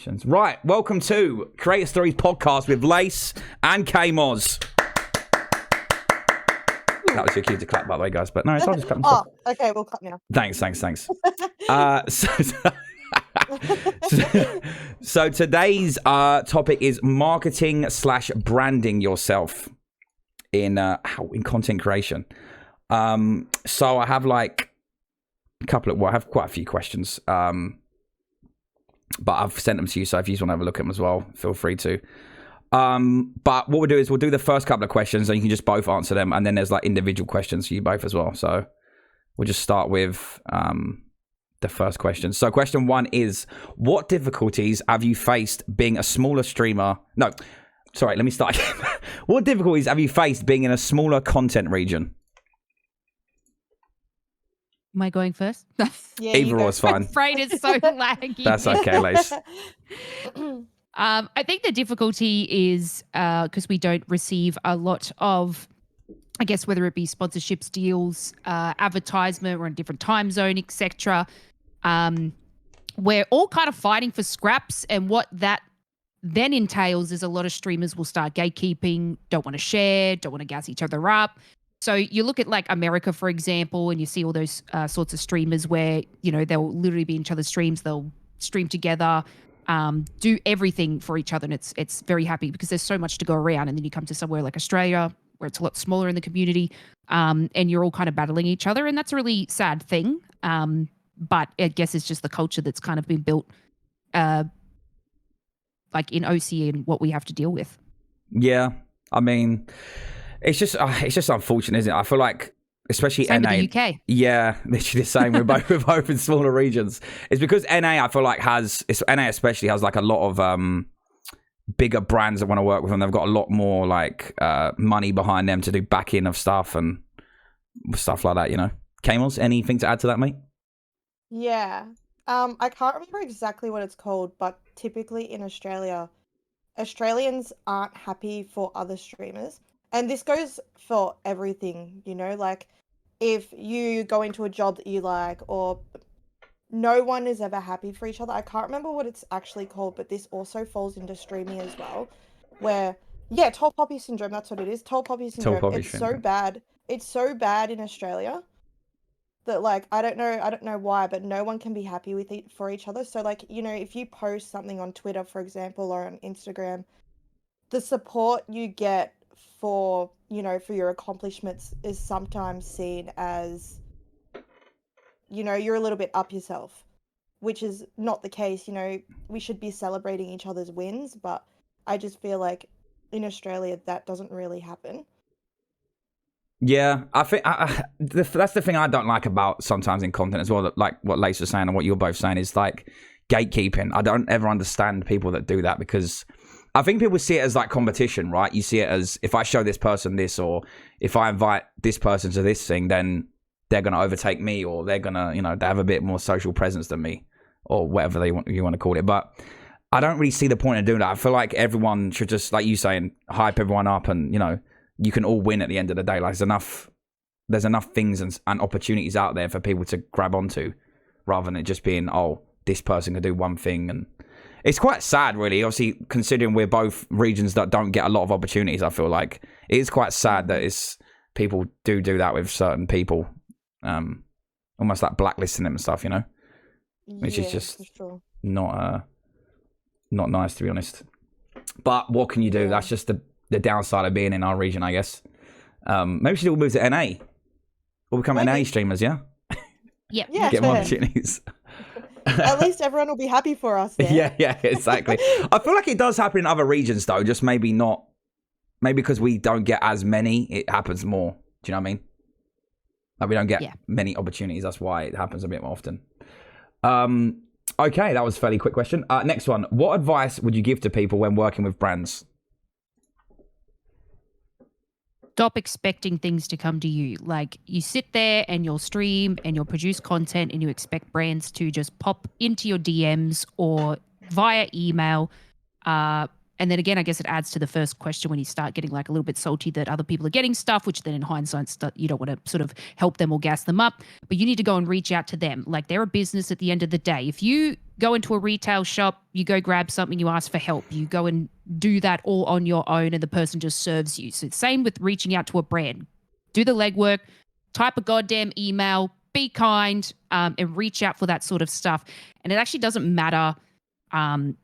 questions. Right, welcome to Creator Stories Podcast with Lace and KMOZ. That was your cue to clap, by the way, guys. But no, it's all just clap. Oh, okay, we'll clap now. Thanks. So today's topic is marketing / branding yourself in content creation. So I have like I have quite a few questions, but I've sent them to you. So if you just want to have a look at them as well, feel free to. But what we'll do is we'll do the first couple of questions and you can just both answer them. And then there's like individual questions for you both as well. So we'll just start with the first question. So question 1 is, what difficulties have you faced being a smaller streamer? No, sorry, let me start again. What difficulties have you faced being in a smaller content region? Am I going first? Yeah, Either or is fine. My brain is so laggy. That's okay, Lace. I think the difficulty is because we don't receive a lot of, I guess, whether it be sponsorships, deals, advertisement, we're in a different time zone, etc. We're all kind of fighting for scraps, and what that then entails is a lot of streamers will start gatekeeping, don't want to share, don't want to gas each other up. So you look at like America, for example, and you see all those sorts of streamers where, you know, they'll literally be in each other's streams, they'll stream together, do everything for each other. And it's very happy because there's so much to go around. And then you come to somewhere like Australia where it's a lot smaller in the community, and you're all kind of battling each other. And that's a really sad thing. But I guess it's just the culture that's kind of been built like in OC and what we have to deal with. Yeah, I mean, it's just unfortunate, isn't it? I feel like, especially Same NA. with the UK. Yeah, literally the same. We're both in smaller regions. It's because NA, I feel like NA especially has like a lot of bigger brands that want to work with them. They've got a lot more like money behind them to do backing of stuff and stuff like that, you know. KMOZ, anything to add to that, mate? Yeah. I can't remember exactly what it's called, but typically in Australia, Australians aren't happy for other streamers. And this goes for everything, you know, like if you go into a job that you like, or no one is ever happy for each other. I can't remember what it's actually called, but this also falls into streaming as well, where, yeah, tall poppy syndrome, that's what it is. Tall poppy syndrome. It's so bad. It's so bad in Australia that, like, I don't know why, but no one can be happy with it for each other. So, like, you know, if you post something on Twitter, for example, or on Instagram, the support you get for, you know, for your accomplishments is sometimes seen as, you know, you're a little bit up yourself, which is not the case. You know, we should be celebrating each other's wins, but I just feel like in Australia that doesn't really happen. Yeah, I think that's the thing I don't like about sometimes in content as well, that, like what Lace was saying and what you're both saying, is like gatekeeping. I don't ever understand people that do that, because I think people see it as like competition, right? You see it as, if I show this person this, or if I invite this person to this thing, then they're going to overtake me, or they're going to, you know, they have a bit more social presence than me, or whatever you want to call it. But I don't really see the point of doing that. I feel like everyone should just, like you saying, hype everyone up, and, you know, you can all win at the end of the day. Like there's enough things and opportunities out there for people to grab onto, rather than it just being, oh, this person can do one thing. And it's quite sad, really, obviously, considering we're both regions that don't get a lot of opportunities. I feel like it is quite sad that people do that with certain people, almost like blacklisting them and stuff, you know, which is just not nice, to be honest. But what can you do? Yeah. That's just the downside of being in our region, I guess. Maybe we should all move to NA or become NA streamers, yeah? Yep. Yeah, get more opportunities. At least everyone will be happy for us there. Yeah, exactly. I feel like it does happen in other regions, though, just maybe because we don't get as many, it happens more. Do you know what I mean? Like, we don't get many opportunities. That's why it happens a bit more often. Okay, that was a fairly quick question. Next one. What advice would you give to people when working with brands? Stop expecting things to come to you. Like, you sit there and you'll stream and you'll produce content and you expect brands to just pop into your DMs or via email. And then again, I guess it adds to the first question when you start getting like a little bit salty that other people are getting stuff, which then in hindsight, you don't want to sort of help them or gas them up, but you need to go and reach out to them. Like they're a business at the end of the day. If you go into a retail shop, you go grab something, you ask for help, you go and do that all on your own and the person just serves you. So it's same with reaching out to a brand. Do the legwork, type a goddamn email, be kind, and reach out for that sort of stuff. And it actually doesn't matter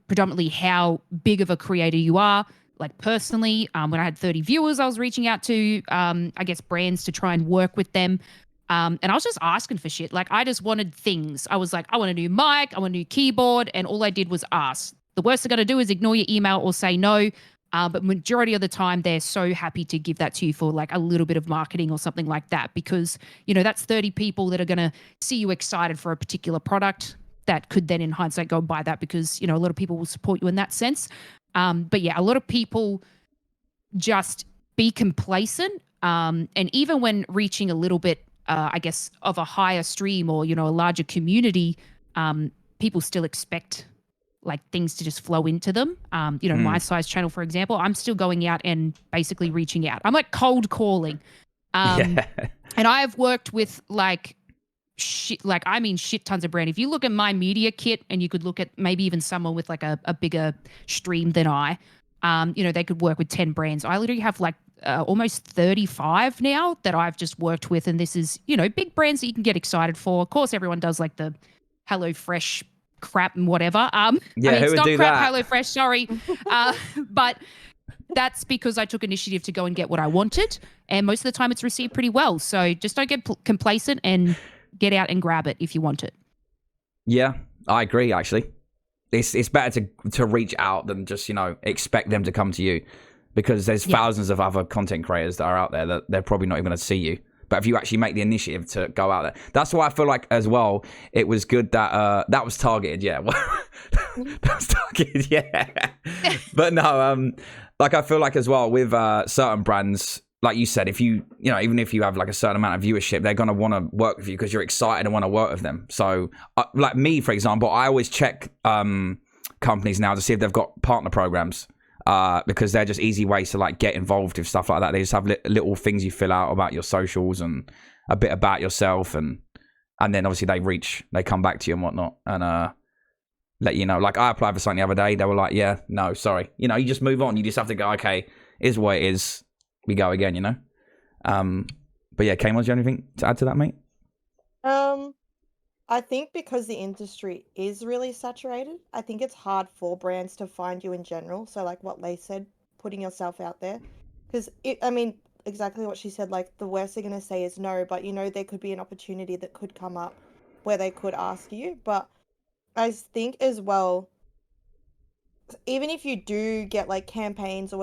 predominantly how big of a creator you are. Like personally, when I had 30 viewers, I was reaching out to, I guess, brands to try and work with them. And I was just asking for shit. Like I just wanted things. I was like, I want a new mic, I want a new keyboard. And all I did was ask. The worst they're going to do is ignore your email or say no. But majority of the time, they're so happy to give that to you for like a little bit of marketing or something like that, because, you know, that's 30 people that are going to see you excited for a particular product that could then in hindsight go and buy that because, you know, a lot of people will support you in that sense. But yeah, a lot of people just be complacent. And even when reaching a little bit, I guess, of a higher stream or, you know, a larger community, people still expect like things to just flow into them. You know, my size channel, for example, I'm still going out and basically reaching out. I'm like cold calling. And I've worked with like shit tons of brand. If you look at my media kit and you could look at maybe even someone with like a bigger stream than I, you know, they could work with 10 brands. I literally have like almost 35 now that I've just worked with. And this is, you know, big brands that you can get excited for. Of course, everyone does like the HelloFresh crap and whatever. Yeah, I mean, who it's would not do crap, that? HelloFresh, sorry. But that's because I took initiative to go and get what I wanted. And most of the time it's received pretty well. So just don't get complacent and get out and grab it if you want it. Yeah, I agree, actually. It's better to reach out than just, you know, expect them to come to you, because there's thousands of other content creators that are out there that they're probably not even going to see you. But if you actually make the initiative to go out there, that's why I feel like as well, it was good that that was targeted. Yeah, that was targeted. Yeah, but no, like I feel like as well with certain brands, like you said, if you know, even if you have like a certain amount of viewership, they're gonna want to work with you because you're excited and want to work with them. So, like me, for example, I always check companies now to see if they've got partner programs. Because they're just easy ways to like get involved with stuff like that. They just have little things you fill out about your socials and a bit about yourself, and then obviously they come back to you and whatnot, and let you know. Like I applied for something the other day, they were like, "Yeah, no, sorry." You know, you just move on. You just have to go, "Okay, is what it is." We go again, you know. But yeah, KMOZ, do you have anything to add to that, mate? I think because the industry is really saturated, I think it's hard for brands to find you in general. So like what Lay said, putting yourself out there. Because, I mean, exactly what she said, like the worst they're going to say is no, but you know, there could be an opportunity that could come up where they could ask you. But I think as well, even if you do get like campaigns or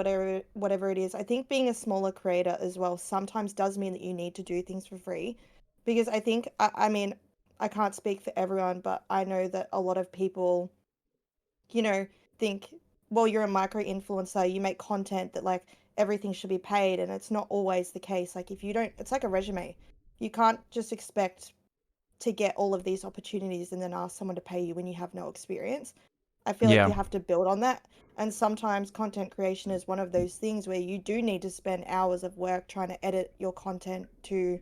whatever it is, I think being a smaller creator as well sometimes does mean that you need to do things for free. Because I think, I mean, I can't speak for everyone, but I know that a lot of people, you know, think, well, you're a micro influencer, you make content that like everything should be paid, and it's not always the case. Like if you don't, it's like a resume. You can't just expect to get all of these opportunities and then ask someone to pay you when you have no experience. I feel like you have to build on that. And sometimes content creation is one of those things where you do need to spend hours of work trying to edit your content to,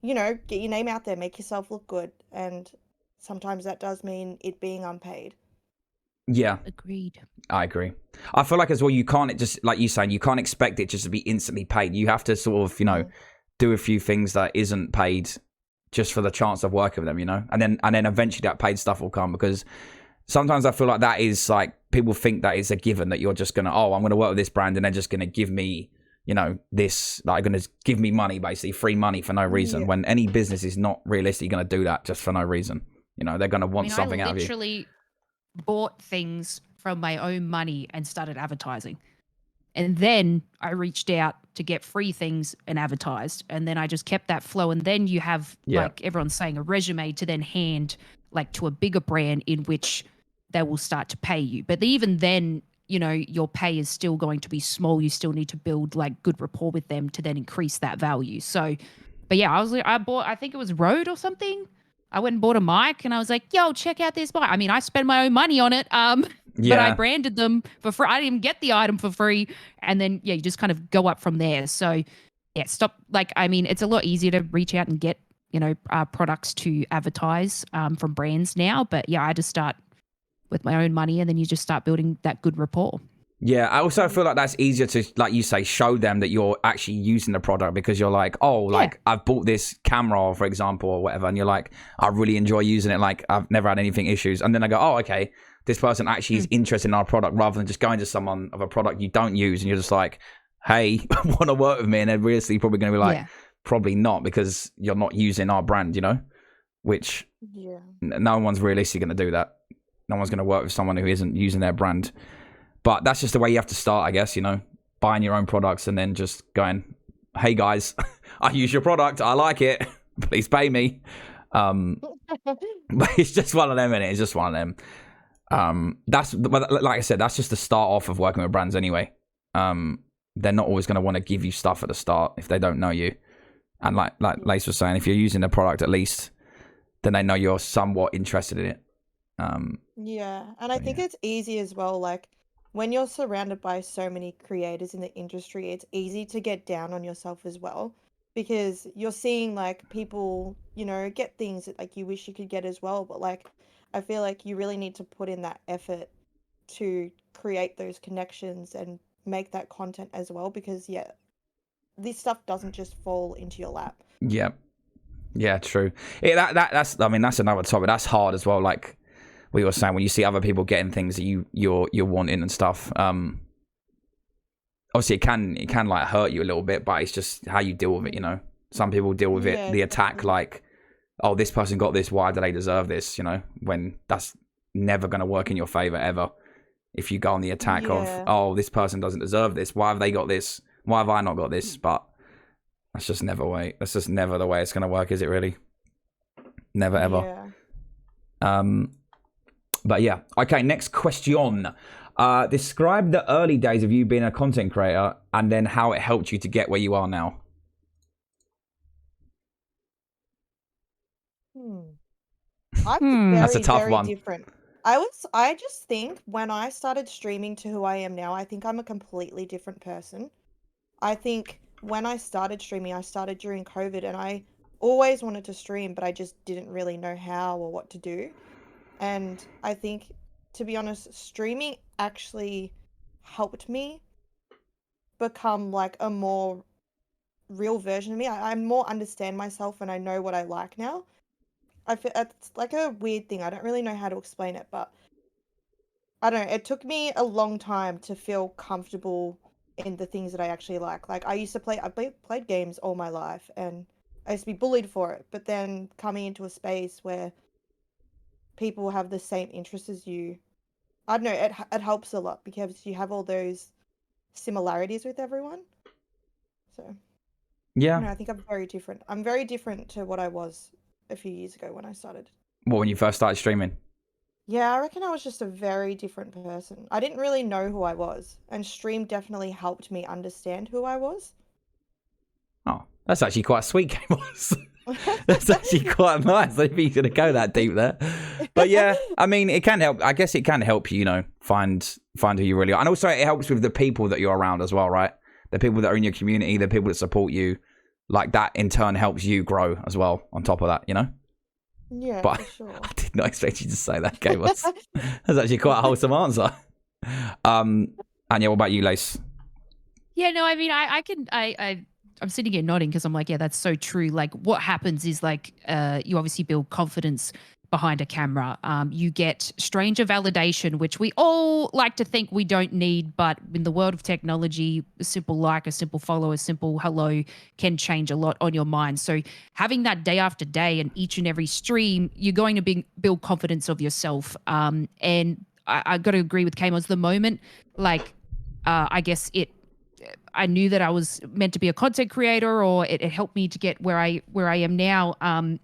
you know, get your name out there, make yourself look good. And sometimes that does mean it being unpaid. Yeah. Agreed. I agree. I feel like as well, you can't just, like you saying, you can't expect it just to be instantly paid. You have to sort of, you know, do a few things that isn't paid just for the chance of working with them, you know, and then eventually that paid stuff will come, because sometimes I feel like that is like, people think that it's a given that you're just going to, I'm going to work with this brand and they're just going to give me, you know, this, like, going to give me money, basically free money for no reason, when any business is not realistically going to do that just for no reason. You know, they're going to want something out of you. I literally bought things from my own money and started advertising. And then I reached out to get free things and advertised. And then I just kept that flow. And then you have, like everyone's saying, a resume to then hand like to a bigger brand in which they will start to pay you. But even then, you know, your pay is still going to be small. You still need to build like good rapport with them to then increase that value. So, but yeah, I bought, I think it was Rode or something. I went and bought a mic and I was like, yo, check out this mic. I mean, I spend my own money on it. But I Yeah. branded them for free. I didn't even get the item for free. And then, yeah, you just kind of go up from there. So, yeah, stop. Like, I mean, it's a lot easier to reach out and get, products to advertise from brands now. But yeah, I just start with my own money, and then you just start building that good rapport. Yeah, I also feel like that's easier to, like you say, show them that you're actually using the product, because you're like, oh, like I've bought this camera, for example, or whatever, and you're like, I really enjoy using it. Like I've never had anything issues. And then I go, oh, okay, this person actually is interested in our product, rather than just going to someone of a product you don't use and you're just like, hey, want to work with me? And they're really probably going to be like, probably not, because you're not using our brand, which no one's realistically going to do that. No one's going to work with someone who isn't using their brand. But that's just the way you have to start, I guess, buying your own products and then just going, hey guys, I use your product, I like it, please pay me. But it's just one of them, innit? It's just one of them. But like I said, that's just the start off of working with brands anyway. They're not always going to want to give you stuff at the start if they don't know you. And like Lace was saying, if you're using the product at least, then they know you're somewhat interested in it. Yeah, and I think it's easy as well, like, when you're surrounded by so many creators in the industry, it's easy to get down on yourself as well, because you're seeing like people, get things that like you wish you could get as well. But like, I feel like you really need to put in that effort to create those connections and make that content as well, because this stuff doesn't just fall into your lap. Yeah, true. That's another topic. That's hard as well. Like we were saying, when you see other people getting things that you're wanting and stuff, obviously it can like hurt you a little bit, but it's just how you deal with it. Some people deal with it, the attack, like, oh, this person got this, why do they deserve this? When that's never going to work in your favor ever. If you go on the attack of, oh, this person doesn't deserve this, why have they got this, why have I not got this? But that's just never the way it's going to work, is it really? Never ever. But yeah. Okay, next question. Describe the early days of you being a content creator and then how it helped you to get where you are now. That's a tough one. Different. I just think when I started streaming to who I am now, I think I'm a completely different person. I think when I started streaming, I started during COVID, and I always wanted to stream, but I just didn't really know how or what to do. And I think, to be honest, streaming actually helped me become like a more real version of me. I more understand myself, and I know what I like now. I feel it's like a weird thing. I don't really know how to explain it, but I don't know. It took me a long time to feel comfortable in the things that I actually like. Like, I played games all my life, and I used to be bullied for it. But then coming into a space where people have the same interests as you, I don't know, it helps a lot, because you have all those similarities with everyone. So yeah, I think I'm very different. I'm very different to what I was a few years ago when I started. What, when you first started streaming? Yeah, I reckon I was just a very different person. I didn't really know who I was, and stream definitely helped me understand who I was. Oh, that's actually quite sweet, KMOZ. That's actually quite nice. I didn't think you're going to go that deep there. But yeah, I mean, it can help. I guess it can help you, find who you really are. And also it helps with the people that you're around as well, right? The people that are in your community, the people that support you, like that in turn helps you grow as well on top of that, Yeah, but for sure. I did not expect you to say that, KMOZ. That's actually quite a wholesome answer. And yeah, what about you, Lace? Yeah, no, I mean, I'm sitting here nodding because I'm like, yeah, that's so true. Like, what happens is like, you obviously build confidence behind a camera. You get stranger validation, which we all like to think we don't need, but in the world of technology, a simple like, a simple follow, a simple hello can change a lot on your mind. So having that day after day and each and every stream, you're going to build confidence of yourself. And I got to agree with KMOZ, the moment, like, I guess I knew that I was meant to be a content creator, or it helped me to get where I am now,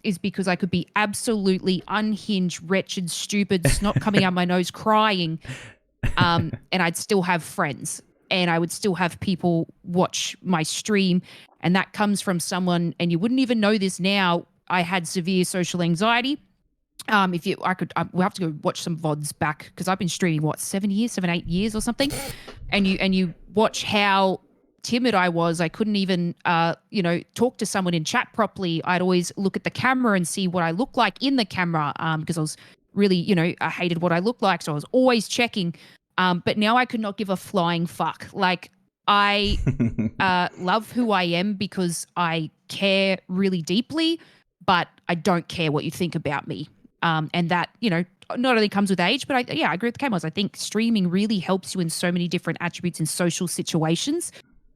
is because I could be absolutely unhinged, wretched, stupid, snot coming out my nose, crying, and I'd still have friends, and I would still have people watch my stream, and that comes from someone, and you wouldn't even know this now, I had severe social anxiety. If you, we'll have to go watch some VODs back because I've been streaming 7 years, 8 years or something, and you watch how timid I was. I couldn't even, talk to someone in chat properly. I'd always look at the camera and see what I look like in the camera, because I was really, I hated what I looked like, so I was always checking. But now I could not give a flying fuck. Like I love who I am because I care really deeply, but I don't care what you think about me. And that, not only comes with age, but I agree with KMOZ. I think streaming really helps you in so many different attributes in social situations,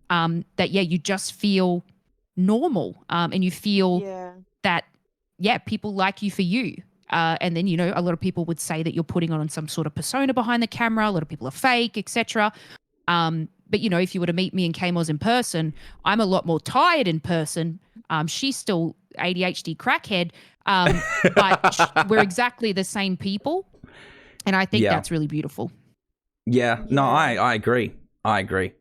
that, you just feel normal, and you feel that, people like you for you. And then, a lot of people would say that you're putting on some sort of persona behind the camera. A lot of people are fake, etc. But, if you were to meet me and KMOZ in person, I'm a lot more tired in person. She's still ADHD crackhead, but we're exactly the same people. And I think that's really beautiful. Yeah. No, I agree. I feel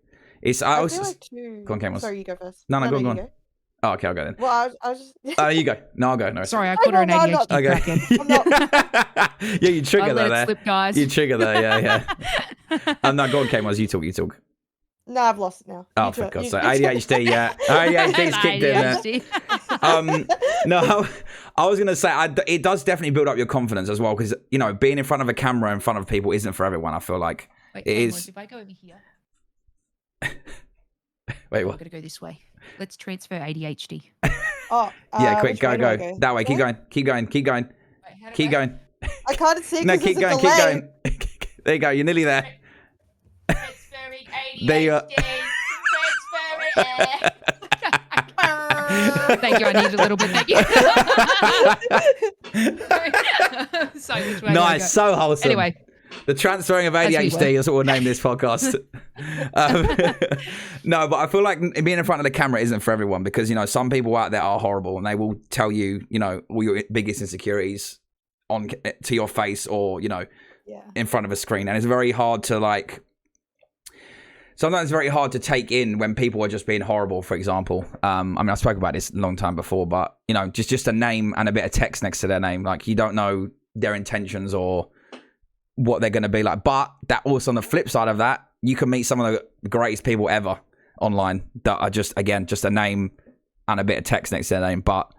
like too... Go on, KMOZ. Sorry, you go first. No, go on. Oh, okay, I'll go then. Well, I was just... You go. No, I'll go. No, sorry, I called her an ADHD crackhead. I'm not. Yeah, you trigger I'll that let there. it slip, guys. You trigger that, yeah. No, go on, KMOZ. You talk. No, I've lost it now. Oh, for God's sake. ADHD, yeah. ADHD's kicked in there. No, I was going to say, it does definitely build up your confidence as well, because, being in front of a camera in front of people isn't for everyone, I feel like. Wait, it is. If I go over here. Wait, what? I'm going to go this way. Let's transfer ADHD. Oh, yeah, quick, go. Go? That way, keep going. Wait, Keep going. I can't see. No, keep going. There you go, you're nearly there. Transferring ADHD. There you are. Thank you. I need a little bit. Thank you. So which way Nice, so wholesome. Anyway, the transferring of ADHD is what we'll name this podcast. No, but I feel like being in front of the camera isn't for everyone because, some people out there are horrible and they will tell you, all your biggest insecurities to your face or, in front of a screen. And it's very hard to sometimes it's very hard to take in when people are just being horrible, for example. I spoke about this a long time before, but, just a name and a bit of text next to their name. Like, you don't know their intentions or what they're going to be like. But that also, on the flip side of that, you can meet some of the greatest people ever online that are just a name and a bit of text next to their name. But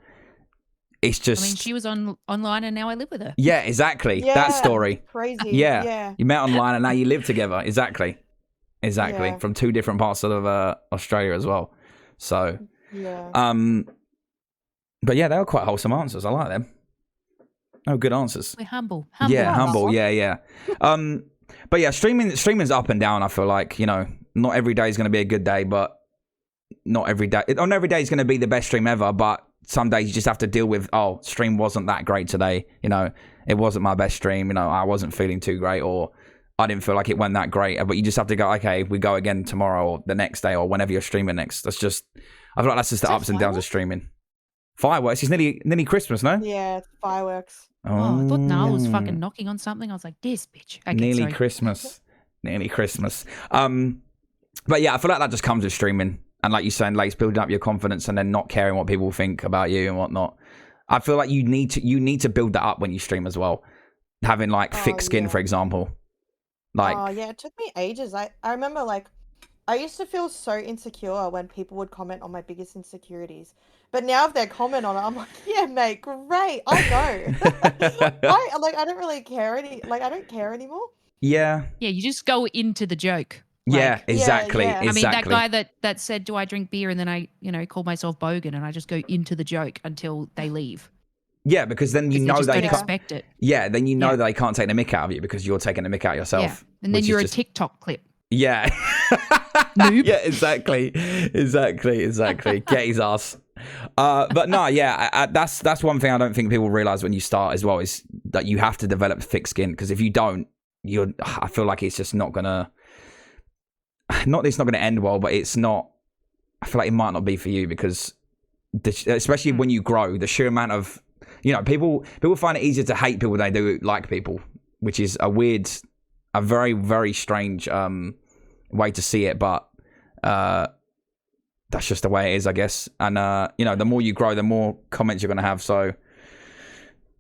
it's just... she was online and now I live with her. Yeah, exactly. That story. Crazy. Yeah. You met online and now you live together. Exactly. Yeah. From two different parts of Australia as well. So, but yeah, they were quite wholesome answers. I like them. Oh, good answers. We're humble. Yeah, humble. Yeah. But yeah, streaming's up and down. I feel like, not every day is going to be a good day, but not every day is going to be the best stream ever. But some days you just have to deal with, stream wasn't that great today. It wasn't my best stream. I wasn't feeling too great, or I didn't feel like it went that great. But you just have to go, okay, we go again tomorrow or the next day or whenever you're streaming next. I feel like that's just the ups and downs of streaming. Fireworks. It's nearly Christmas, no? Yeah, it's fireworks. Oh, I thought Niall was fucking knocking on something. I was like, this bitch. Okay, nearly Christmas. But yeah, I feel like that just comes with streaming. And like you're saying, like, it's building up your confidence and then not caring what people think about you and whatnot. I feel like you need to build that up when you stream as well. Having thick skin, for example. It took me ages. I remember I used to feel so insecure when people would comment on my biggest insecurities. But now if they comment on it, I'm like, yeah, mate, great. I know. I don't really care I don't care anymore. Yeah. Yeah, you just go into the joke. Yeah, exactly. Yeah. I mean, that guy that said, do I drink beer? And then I, call myself bogan and I just go into the joke until they leave. Yeah, because then they don't can't expect it. Yeah, then they can't take the mick out of you because you're taking the mick out yourself. Yeah. And then you're a TikTok clip. Yeah. Noob. Yeah, exactly. Get his ass. But no, yeah, that's one thing I don't think people realize when you start as well, is that you have to develop thick skin, because if you don't, I feel like it's just not gonna end well, but it's not, I feel like it might not be for you, because especially when you grow, the sheer amount of, people find it easier to hate people than they do like people, which is a very, very strange way to see it, but that's just the way it is, I guess. And the more you grow, the more comments you're going to have. So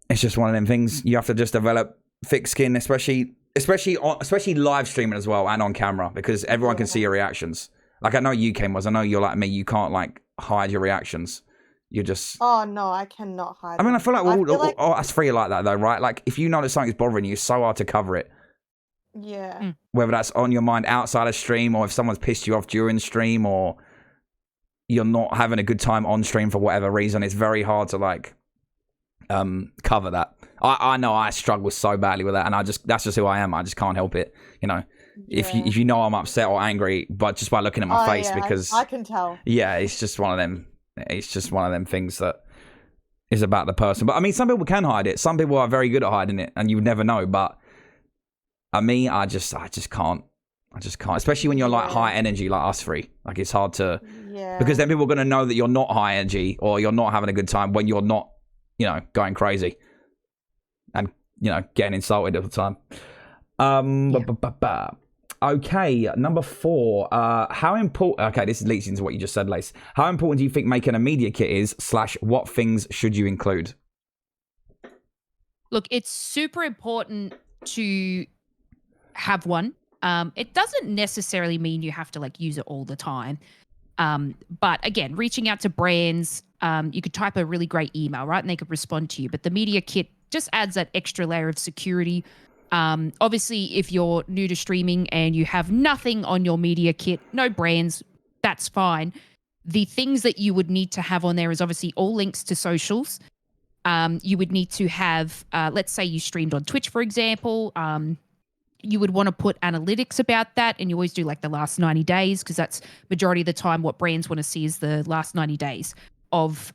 it's just one of them things. You have to just develop thick skin, especially live streaming as well and on camera, because everyone can see your reactions. Like, I know you, KMOZ, I know you're like me. You can't like hide your reactions. You just. Oh no, I cannot hide. I mean, I feel like all us three are like that though, right? Like, if you know that something's bothering you, it's so hard to cover it. Yeah. Whether that's on your mind outside of stream, or if someone's pissed you off during stream, or you're not having a good time on stream for whatever reason, it's very hard to like cover that. I know I struggle so badly with that, and that's just who I am. I just can't help it, you know. Yeah. If you know I'm upset or angry, but just by looking at my face, because I can tell. Yeah, it's just one of them. It's just one of them things that is about the person. But I mean, some people can hide it. Some people are very good at hiding it, and you would never know. But me, I just can't. I just can't. Especially when you're like high energy, like us three. Like, it's hard to. Yeah. Because then people are going to know that you're not high energy, or you're not having a good time when you're not, you know, going crazy and, you know, getting insulted all the time. Okay, number 4. How important? Okay, this leads into what you just said, Lace. How important do you think making a media kit is? / what things should you include? Look, it's super important to have one. It doesn't necessarily mean you have to like use it all the time. But again, reaching out to brands, you could type a really great email, right? And they could respond to you. But the media kit just adds that extra layer of security. Obviously, if you're new to streaming and you have nothing on your media kit, no brands, that's fine. The things that you would need to have on there is obviously all links to socials. You would need to have, let's say you streamed on Twitch, for example. You would want to put analytics about that, and you always do like the last 90 days, because that's majority of the time what brands want to see is the last 90 days of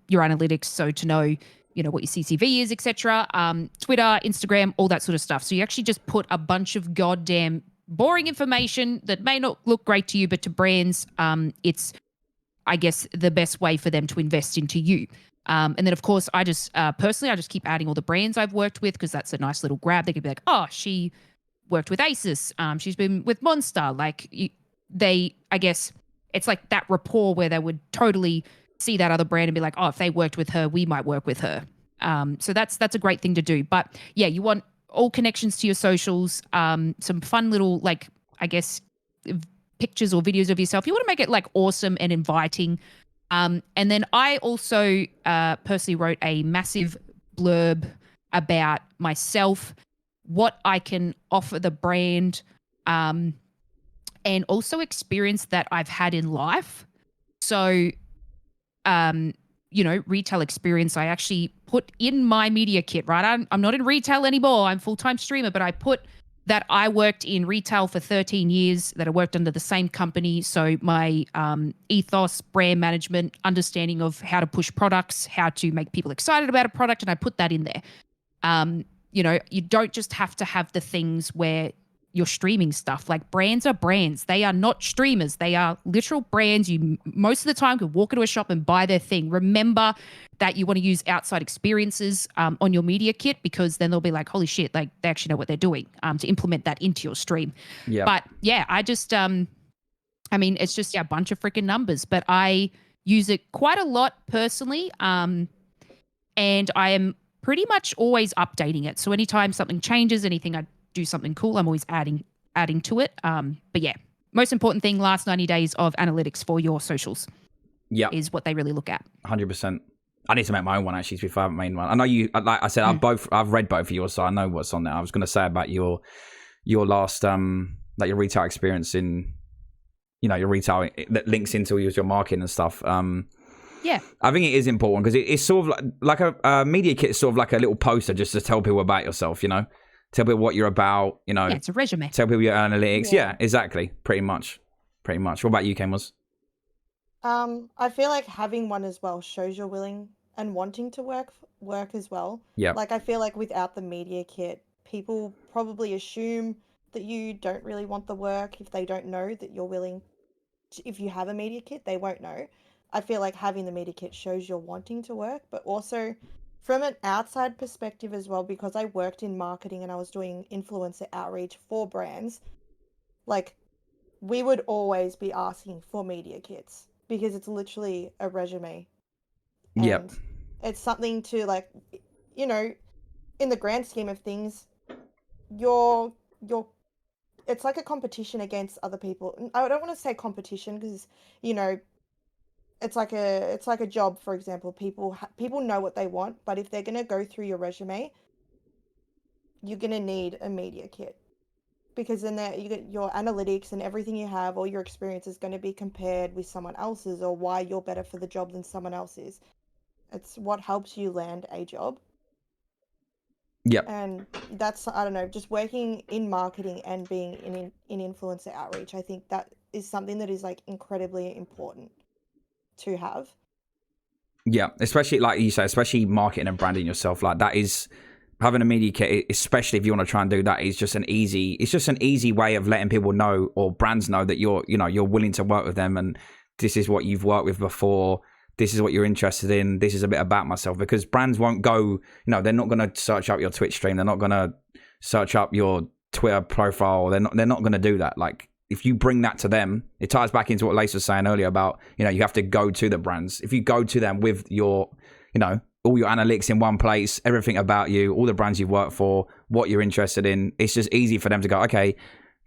your analytics. So to know, you know, what your CCV is, etc. Twitter, Instagram, all that sort of stuff. So you actually just put a bunch of goddamn boring information that may not look great to you, but to brands, it's, I guess, the best way for them to invest into you. And then, of course, I just personally, I just keep adding all the brands I've worked with, because that's a nice little grab. They could be like, oh, she worked with Asus. She's been with Monster. Like, I guess it's like that rapport where they would totally see that other brand and be like, oh, if they worked with her, we might work with her. So that's a great thing to do. But yeah, you want all connections to your socials, some fun little, like, I guess, pictures or videos of yourself. You want to make it like awesome and inviting. And then I also personally wrote a massive blurb about myself, what I can offer the brand, and also experience that I've had in life. So, you know, retail experience, I actually put in my media kit, right? I'm not in retail anymore. I'm full-time streamer, but I put that I worked in retail for 13 years, that I worked under the same company. So my ethos, brand management, understanding of how to push products, how to make people excited about a product, and I put that in there. You know, you don't just have to have the things where you're streaming stuff. Like, brands are brands. They are not streamers. They are literal brands. You most of the time could walk into a shop and buy their thing. Remember that you want to use outside experiences on your media kit, because then they'll be like, holy shit, like, they actually know what they're doing, to implement that into your stream. Yeah. But yeah, I just, I mean, it's just a bunch of freaking numbers, but I use it quite a lot personally. And I am pretty much always updating it. So anytime something changes, anything I do something cool, I'm always adding to it. But yeah, most important thing, last 90 days of analytics for your socials. Yeah, is what they really look at. 100%. I need to make my own one, actually, if I haven't made one. I know you, like I said, I've read both of yours, so I know what's on there. I was going to say about your last, like your retail experience in, you know, your retail that links into your marketing and stuff. Yeah, I think it is important, because it's sort of like a media kit is sort of like a little poster just to tell people about yourself, you know, tell people what you're about, you know. Yeah, it's a resume. Tell people your analytics. Yeah, exactly. Pretty much. What about you, KMOZ? I feel like having one as well shows you're willing and wanting to work as well. Yeah. Like, I feel like without the media kit, people probably assume that you don't really want the work if they don't know that you're willing. If you have a media kit, they won't know. I feel like having the media kit shows you're wanting to work, but also from an outside perspective as well, because I worked in marketing and I was doing influencer outreach for brands, like, we would always be asking for media kits, because it's literally a resume. Yep. It's something to, like, you know, in the grand scheme of things, you're it's like a competition against other people. I don't want to say competition because, you know, it's like a job, for example. People know what they want, but if they're going to go through your resume, you're going to need a media kit. Because then there you get your analytics and everything you have, all your experience is going to be compared with someone else's, or why you're better for the job than someone else is. It's what helps you land a job. Yep. And that's, I don't know, just working in marketing and being in influencer outreach. I think that is something that is like incredibly important to have. Yeah, especially like you say, especially marketing and branding yourself. Like that is having a media kit, especially if you want to try and do that, is just an easy way of letting people know, or brands know, that you're willing to work with them, and this is what you've worked with before. This is what you're interested in. This is a bit about myself. Because brands won't go, they're not going to search up your Twitch stream. They're not going to search up your Twitter profile. They're not going to do that. Like, if you bring that to them, it ties back into what Lace was saying earlier about, you have to go to the brands. If you go to them with your, all your analytics in one place, everything about you, all the brands you've worked for, what you're interested in, it's just easy for them to go, okay,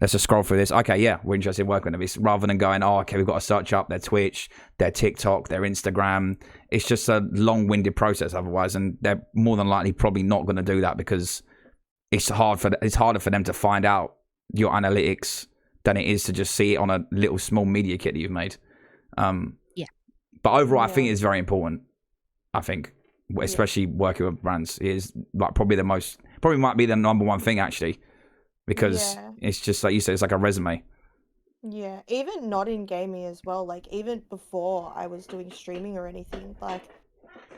let's just scroll through this. Okay, yeah, we're interested in working with them. It's rather than going, oh, okay, we've got to search up their Twitch, their TikTok, their Instagram. It's just a long-winded process otherwise, and they're more than likely probably not going to do that because it's harder for them to find out your analytics than it is to just see it on a little small media kit that you've made. Yeah. But overall, I think it's very important. I think, especially working with brands, is like probably might be the number one thing actually. Because it's just like you said, it's like a resume. Yeah, even not in gaming as well. Like, even before I was doing streaming or anything, like,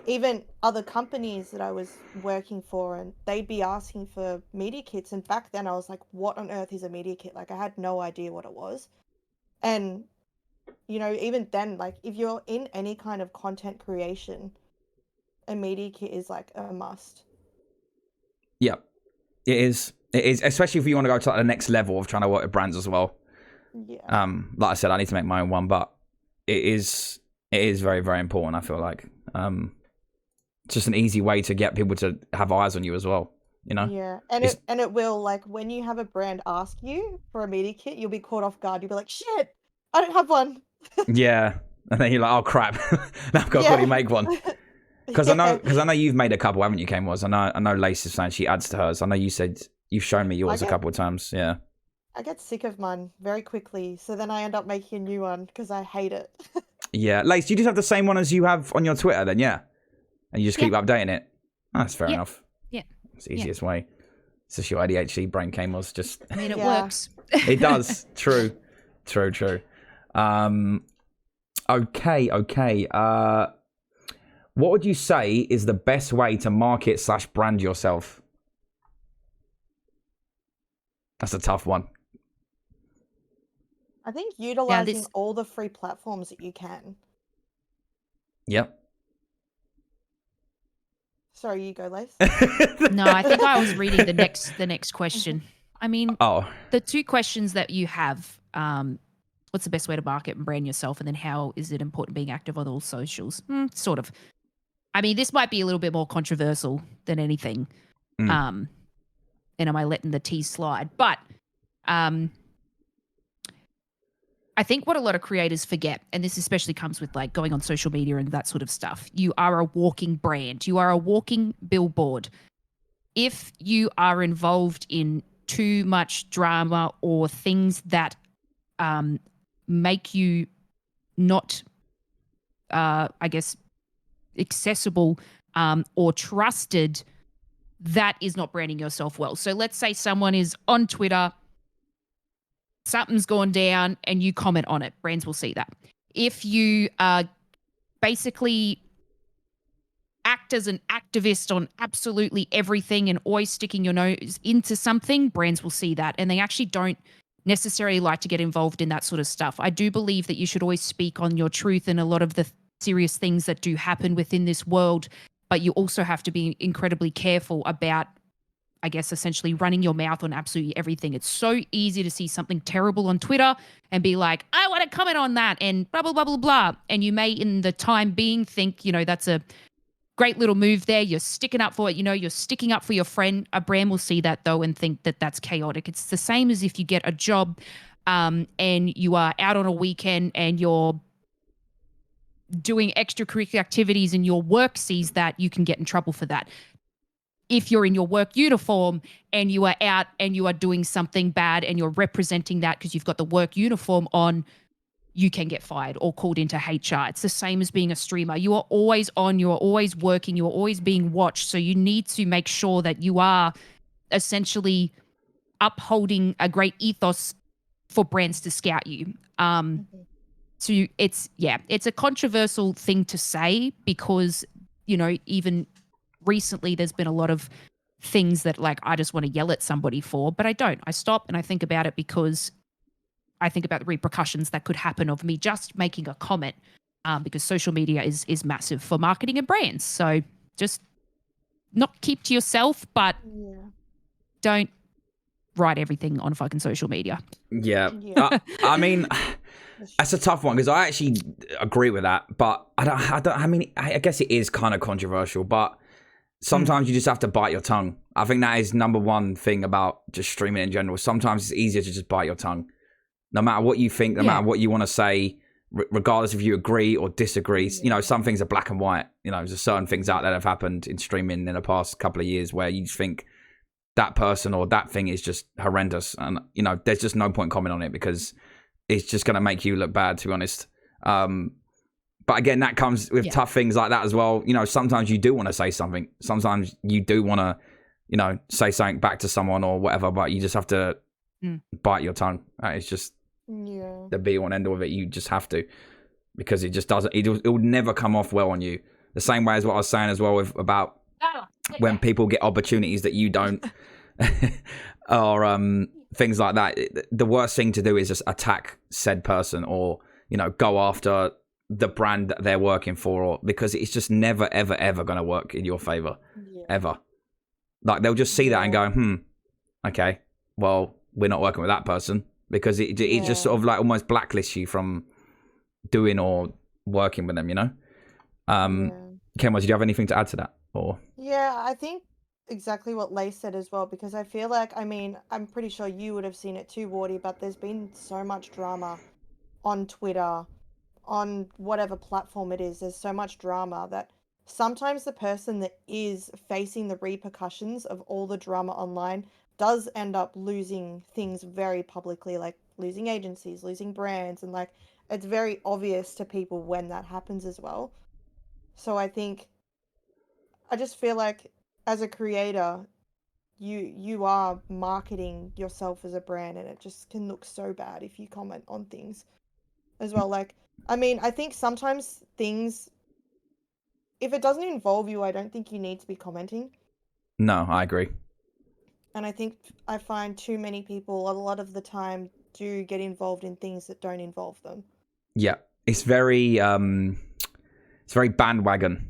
even other companies that I was working for, and they'd be asking for media kits. And back then I was like, what on earth is a media kit? Like, I had no idea what it was. And, even then, like, if you're in any kind of content creation, a media kit is like a must. Yeah, it is. It is, especially if you want to go to like the next level of trying to work with brands as well. Yeah. Like I said, I need to make my own one, but it is very, very important. I feel like it's just an easy way to get people to have eyes on you as well. Yeah, and it will, like, when you have a brand ask you for a media kit, you'll be caught off guard. You'll be like, shit, I don't have one. Yeah, and then you're like, oh crap, now I've got to quickly make one. Because I know you've made a couple, haven't you, KMOZ? I know Lace is saying she adds to hers. I know you said you've shown me yours a couple of times. Yeah. I get sick of mine very quickly, so then I end up making a new one because I hate it. Yeah, Lace, do you just have the same one as you have on your Twitter then? Yeah, and you just keep updating it. Oh, that's fair enough. Yeah, it's the easiest way. It's just your ADHD brain, KMOZ. Just I mean, it works. It does. True. Okay. What would you say is the best way to market / brand yourself? That's a tough one. I think utilizing all the free platforms that you can. Yep. Sorry, you go, Lace. No, I think I was reading the next question. I mean, the two questions that you have, what's the best way to market and brand yourself, and then how is it important being active on all socials? Sort of. I mean, this might be a little bit more controversial than anything. And am I letting the tea slide? But I think what a lot of creators forget, and this especially comes with like going on social media and that sort of stuff, you are a walking brand. You are a walking billboard. If you are involved in too much drama or things that make you not, I guess, accessible or trusted, that is not branding yourself well. So let's say someone is on Twitter, something's gone down, and you comment on it. Brands will see that. If you basically act as an activist on absolutely everything and always sticking your nose into something, brands will see that. And they actually don't necessarily like to get involved in that sort of stuff. I do believe that you should always speak on your truth and a lot of the serious things that do happen within this world, but you also have to be incredibly careful about, I guess, essentially running your mouth on absolutely everything. It's so easy to see something terrible on Twitter and be like, I want to comment on that and blah, blah, blah, blah, blah. And you may in the time being think, that's a great little move there. You're sticking up for it. You're sticking up for your friend. A brand will see that though and think that that's chaotic. It's the same as if you get a job and you are out on a weekend and you're doing extracurricular activities and your work sees that, you can get in trouble for that. If you're in your work uniform and you are out and you are doing something bad and you're representing that because you've got the work uniform on, you can get fired or called into HR. It's the same as being a streamer. You are always on, you are always working, you are always being watched. So you need to make sure that you are essentially upholding a great ethos for brands to scout you. So it's a controversial thing to say because, even recently there's been a lot of things that like I just want to yell at somebody for, but I don't. I stop and I think about it because I think about the repercussions that could happen of me just making a comment because social media is massive for marketing and brands. So just not keep to yourself, but don't write everything on fucking social media. Yeah. I mean, that's a tough one because I actually agree with that, but I guess it is kind of controversial, but sometimes you just have to bite your tongue. I think that is number one thing about just streaming in general. Sometimes it's easier to just bite your tongue. No matter what you think, no matter what you want to say, regardless if you agree or disagree, some things are black and white. There's certain things out there that have happened in streaming in the past couple of years where you think that person or that thing is just horrendous. And, there's just no point commenting on it because it's just going to make you look bad, to be honest. But again, that comes with tough things like that as well. Sometimes you do want to say something. Sometimes you do want to, say something back to someone or whatever, but you just have to bite your tongue. It's just the be all and end all of it. You just have to, because it just doesn't. It will never come off well on you. The same way as what I was saying as well about when people get opportunities that you don't, or things like that. The worst thing to do is just attack said person or go after the brand that they're working for, or because it's just never ever ever going to work in your favor ever. Like they'll just see that and go, okay, well, we're not working with that person, because it just sort of like almost blacklists you from doing or working with them, KMOZ, did you have anything to add to that? Or I think exactly what Lace said as well, because I feel like, I'm pretty sure you would have seen it too, Wardy, but there's been so much drama on Twitter, on whatever platform it is. There's so much drama that sometimes the person that is facing the repercussions of all the drama online does end up losing things very publicly, like losing agencies, losing brands, and like it's very obvious to people when that happens as well. So I just feel like as a creator, you are marketing yourself as a brand, and it just can look so bad if you comment on things as well. Like, I think sometimes things, if it doesn't involve you, I don't think you need to be commenting. No, I agree. And I find too many people a lot of the time do get involved in things that don't involve them. Yeah, it's very bandwagon.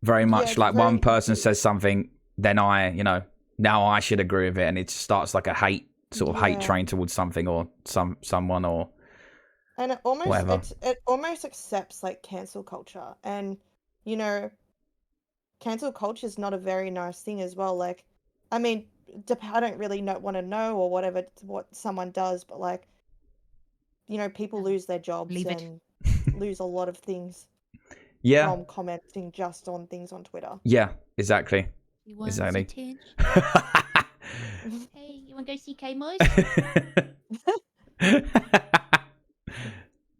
Very much like one person says something, then now I should agree with it, and it starts like a hate train towards something or someone or. And it almost accepts like cancel culture, and cancel culture is not a very nice thing as well. Like, I don't really want to know or whatever what someone does, but like, people lose their jobs and lose a lot of things. Yeah. From commenting just on things on Twitter. Yeah, exactly. You want exactly. Hey, you want to go see KMOZ?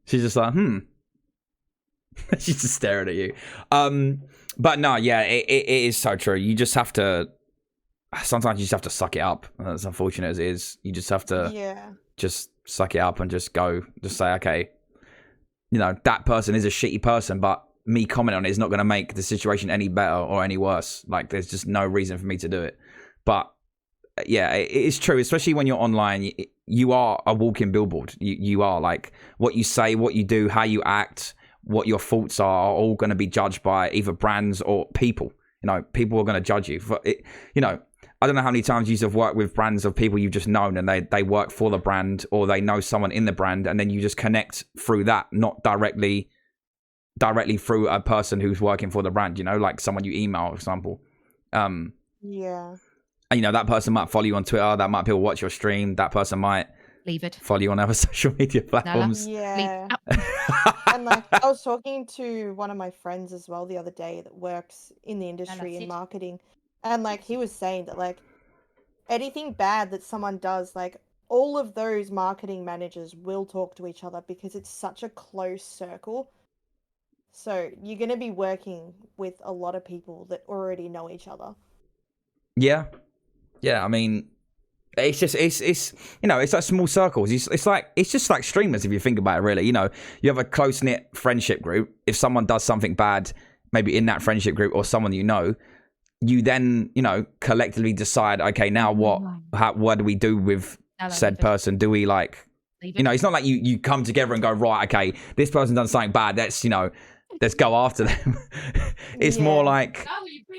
She's just like, She's just staring at you. But no, yeah, it is so true. You just have to. Sometimes you just have to suck it up. As unfortunate as it is, you just have to. Just suck it up and just go. Just say, okay, that person is a shitty person, but me commenting on it is not going to make the situation any better or any worse. Like, there's just no reason for me to do it. But yeah, it is true, especially when you're online. You are a walking billboard. You are, like, what you say, what you do, how you act, what your thoughts are all going to be judged by either brands or people. People are going to judge you for it. I don't know how many times you have worked with brands of people you've just known, and they work for the brand or they know someone in the brand, and then you just connect through that, not directly directly through a person who's working for the brand, you know, like someone you email, for example. Yeah. And, you know, that person might follow you on Twitter. That might people watch your stream. That person might Leave it. follow you on other social media platforms. Yeah. Leave. And like I was talking to one of my friends as well the other day that works in the industry in it. marketing, and like he was saying that like anything bad that someone does, like all of those marketing managers will talk to each other because it's such a close circle. So you're going to be working with a lot of people that already know each other. Yeah. I mean, it's just it's you know, it's like small circles. It's just like streamers if you think about it. Really, you know, you have a close knit friendship group. If someone does something bad, maybe in that friendship group or someone you know, you then, you know, collectively decide, okay, now what do we do with said person? Do we like, you know, it's not like you come together and go, right, okay, this person done something bad, let's go after them. It's more like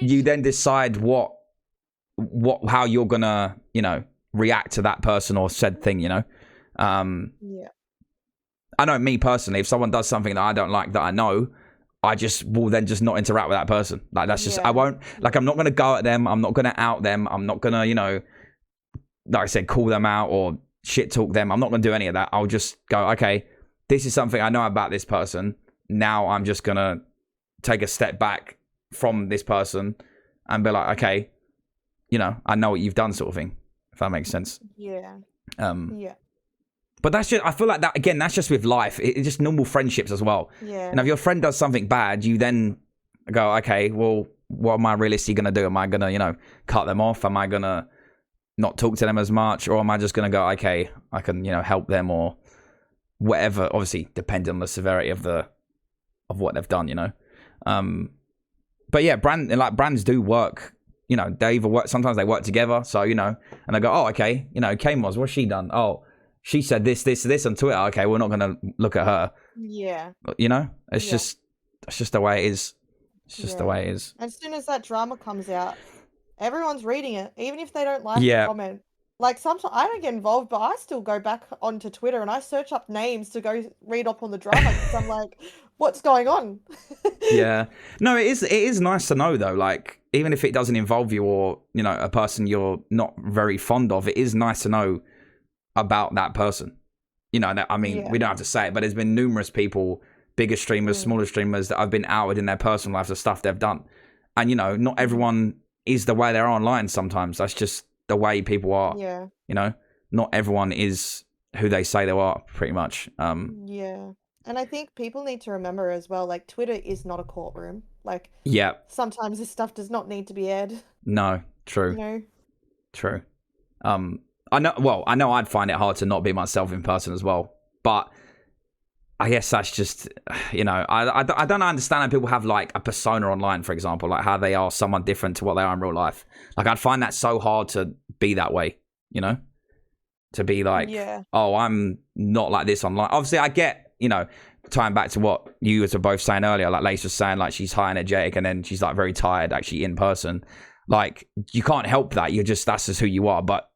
you then decide how you're gonna, you know, react to that person or said thing, you know. Yeah. I know me personally, if someone does something that I don't like that I know, I just will then just not interact with that person. Like that's just I won't, like, I'm not gonna go at them, I'm not gonna out them, I'm not gonna, you know, like I said, call them out or shit talk them. I'm not gonna do any of that. I'll just go, okay, this is something I know about this person. Now I'm just gonna take a step back from this person and be like, okay, you know, I know what you've done, sort of thing, if that makes sense. Yeah. But that's just, I feel like that, again, that's just with life. It's just normal friendships as well. Yeah. And if your friend does something bad, you then go, okay, well, what am I realistically going to do? Am I going to, you know, cut them off? Am I going to not talk to them as much? Or am I just going to go, okay, I can, you know, help them or whatever, obviously depending on the severity of what they've done, you know? But yeah, brands do work, you know, they either work, sometimes they work together. So, you know, and they go, oh, okay, you know, KMOZ, what's she done? Oh, she said this on Twitter. Okay, we're not going to look at her. Yeah. You know, it's just the way it is. It's just the way it is. As soon as that drama comes out, everyone's reading it, even if they don't like the comment. Like sometimes I don't get involved, but I still go back onto Twitter and I search up names to go read up on the drama because I'm like, what's going on? Yeah. No, it is nice to know though. Like even if it doesn't involve you or, you know, a person you're not very fond of, it is nice to know about that person. You know, I mean, we don't have to say it, but there's been numerous people, bigger streamers, smaller streamers, that have been outed in their personal lives of stuff they've done. And, you know, not everyone is the way they're online sometimes. That's just the way people are. Yeah. You know, not everyone is who they say they are, pretty much. Yeah. And I think people need to remember as well, like, Twitter is not a courtroom. Like, sometimes this stuff does not need to be aired. No, true. You know? True. I know I'd find it hard to not be myself in person as well, but I guess that's just, you know, I don't understand how people have like a persona online, for example, like how they are someone different to what they are in real life. Like I'd find that so hard to be that way, you know, to be like, oh, I'm not like this online. Obviously I get, you know, tying back to what you guys were both saying earlier, like Lace was saying, like she's high energetic and then she's like very tired actually in person. Like you can't help that. That's just who you are. But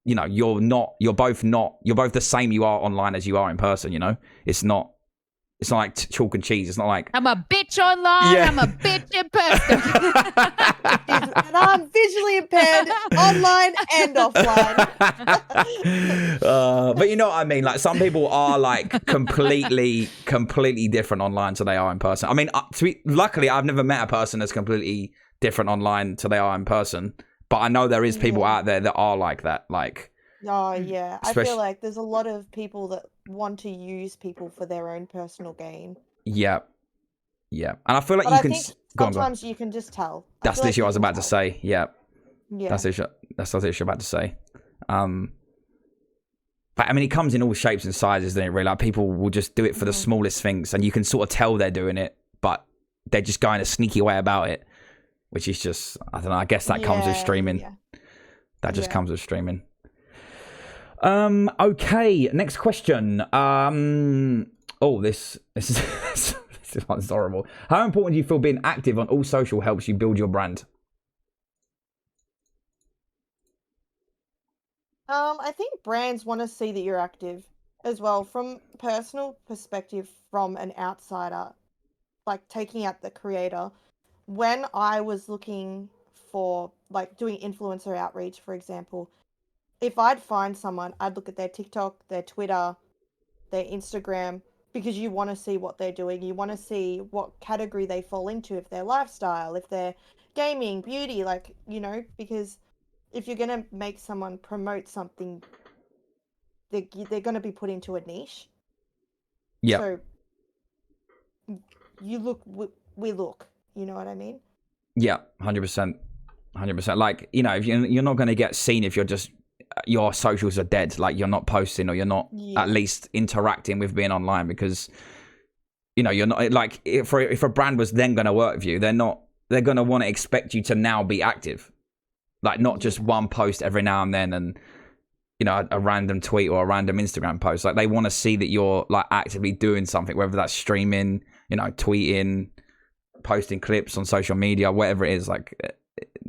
you know, you're both the same you are online as you are in person, you know? It's not like chalk and cheese. It's not like I'm a bitch online, I'm a bitch in person. And I'm visually impaired online and offline. But you know what I mean? Like some people are like completely different online to they are in person. I mean, luckily I've never met a person that's completely different online to they are in person. But I know there is people out there that are like that. Like, oh yeah, I feel like there's a lot of people that want to use people for their own personal gain. Yeah, and I feel like but you I can. Think sometimes you can just tell. That's literally what I was about to say. Yeah. That's what I was literally about to say. But I mean, it comes in all shapes and sizes. Don't it? Really, like people will just do it for the smallest things, and you can sort of tell they're doing it, but they're just going a sneaky way about it. Which is just, I don't know, I guess that comes with streaming. Yeah. That just comes with streaming. Okay, next question. This one's horrible. How important do you feel being active on all social helps you build your brand? I think brands want to see that you're active as well. From personal perspective, from an outsider, like taking out the creator, when I was looking for like doing influencer outreach, for example, if I'd find someone, I'd look at their TikTok, their Twitter, their Instagram, because you want to see what they're doing. You want to see what category they fall into, if they're lifestyle, if they're gaming, beauty, like, you know, because if you're going to make someone promote something, they're going to be put into a niche. Yeah. So you look, we look, you know what I mean? Yeah, 100%. 100%. Like, you know, if you're not going to get seen if you're just, your socials are dead, like you're not posting or you're not at least interacting with being online, because, you know, you're not, like, if a brand was then going to work with you, they're going to want to expect you to now be active, like not just one post every now and then, and, you know, a random tweet or a random Instagram post. Like, they want to see that you're like actively doing something, whether that's streaming, you know, tweeting, posting clips on social media, whatever it is. Like,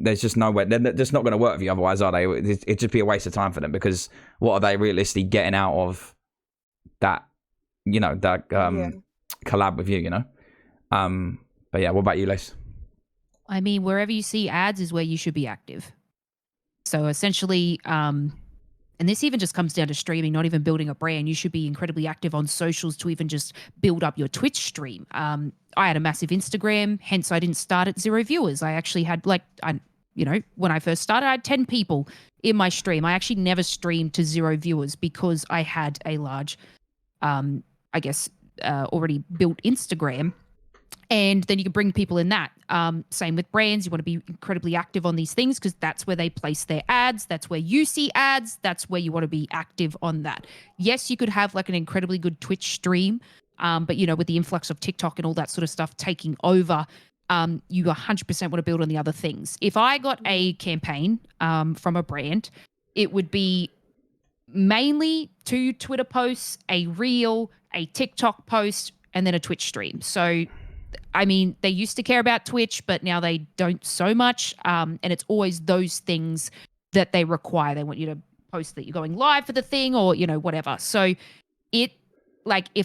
there's just no way, they're just not going to work with you otherwise, are they? It'd just be a waste of time for them, because what are they realistically getting out of that, you know, that collab with you, you know? But yeah, what about you, Lace? I mean, wherever you see ads is where you should be active. So essentially, and this even just comes down to streaming, not even building a brand. You should be incredibly active on socials to even just build up your Twitch stream. I had a massive Instagram, hence I didn't start at 0 viewers. I actually had when I first started, I had 10 people in my stream. I actually never streamed to 0 viewers because I had a large, already built Instagram. And then you can bring people in that. Same with brands. You want to be incredibly active on these things because that's where they place their ads. That's where you see ads. That's where you want to be active on that. Yes, you could have like an incredibly good Twitch stream, but, you know, with the influx of TikTok and all that sort of stuff taking over, you 100% want to build on the other things. If I got a campaign from a brand, it would be mainly 2 Twitter posts, a reel, a TikTok post, and then a Twitch stream. So, I mean, they used to care about Twitch, but now they don't so much. And it's always those things that they require. They want you to post that you're going live for the thing or, you know, whatever. So if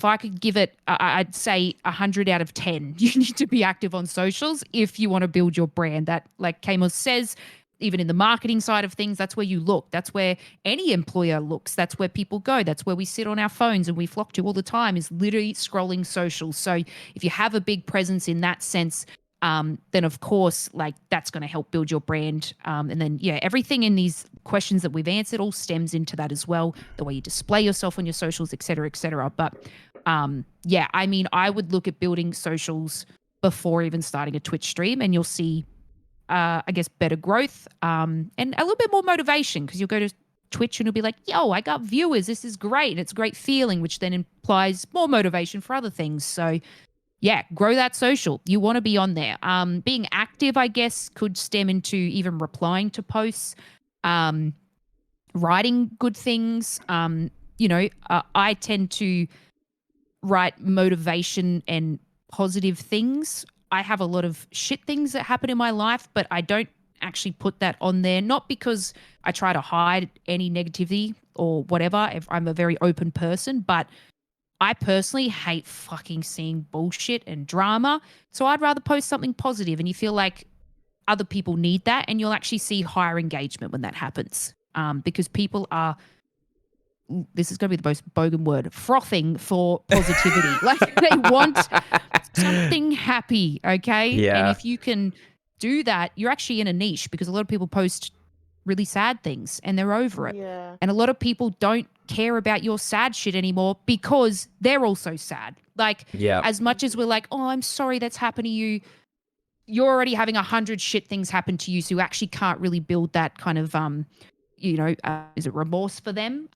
I could give it, I'd say 100 out of 10, you need to be active on socials if you want to build your brand. That, like KMOZ says, even in the marketing side of things, that's where you look. That's where any employer looks. That's where people go. That's where we sit on our phones and we flock to all the time, is literally scrolling socials. So if you have a big presence in that sense, then of course, like, that's going to help build your brand. And then, yeah, everything in these questions that we've answered all stems into that as well. The way you display yourself on your socials, et cetera, et cetera. But yeah, I mean, I would look at building socials before even starting a Twitch stream, and you'll see better growth and a little bit more motivation, because you'll go to Twitch and you'll be like, yo, I got viewers. This is great. And it's a great feeling, which then implies more motivation for other things. So yeah, grow that social. You want to be on there. Being active, I guess, could stem into even replying to posts, writing good things. I tend to write motivation and positive things. I have a lot of shit things that happen in my life, but I don't actually put that on there, not because I try to hide any negativity or whatever. I'm a very open person, but I personally hate fucking seeing bullshit and drama. So I'd rather post something positive, and you feel like other people need that, and you'll actually see higher engagement when that happens. Because people are, this is going to be the most bogan word, frothing for positivity. Like, they want something happy, okay? Yeah. And if you can do that, you're actually in a niche, because a lot of people post really sad things and they're over it. Yeah. And a lot of people don't care about your sad shit anymore because they're also sad. Like, as much as we're like, oh, I'm sorry that's happened to you, you're already having 100 shit things happen to you, so you actually can't really build that kind of, is it remorse for them?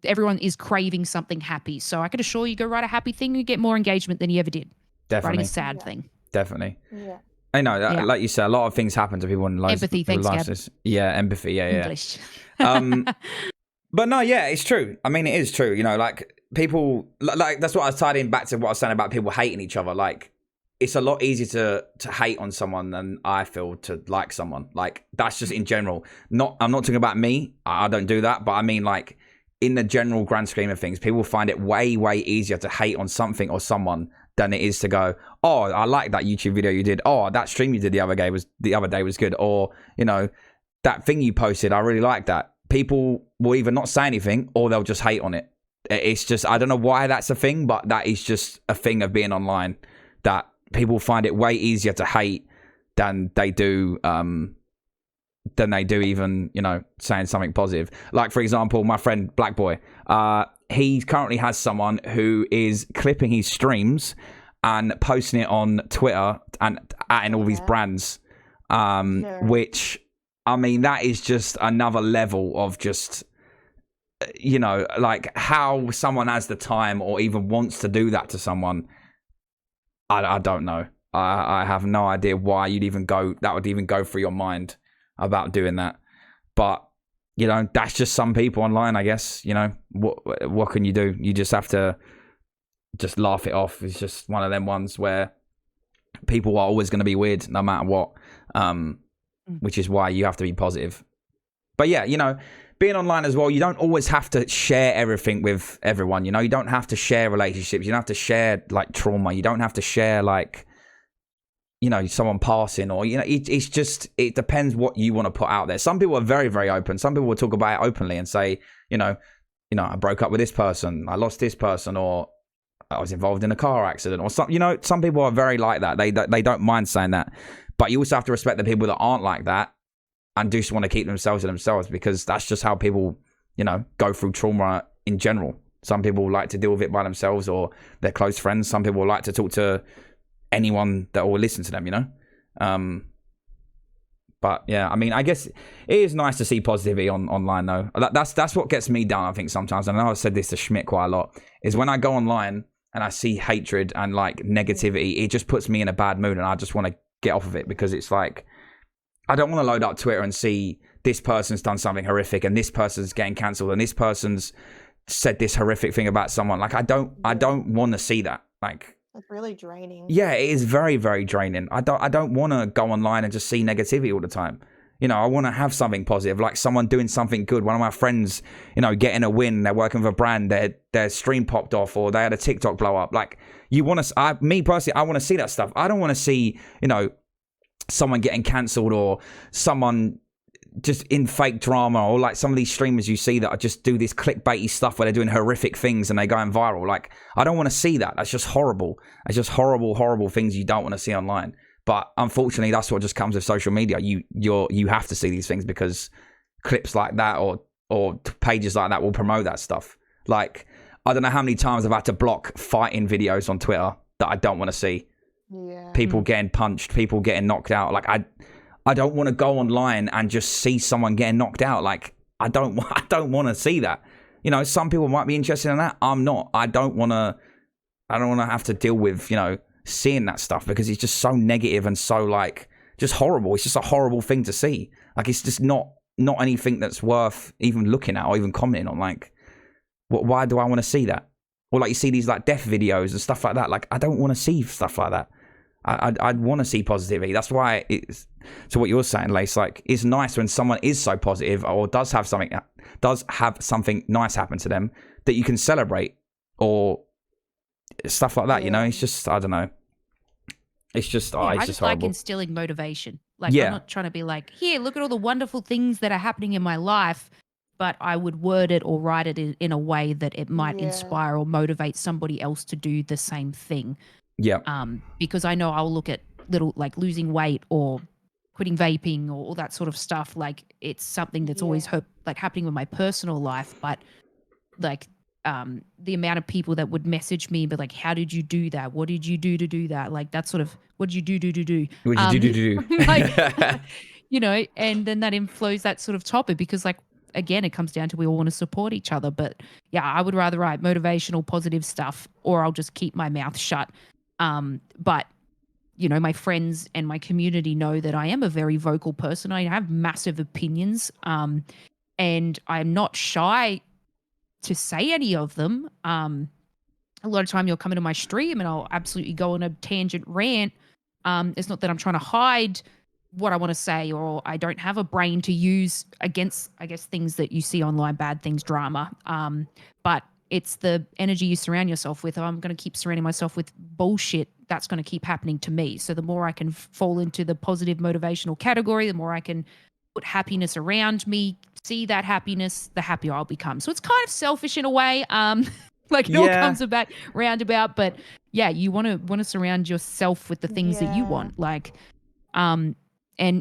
Everyone is craving something happy. So I can assure you, go write a happy thing, you get more engagement than you ever did. Definitely. Writing a sad thing. Definitely. Yeah. I know, like you said, a lot of things happen to people in life. Empathy, thanks, Gab. Yeah, empathy, yeah. English. But no, yeah, it's true. I mean, it is true. You know, like, people, like, that's what I was tied in back to what I was saying about people hating each other. Like, it's a lot easier to hate on someone than I feel to like someone. Like, that's just in general. I'm not talking about me. I don't do that. But I mean, like, in the general grand scheme of things, people find it way, way easier to hate on something or someone than it is to go, oh, I like that YouTube video you did. Oh, that stream you did the other day was good. Or, you know, that thing you posted, I really like that. People will either not say anything or they'll just hate on it. It's just, I don't know why that's a thing, but that is just a thing of being online, that people find it way easier to hate than they do even, you know, saying something positive. Like, for example, my friend Black Boy, he currently has someone who is clipping his streams and posting it on Twitter and adding all these brands, which, I mean, that is just another level of just, you know, like how someone has the time or even wants to do that to someone. I don't know. I have no idea why that would even go through your mind about doing that. But, you know, that's just some people online, I guess. You know, what can you do? You just have to just laugh it off. It's just one of them ones where people are always going to be weird no matter what, which is why you have to be positive. But yeah, you know, being online as well, you don't always have to share everything with everyone. You know, you don't have to share relationships. You don't have to share like trauma. You don't have to share like, you know, someone passing, or, you know, it's just, it depends what you want to put out there. Some people are very, very open. Some people will talk about it openly and say, you know, I broke up with this person, I lost this person, or I was involved in a car accident, or something. You know, some people are very like that. They don't mind saying that. But you also have to respect the people that aren't like that and just want to keep themselves to themselves, because that's just how people, you know, go through trauma in general. Some people like to deal with it by themselves or their close friends. Some people like to talk to anyone that will listen to them, you know. But yeah, I mean, I guess it is nice to see positivity online though. That's what gets me down, I think, sometimes. And I know I've said this to Schmidt quite a lot, is when I go online and I see hatred and like negativity, it just puts me in a bad mood and I just want to get off of it, because it's like, I don't want to load up Twitter and see this person's done something horrific and this person's getting cancelled and this person's said this horrific thing about someone. Like, I don't want to see that. Like, it's really draining. Yeah, it is very, very draining. I don't want to go online and just see negativity all the time. You know, I want to have something positive, like someone doing something good. One of my friends, you know, getting a win. They're working with a brand. Their stream popped off, or they had a TikTok blow up. Like, you want to, me personally, I want to see that stuff. I don't want to see, you know, someone getting cancelled or someone just in fake drama, or like some of these streamers you see that just do this clickbaity stuff where they're doing horrific things and they're going viral. Like, I don't want to see that. That's just horrible. It's just horrible things you don't want to see online. But unfortunately, that's what just comes with social media. You have to see these things because clips like that or pages like that will promote that stuff. Like, I don't know how many times I've had to block fighting videos on Twitter that I don't want to see. Yeah. People getting punched, people getting knocked out. Like, I don't want to go online and just see someone getting knocked out. Like, I don't want to see that. You know, some people might be interested in that. I'm not. I don't want to have to deal with, you know, seeing that stuff, because it's just so negative and so, like, just horrible. It's just a horrible thing to see. Like, it's just not anything that's worth even looking at or even commenting on. Like, why do I want to see that? Or like, you see these like death videos and stuff like that. Like, I don't want to see stuff like that. I'd want to see positivity. That's why it's, so what you're saying, Lace, like, it's nice when someone is so positive or does have something nice happen to them that you can celebrate or stuff like that. You know, it's just, I don't know. It's just, I it's just just horrible. like instilling motivation. Like, I'm not trying to be like, here, look at all the wonderful things that are happening in my life, but I would word it or write it in a way that it might inspire or motivate somebody else to do the same thing. Yeah. Because I know I'll look at little, like, losing weight or quitting vaping or all that sort of stuff. Like, it's something that's always happening with my personal life, but like, the amount of people that would message me, but like, how did you do that? What did you do to do that? Like, that sort of, what did you do? What did you do? Like, you know, and then that inflows that sort of topic, because, like, again, it comes down to we all want to support each other. But yeah, I would rather write motivational, positive stuff, or I'll just keep my mouth shut. But, you know, my friends and my community know that I am a very vocal person. I have massive opinions, and I'm not shy to say any of them. A lot of time you'll come into my stream and I'll absolutely go on a tangent rant. It's not that I'm trying to hide what I want to say, or I don't have a brain to use against, I guess, things that you see online, bad things, drama. But it's the energy you surround yourself with. I'm going to keep surrounding myself with bullshit. That's going to keep happening to me. So the more I can fall into the positive motivational category, the more I can put happiness around me, see that happiness, the happier I'll become. So it's kind of selfish in a way. Like it all comes about roundabout, but yeah, you want to surround yourself with the things that you want. Like, and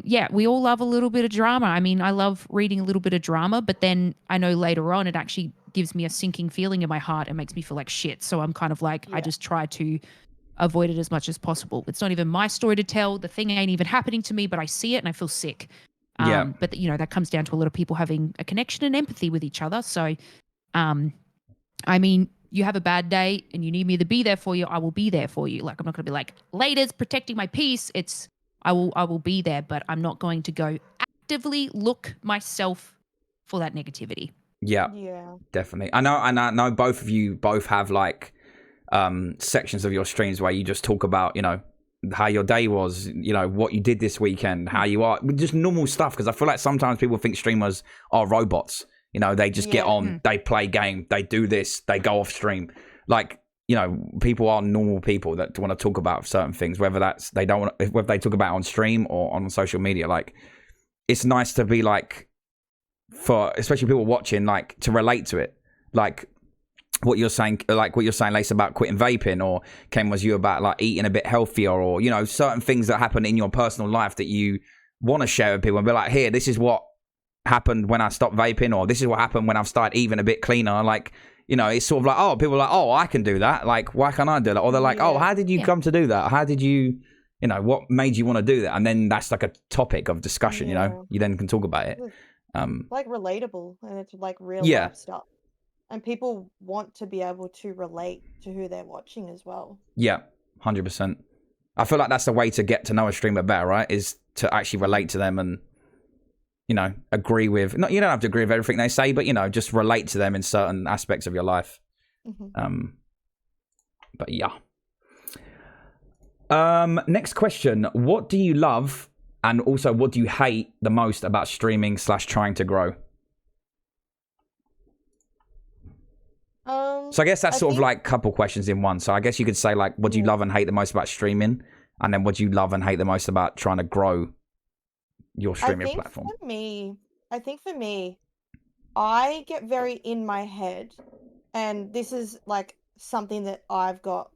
yeah, we all love a little bit of drama. I mean, I love reading a little bit of drama, but then I know later on it actually gives me a sinking feeling in my heart and makes me feel like shit. So I'm kind of like, I just try to avoid it as much as possible. It's not even my story to tell. The thing ain't even happening to me, but I see it and I feel sick. But that comes down to a lot of people having a connection and empathy with each other. So, I mean, you have a bad day and you need me to be there for you, I will be there for you. Like, I'm not going to be like, laters, protecting my peace. It's, I will be there, but I'm not going to go actively look myself for that negativity. Yeah, definitely. I know both of you have like sections of your streams where you just talk about, how your day was, what you did this weekend, how you are, just normal stuff. Because I feel like sometimes people think streamers are robots. They just get on, they play game, they do this, they go off stream. Like, people are normal people that want to talk about certain things, whether that's whether they talk about it on stream or on social media. Like, it's nice to be like, for especially people watching, like, to relate to it. Like what you're saying, Lace, about quitting vaping, or KMOZ you about like eating a bit healthier, or certain things that happen in your personal life that you want to share with people and be like, here, this is what happened when I stopped vaping, or this is what happened when I've started eating a bit cleaner. Like, it's sort of like, oh, people are like, oh, I can do that. Like, why can't I do that? Or they're like, oh, how did you come to do that? How did you, what made you want to do that? And then that's like a topic of discussion, you then can talk about it. Like relatable, and it's like real life stuff. And people want to be able to relate to who they're watching as well. Yeah, 100%. I feel like that's the way to get to know a streamer better, right? Is to actually relate to them and, agree with, you don't have to agree with everything they say, but, just relate to them in certain aspects of your life. But yeah. Next question. What do you love, and also what do you hate the most about streaming / trying to grow? So I guess that's sort of like a couple questions in one. So I guess you could say, like, what do you love and hate the most about streaming? And then what do you love and hate the most about trying to grow your streaming platform? I think for me, I get very in my head. And this is like something that I've got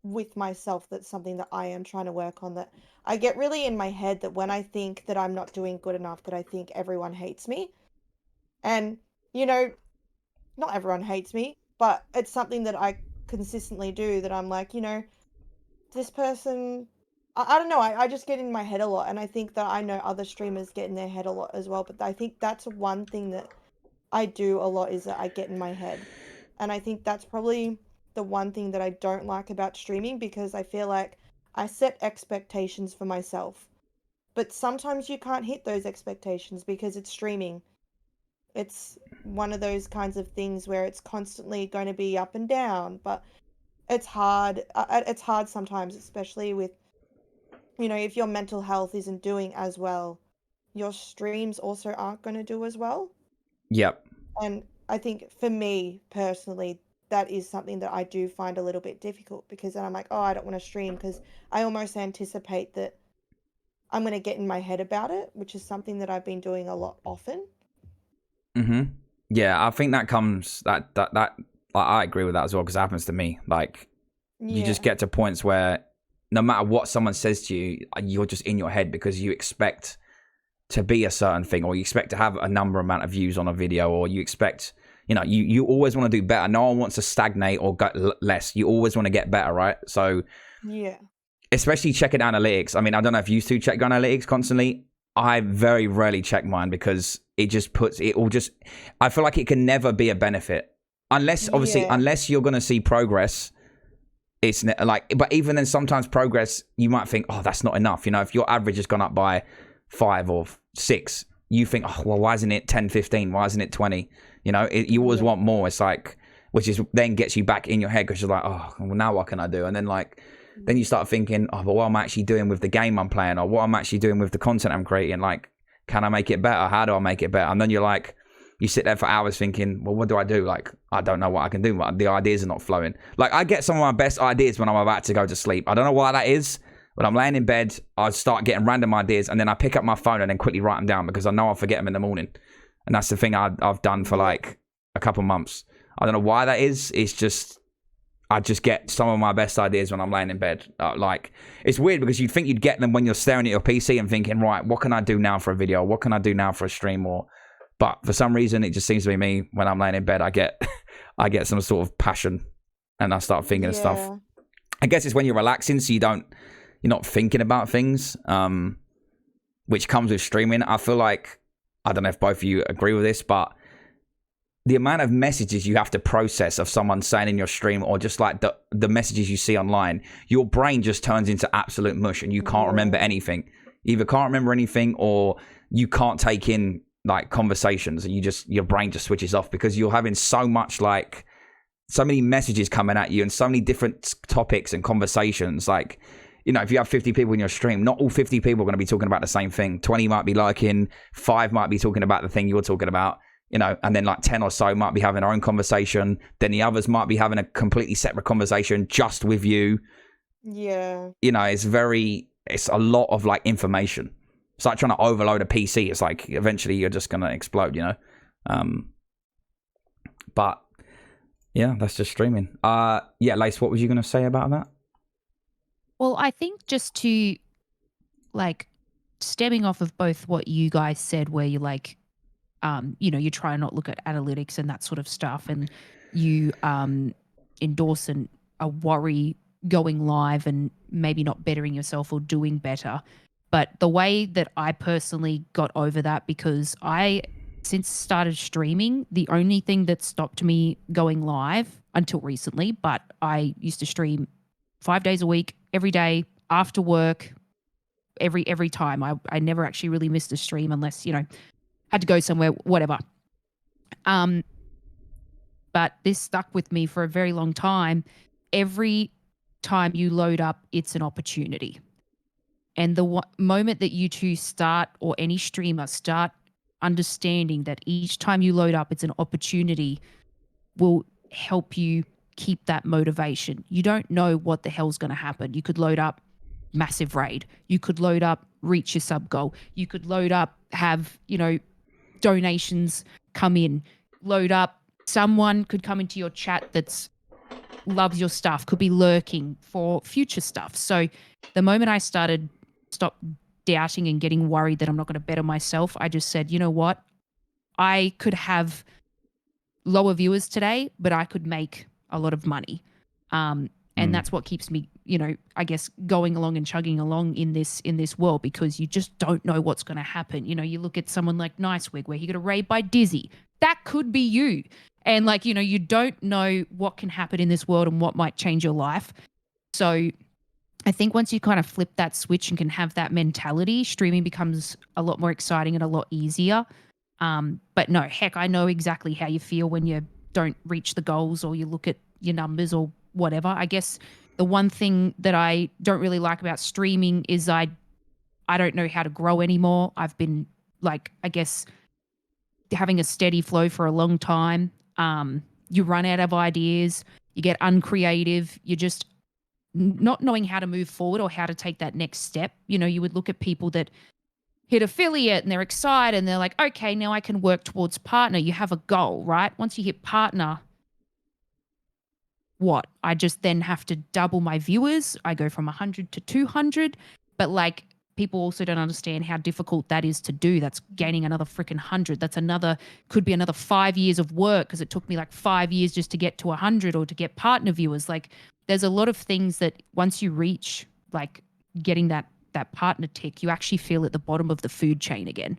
with myself, that's something that I am trying to work on, that I get really in my head that when I think that I'm not doing good enough, that I think everyone hates me. And, not everyone hates me, but it's something that I consistently do, that I'm like, this person, I don't know, I just get in my head a lot. And I think that I know other streamers get in their head a lot as well. But I think that's one thing that I do a lot, is that I get in my head. And I think that's probably the one thing that I don't like about streaming, because I feel like I set expectations for myself. But sometimes you can't hit those expectations because it's streaming. It's one of those kinds of things where it's constantly going to be up and down, but it's hard. It's hard sometimes, especially with, if your mental health isn't doing as well, your streams also aren't going to do as well. Yep. And I think for me personally, that is something that I do find a little bit difficult, because then I'm like, oh, I don't want to stream, because I almost anticipate that I'm going to get in my head about it, which is something that I've been doing a lot often. Yeah, I think that comes that I agree with that as well, because it happens to me. Like, you just get to points where no matter what someone says to you, you're just in your head, because you expect to be a certain thing, or you expect to have a amount of views on a video, or you expect, you always want to do better. No one wants to stagnate or get less. You always want to get better, right? So yeah, especially checking analytics. I mean, I don't know if you two check your analytics constantly. I very rarely check mine, because it just I feel like it can never be a benefit unless you're going to see progress. It's like, but even then, sometimes progress, you might think, oh, that's not enough. If your average has gone up by 5 or 6, you think, oh, well, why isn't it 10, 15? Why isn't it 20? You always want more. It's like, which is then gets you back in your head, because you're like, oh, well, now what can I do? And then then you start thinking, oh, but what am I actually doing with the game I'm playing, or what I'm actually doing with the content I'm creating? Like, can I make it better? How do I make it better? And then you're like, you sit there for hours thinking, well, what do I do? Like, I don't know what I can do. The ideas are not flowing. Like, I get some of my best ideas when I'm about to go to sleep. I don't know why that is. When I'm laying in bed, I start getting random ideas, and then I pick up my phone and then quickly write them down because I know I'll forget them in the morning. And that's the thing I've done for like a couple months. I don't know why that is. It's just, I just get some of my best ideas when I'm laying in bed. Like, it's weird because you'd think you'd get them when you're staring at your PC and thinking, right, what can I do now for a video? What can I do now for a stream? But for some reason, it just seems to be me when I'm laying in bed. I get some sort of passion, and I start thinking of stuff. I guess it's when you're relaxing, so you're not thinking about things, which comes with streaming. I feel like, I don't know if both of you agree with this, but the amount of messages you have to process of someone saying in your stream, or just like the messages you see online, your brain just turns into absolute mush and you can't remember anything. You either can't remember anything or you can't take in like conversations, and your brain just switches off because you're having so many messages coming at you and so many different topics and conversations. Like, you know, if you have 50 people in your stream, not all 50 people are going to be talking about the same thing. 20 might be liking, 5 might be talking about the thing you're talking about, you know, and then like 10 or so might be having their own conversation. Then the others might be having a completely separate conversation just with you. Yeah. You know, it's a lot of like information. It's like trying to overload a PC. It's like eventually you're just going to explode, you know? But yeah, that's just streaming. Yeah, Lace, what was you going to say about that? Well, I think just to, like, stemming off of both what you guys said, where you like, you know, you try and not look at analytics and that sort of stuff, and you endorse a worry going live and maybe not bettering yourself or doing better. But the way that I personally got over that, because since started streaming, the only thing that stopped me going live until recently, but I used to stream 5 days a week, every day, after work, every time. I never actually really missed a stream unless, you know, had to go somewhere, whatever. But this stuck with me for a very long time. Every time you load up, it's an opportunity. And the moment that you two start, or any streamer start understanding that each time you load up, it's an opportunity, will help you keep that motivation. You don't know what the hell's going to happen. You could load up massive raid. You could load up reach your sub goal. You could load up, have, you know, donations come in. Load up, someone could come into your chat that's loves your stuff, could be lurking for future stuff. So the moment I stopped doubting and getting worried that I'm not going to better myself, I just said, you know what? I could have lower viewers today, but I could make a lot of money. And that's what keeps me, you know, I guess going along and chugging along in this world, because you just don't know what's going to happen. You know, you look at someone like Nicewig, where he got a raid by Dizzy. That could be you. And like, you know, you don't know what can happen in this world and what might change your life. So I think once you kind of flip that switch and can have that mentality, streaming becomes a lot more exciting and a lot easier. But no, heck, I know exactly how you feel when you don't reach the goals, or you look at your numbers or whatever. I guess the one thing that I don't really like about streaming is I don't know how to grow anymore. I've been, like, I guess, having a steady flow for a long time. You run out of ideas, you get uncreative, you're just not knowing how to move forward or how to take that next step. You know, you would look at people that hit affiliate and they're excited and they're like, okay, now I can work towards partner. You have a goal, right? Once you hit partner, what? I just then have to double my viewers. I go from 100 to 200. But like, people also don't understand how difficult that is to do. That's gaining another freaking 100. That's could be another 5 years of work, because it took me like 5 years just to get to 100 or to get partner viewers. Like, there's a lot of things that once you reach, like, getting that partner tick, you actually feel at the bottom of the food chain again.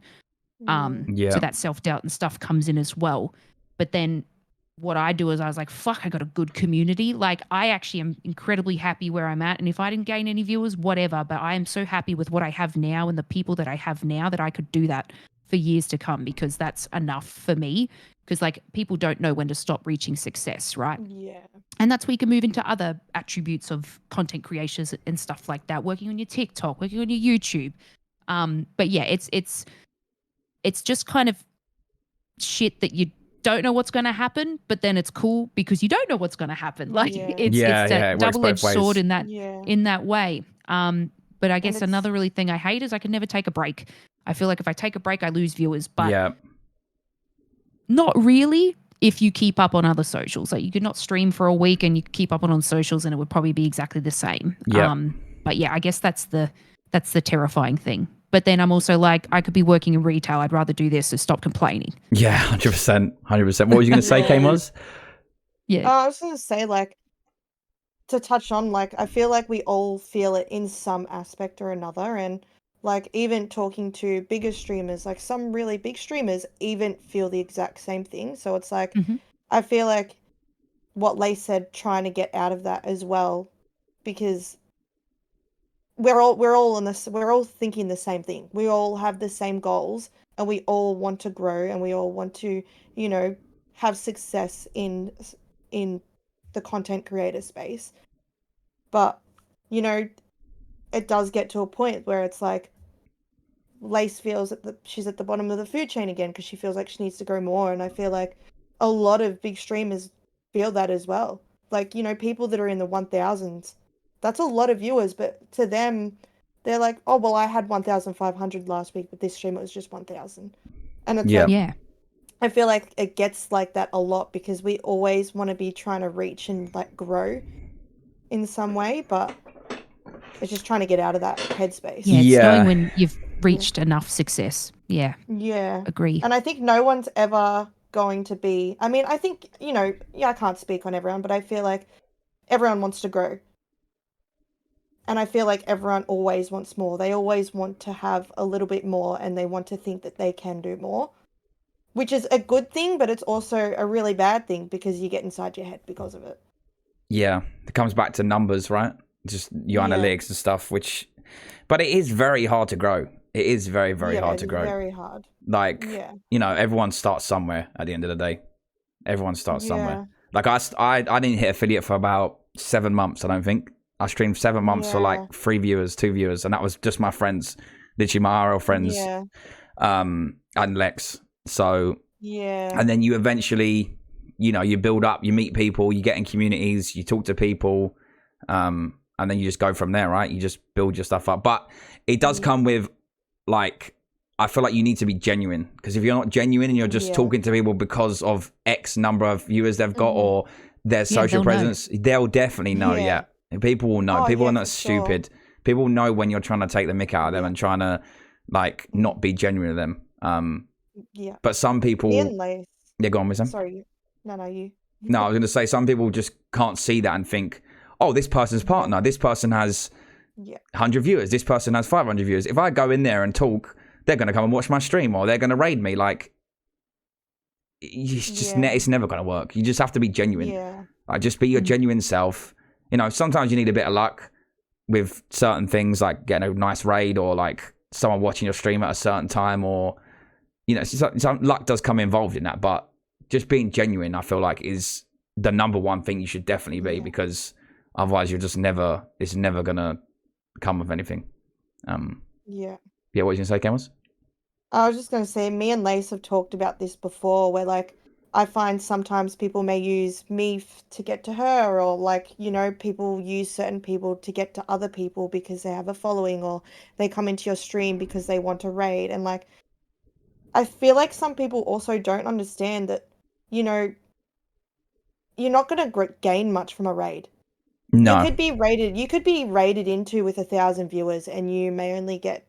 So that self-doubt and stuff comes in as well. But then what I do is I was like, fuck, I got a good community. Like, I actually am incredibly happy where I'm at. And if I didn't gain any viewers, whatever, but I am so happy with what I have now and the people that I have now that I could do that for years to come, because that's enough for me. Because, like, people don't know when to stop reaching success, right? Yeah. And that's where you can move into other attributes of content creators and stuff like that, working on your TikTok, working on your YouTube. But yeah, it's just kind of shit that you don't know what's going to happen, but then it's cool because you don't know what's going to happen. Like it's it that works double-edged both ways. sword in that way. But I guess it's- another really thing I hate is I can never take a break. I feel like if I take a break, I lose viewers, but not really if you keep up on other socials. Like you could not stream for a week and you keep up on socials and it would probably be exactly the same. But yeah, I guess that's the terrifying thing. But then I'm also like, I could be working in retail. I'd rather do this, so stop complaining. Yeah, 100%. 100%. What was you going to say, KMOZ? Yeah. I was going to say, like, to touch on, like, I feel like we all feel it in some aspect or another. And, like, even talking to bigger streamers, like, some really big streamers even feel the exact same thing. So it's like, I feel like what Lace said, trying to get out of that as well, because we're all in this, we're all thinking the same thing. We all have the same goals and we all want to grow and we all want to, you know, have success in the content creator space. But, you know, it does get to a point where it's like Lace feels that she's at the bottom of the food chain again because she feels like she needs to grow more. And I feel like a lot of big streamers feel that as well. Like, you know, people that are in the 1000s, that's a lot of viewers, but to them, they're like, oh, well, I had 1,500 last week, but this stream it was just 1,000. And it's like, I feel like it gets like that a lot because we always want to be trying to reach and like grow in some way, but it's just trying to get out of that headspace. Yeah, it's knowing when you've reached enough success. Yeah. Yeah. Agree. And I think no one's ever going to be, I mean, I think, you know, I can't speak on everyone, but I feel like everyone wants to grow. And I feel like everyone always wants more. They always want to have a little bit more and they want to think that they can do more, which is a good thing, but it's also a really bad thing because you get inside your head because of it. Yeah, it comes back to numbers, right? Just your analytics and stuff, but it is very hard to grow. It is very, very hard to grow. Very hard. Like, you know, everyone starts somewhere at the end of the day. Everyone starts somewhere. Like I didn't hit affiliate for about 7 months, I don't think. I streamed 7 months for like 3 viewers, 2 viewers, and that was just my friends, literally my RL friends, and Lex. So and then you eventually, you know, you build up, you meet people, you get in communities, you talk to people, and then you just go from there, right? You just build your stuff up. But it does come with, like, I feel like you need to be genuine, because if you're not genuine and you're just talking to people because of X number of viewers they've got or their social presence, they'll definitely know. People will know. People are not stupid. People know when you're trying to take the mick out of them and trying to, like, not be genuine with them. But some people... go on with them. Sorry. No, you. No, I was going to say, some people just can't see that and think, oh, this person's partner. This person has 100 viewers. This person has 500 viewers. If I go in there and talk, they're going to come and watch my stream or they're going to raid me. Like, it's just it's never going to work. You just have to be genuine. Like, just be your genuine self. You know, sometimes you need a bit of luck with certain things, like getting a nice raid or like someone watching your stream at a certain time, or, you know, some luck does come involved in that. But just being genuine, I feel like, is the number one thing you should definitely be, because otherwise you're just it's never going to come with anything. What were you going to say, KMOZ? I was just going to say, me and Lace have talked about this before, where, like, I find sometimes people may use me to get to her, or, like, you know, people use certain people to get to other people because they have a following, or they come into your stream because they want to raid. And, like, I feel like some people also don't understand that, you know, you're not going to gain much from a raid. No. You could be raided into with 1,000 viewers and you may only get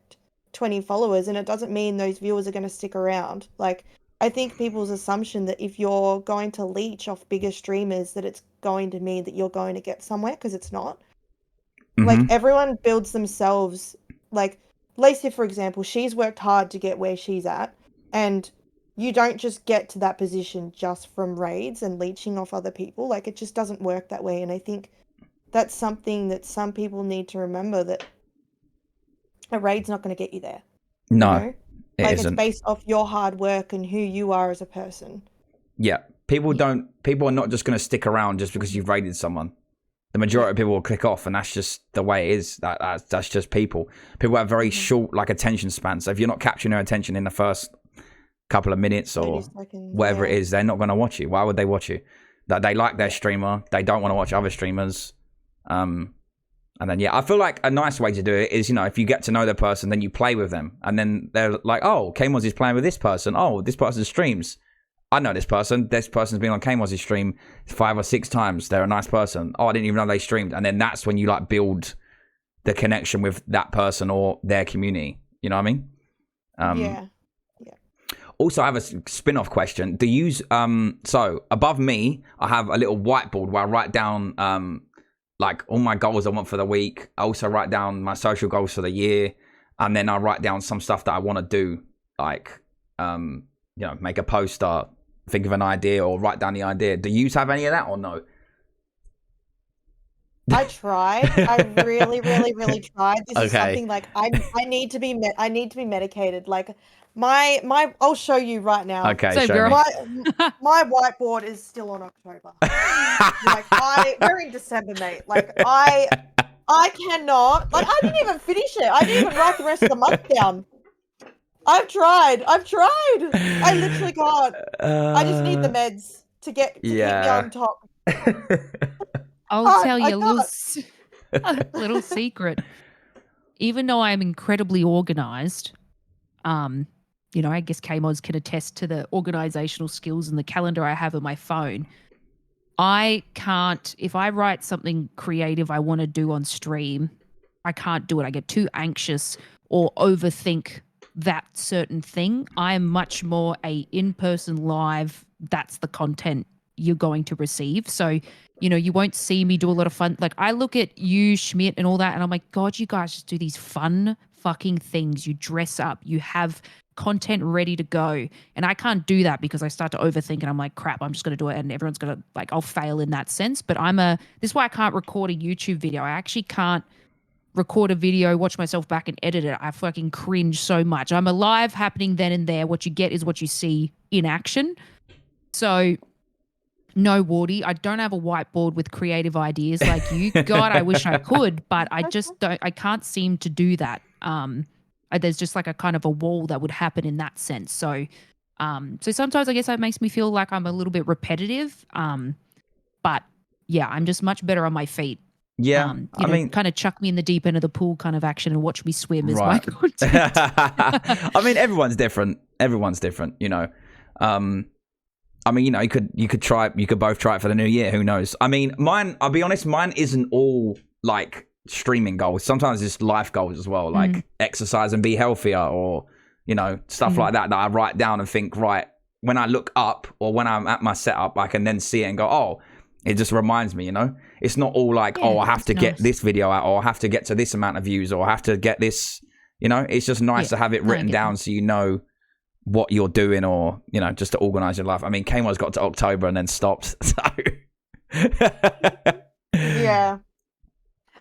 20 followers, and it doesn't mean those viewers are going to stick around. Like, I think people's assumption that if you're going to leech off bigger streamers, that it's going to mean that you're going to get somewhere, because it's not. Like, everyone builds themselves. Like, Lacey, for example, she's worked hard to get where she's at, and you don't just get to that position just from raids and leeching off other people. Like, it just doesn't work that way. And I think that's something that some people need to remember, that a raid's not going to get you there. No, you know? It's based off your hard work and who you are as a person. Yeah. People are not just going to stick around just because you've raided someone. The majority of people will click off, and that's just the way it is. That's just people. People have very short, like, attention spans. So if you're not capturing their attention in the first couple of minutes or 30 seconds, whatever it yeah. is, they're not going to watch you. Why would they watch you? That they like their streamer, they don't want to watch other streamers. And then, yeah, I feel like a nice way to do it is, you know, if you get to know the person, then you play with them. And then they're like, oh, KMOZ is playing with this person. Oh, this person streams. I know this person. This person's been on KMOZ's stream 5 or 6 times. They're a nice person. Oh, I didn't even know they streamed. And then that's when you, like, build the connection with that person or their community. You know what I mean? Yeah. Also, I have a spin-off question. Do you use, so above me, I have a little whiteboard where I write down, like all my goals I want for the week. I also write down my social goals for the year. And then I write down some stuff that I want to do, like, you know, make a poster, think of an idea or write down the idea. Do you have any of that or no? I tried. I really, really, really tried. This is Okay. something like I need to be medicated. Like my I'll show you right now. Okay, So show we're- me. My whiteboard is still on October. Like we're in December, mate. Like I cannot. Like I didn't even finish it. I didn't even write the rest of the month down. I've tried. I literally can't. I just need the meds to keep me on top. I'll tell I you a little secret. Even though I'm incredibly organized, you know, I guess KMOZ can attest to the organizational skills and the calendar I have on my phone. I can't, if I write something creative I want to do on stream, I can't do it. I get too anxious or overthink that certain thing. I am much more a in-person live, that's the content you're going to receive. So, you know, you won't see me do a lot of fun. Like I look at you, Schmidt and all that, and I'm like, God, you guys just do these fun fucking things. You dress up, you have content ready to go. And I can't do that because I start to overthink and I'm like, crap, I'm just going to do it. And everyone's going to like, I'll fail in that sense. But this is why I can't record a YouTube video. I actually can't record a video, watch myself back and edit it. I fucking cringe so much. I'm alive, happening then and there. What you get is what you see in action. So no, Wardy, I don't have a whiteboard with creative ideas like you. God, I wish I could, but I just don't, I can't seem to do that. There's just like a kind of a wall that would happen in that sense. So sometimes I guess that makes me feel like I'm a little bit repetitive. But yeah, I'm just much better on my feet. Yeah, I mean, kind of chuck me in the deep end of the pool kind of action and watch me swim is my content. I mean, everyone's different. You know. I mean, you know, you could both try it for the new year. Who knows? I mean, I'll be honest, mine isn't all like streaming goals. Sometimes it's life goals as well, like exercise and be healthier or, you know, stuff like that I write down and think, right, when I look up or when I'm at my setup, I can then see it and go, oh, it just reminds me, you know? It's not all like, oh, I have to get this video out or I have to get to this amount of views or I have to get this, you know? It's just nice to have it written down so you know what you're doing or, you know, just to organize your life. I mean, KMOZ got to October and then stopped. So yeah.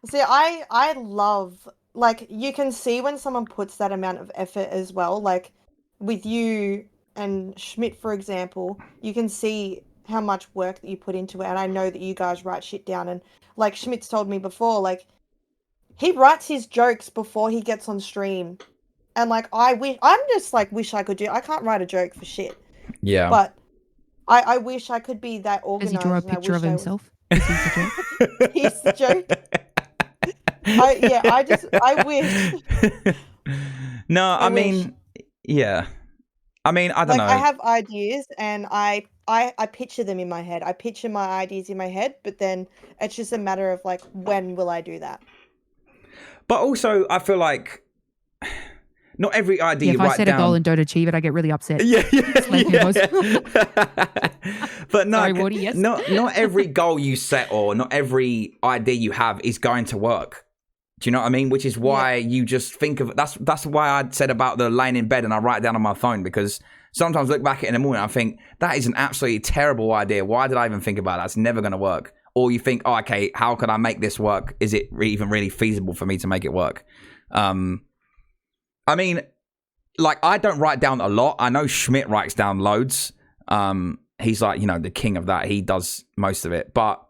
See, I love, like, you can see when someone puts that amount of effort as well. Like, with you and Schmidt, for example, you can see how much work that you put into it. And I know that you guys write shit down. And, like, Schmidt's told me before, like, he writes his jokes before he gets on stream. And, like, I'm just, like, wish I could do, I can't write a joke for shit. Yeah. But I wish I could be that Does organized. he draw a picture of himself? He's the joke. I wish. No, I mean, yeah. I mean, I don't know. I have ideas and I picture them in my head. I picture my ideas in my head, but then it's just a matter of like, when will I do that? But also, I feel like not every idea you write down. If I set down... a goal and don't achieve it, I get really upset. Yeah. But no, sorry, Woody, yes? not every goal you set or not every idea you have is going to work. Do you know what I mean? Which is why you just think of that's why I said about the laying in bed and I write it down on my phone, because sometimes I look back at it in the morning and I think that is an absolutely terrible idea. Why did I even think about that? It's never going to work. Or you think, oh, okay, how could I make this work? Is it even really feasible for me to make it work? I mean, like, I don't write down a lot. I know Schmidt writes down loads. He's like, you know, the king of that. He does most of it. But,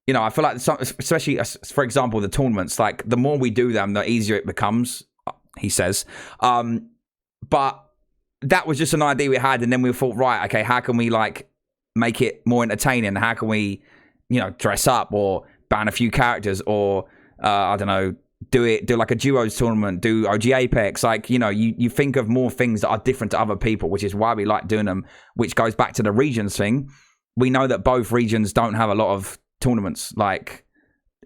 you know, I feel like, especially, for example, the tournaments, like, the more we do them, the easier it becomes, he says. But that was just an idea we had, and then we thought, right, okay, how can we like make it more entertaining? How can we, dress up or ban a few characters, or I don't know, do like a duos tournament, do OG Apex, like, you think of more things that are different to other people, which is why we like doing them, which goes back to the regions thing. We know that both regions don't have a lot of tournaments, like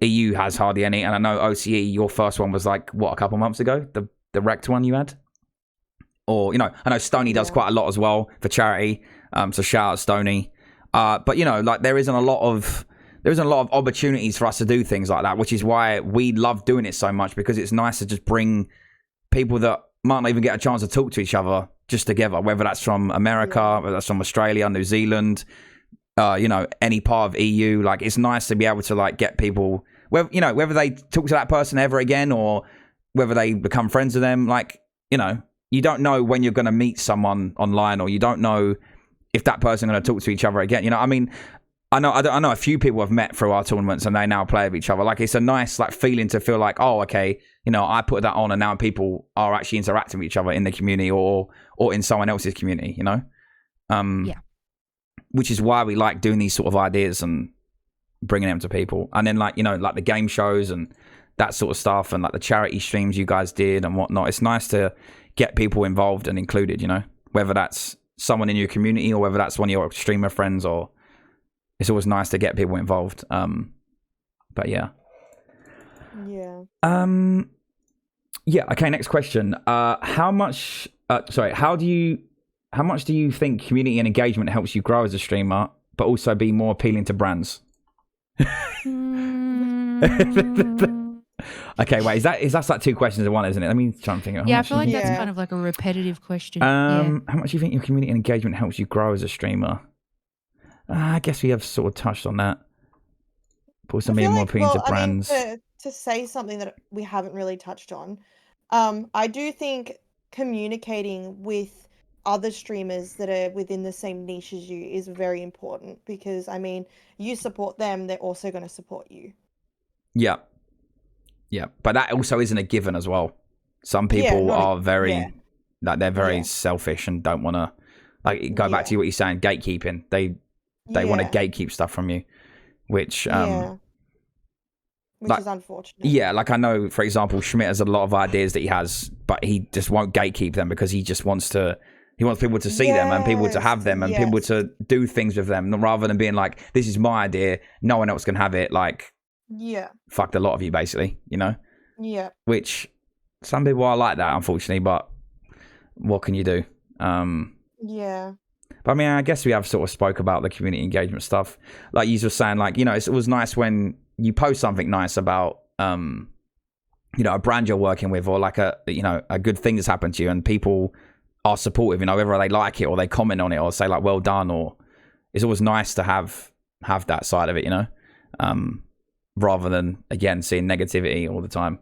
EU has hardly any, and I know OCE, your first one was like, what, a couple months ago, the Rect one you had? Or, I know Stoney does quite a lot as well for charity, so shout out Stoney. But, like there isn't a lot of opportunities for us to do things like that, which is why we love doing it so much, because it's nice to just bring people that might not even get a chance to talk to each other just together, whether that's from America, whether that's from Australia, New Zealand, any part of EU. Like, it's nice to be able to like get people, whether they talk to that person ever again or whether they become friends with them. Like, you don't know when you're going to meet someone online, or you don't know if that person is going to talk to each other again. I mean, I know a few people have met through our tournaments and they now play with each other. Like, it's a nice like feeling to feel like, oh, okay, I put that on and now people are actually interacting with each other in the community or in someone else's community, which is why we like doing these sort of ideas and bringing them to people. And then like, like the game shows and that sort of stuff, and like the charity streams you guys did and whatnot. It's nice to get people involved and included, whether that's someone in your community or whether that's one of your streamer friends, or it's always nice to get people involved. But yeah. Yeah. Yeah. Okay. Next question. How much do you think community and engagement helps you grow as a streamer, but also be more appealing to brands? Okay, wait, is that like two questions in one, isn't it? Let me try and think. Yeah, I feel like that's kind of like a repetitive question. How much do you think your community and engagement helps you grow as a streamer? I guess we have sort of touched on that. But also being more appealing to brands. To say something that we haven't really touched on, I do think communicating with other streamers that are within the same niche as you is very important, because I mean, you support them, they're also going to support you. Yeah. Yeah, but that also isn't a given as well. Some people are very, like, they're very selfish and don't want to, like, go back to what you're saying, gatekeeping. They want to gatekeep stuff from you, which is unfortunate. Yeah, like I know, for example, Schmidt has a lot of ideas that he has, but he just won't gatekeep them because he just wants to. He wants people to see them and people to have them and people to do things with them, rather than being like, this is my idea, no one else can have it. Like, fucked a lot of you, basically, Yeah. Which some people are like that, unfortunately, but what can you do? Yeah. But I mean, I guess we have sort of spoke about the community engagement stuff. Like you were saying, like, it was nice when you post something nice about, a brand you're working with, or like a good thing that's happened to you, and people are supportive, whether they like it or they comment on it or say like, well done, or it's always nice to have that side of it, rather than, again, seeing negativity all the time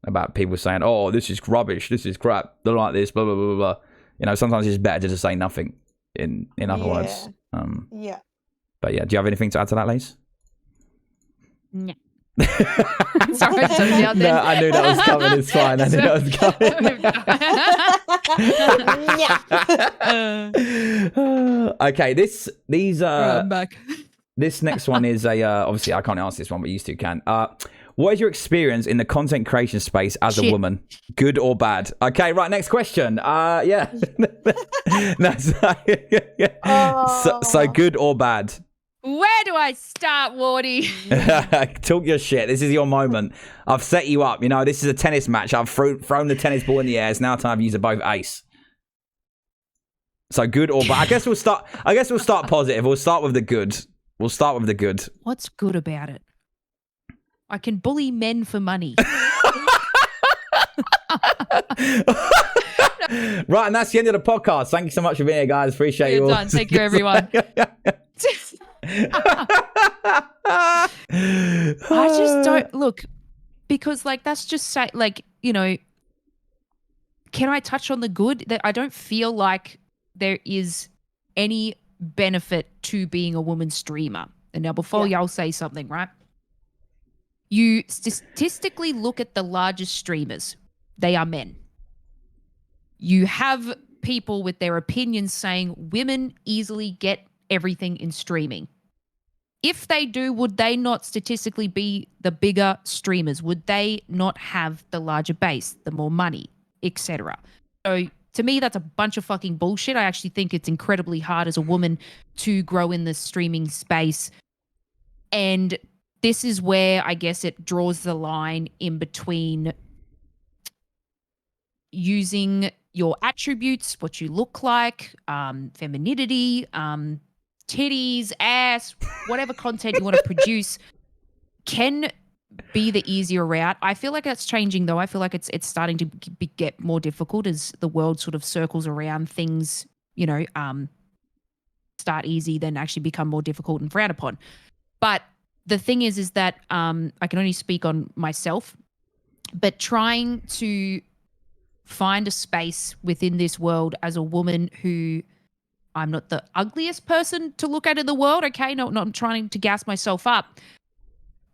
about people saying, oh, this is rubbish, this is crap, don't like this, blah, blah, blah, blah. Sometimes it's better to just say nothing, in other words. But yeah, do you have anything to add to that, Lace? No. Sorry, I zoned out there. No, I knew that was coming. It's fine. I knew that was coming. Okay, these I'm back. This next one is obviously I can't answer this one, but you two can. What is your experience in the content creation space as a woman? Good or bad? Okay, right, next question. Yeah. So good or bad? Where do I start, Wardy? Talk your shit. This is your moment. I've set you up. This is a tennis match. I've thrown the tennis ball in the air. It's now time for you to both ace. So good or bad? I guess we'll start positive. We'll start with the good. What's good about it? I can bully men for money. Right, and that's the end of the podcast. Thank you so much for being here, guys. Appreciate you all. Done. Thank you, everyone. I just don't look, because like that's just like, can I touch on the good? That I don't feel like there is any benefit to being a woman streamer. And now before y'all say something, right? You statistically look at the largest streamers, they are men. You have people with their opinions saying women easily get everything in streaming. If they do, would they not statistically be the bigger streamers? Would they not have the larger base, the more money, etc.? So to me, that's a bunch of fucking bullshit. I actually think it's incredibly hard as a woman to grow in the streaming space. And this is where I guess it draws the line in between using your attributes, what you look like, femininity, titties, ass, whatever content you want to produce can be the easier route. I feel like that's changing though. I feel like it's starting to get more difficult as the world sort of circles around things, you know, start easy, then actually become more difficult and frowned upon. But the thing is that I can only speak on myself, but trying to find a space within this world as a woman who I'm not the ugliest person to look at in the world, okay? Not trying to gas myself up,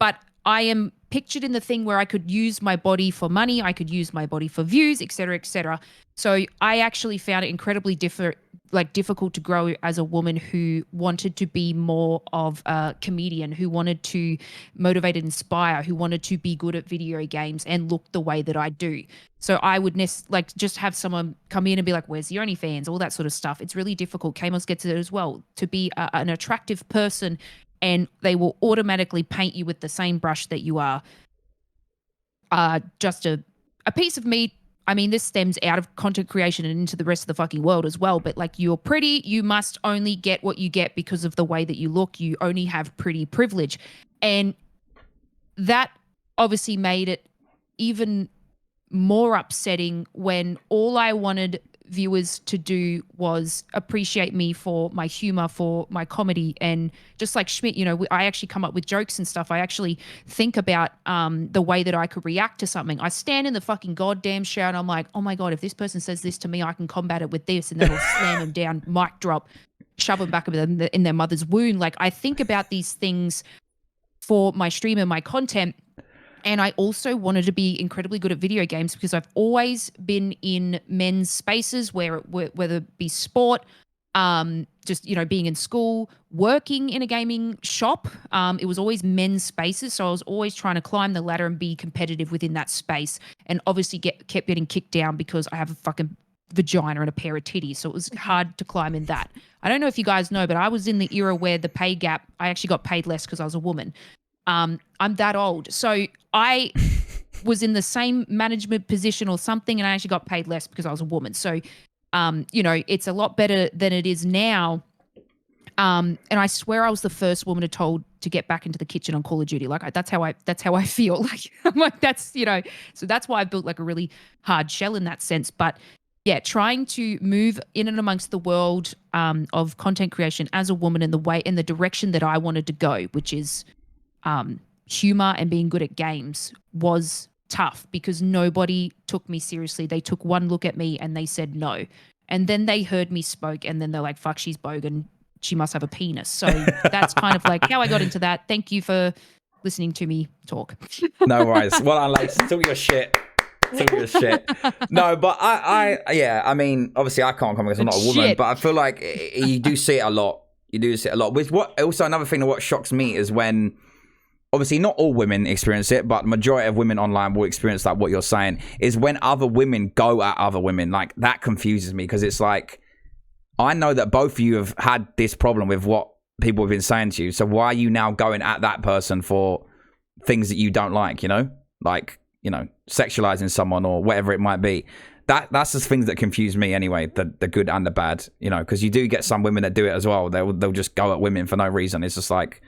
but I am pictured in the thing where I could use my body for money, I could use my body for views, et cetera, et cetera. So I actually found it incredibly difficult to grow as a woman who wanted to be more of a comedian, who wanted to motivate and inspire, who wanted to be good at video games and look the way that I do. So I would just have someone come in and be like, where's the OnlyFans, all that sort of stuff. It's really difficult. KMOZ gets it as well, to be an attractive person, and they will automatically paint you with the same brush that you are just a piece of meat. I mean, this stems out of content creation and into the rest of the fucking world as well. But like, you're pretty, you must only get what you get because of the way that you look. You only have pretty privilege. And that obviously made it even more upsetting when all I wanted viewers to do was appreciate me for my humor, for my comedy. And just like Schmidt, you know, I actually come up with jokes and stuff. I actually think about the way that I could react to something. I stand in the fucking goddamn shower and I'm like, oh my God, if this person says this to me, I can combat it with this, and then I'll slam them down, mic drop, shove them back in their mother's womb. Like, I think about these things for my stream and my content. And I also wanted to be incredibly good at video games because I've always been in men's spaces, whether it be sport, just, you know, being in school, working in a gaming shop. It was always men's spaces. So I was always trying to climb the ladder and be competitive within that space, and obviously kept getting kicked down because I have a fucking vagina and a pair of titties. So it was hard to climb in that. I don't know if you guys know, but I was in the era where the pay gap, I actually got paid less because I was a woman. I'm that old. So I was in the same management position or something, and I actually got paid less because I was a woman. So, you know, it's a lot better than it is now. And I swear I was the first woman told to get back into the kitchen on Call of Duty. Like, that's how I feel. Like, I'm like, that's, you know, so that's why I built like a really hard shell in that sense. But yeah, trying to move in and amongst the world of content creation as a woman in the direction that I wanted to go, which is humor and being good at games, was tough because nobody took me seriously. They took one look at me and they said no. And then they heard me spoke and then they're like, fuck, she's bogan. She must have a penis. So that's kind of like how I got into that. Thank you for listening to me talk. No worries. Well, I like talk your shit. Talk your shit. No, but I mean, obviously I can't comment because I'm not a woman, but I feel like you do see it a lot. You do see it a lot. With what also another thing that what shocks me is when, obviously not all women experience it, but the majority of women online will experience like what you're saying, is when other women go at other women. Like, that confuses me because it's like, I know that both of you have had this problem with what people have been saying to you. So why are you now going at that person for things that you don't like, you know? Like, you know, sexualizing someone or whatever it might be. That's the things that confuse me anyway, the good and the bad, you know, because you do get some women that do it as well. They'll just go at women for no reason. It's just like,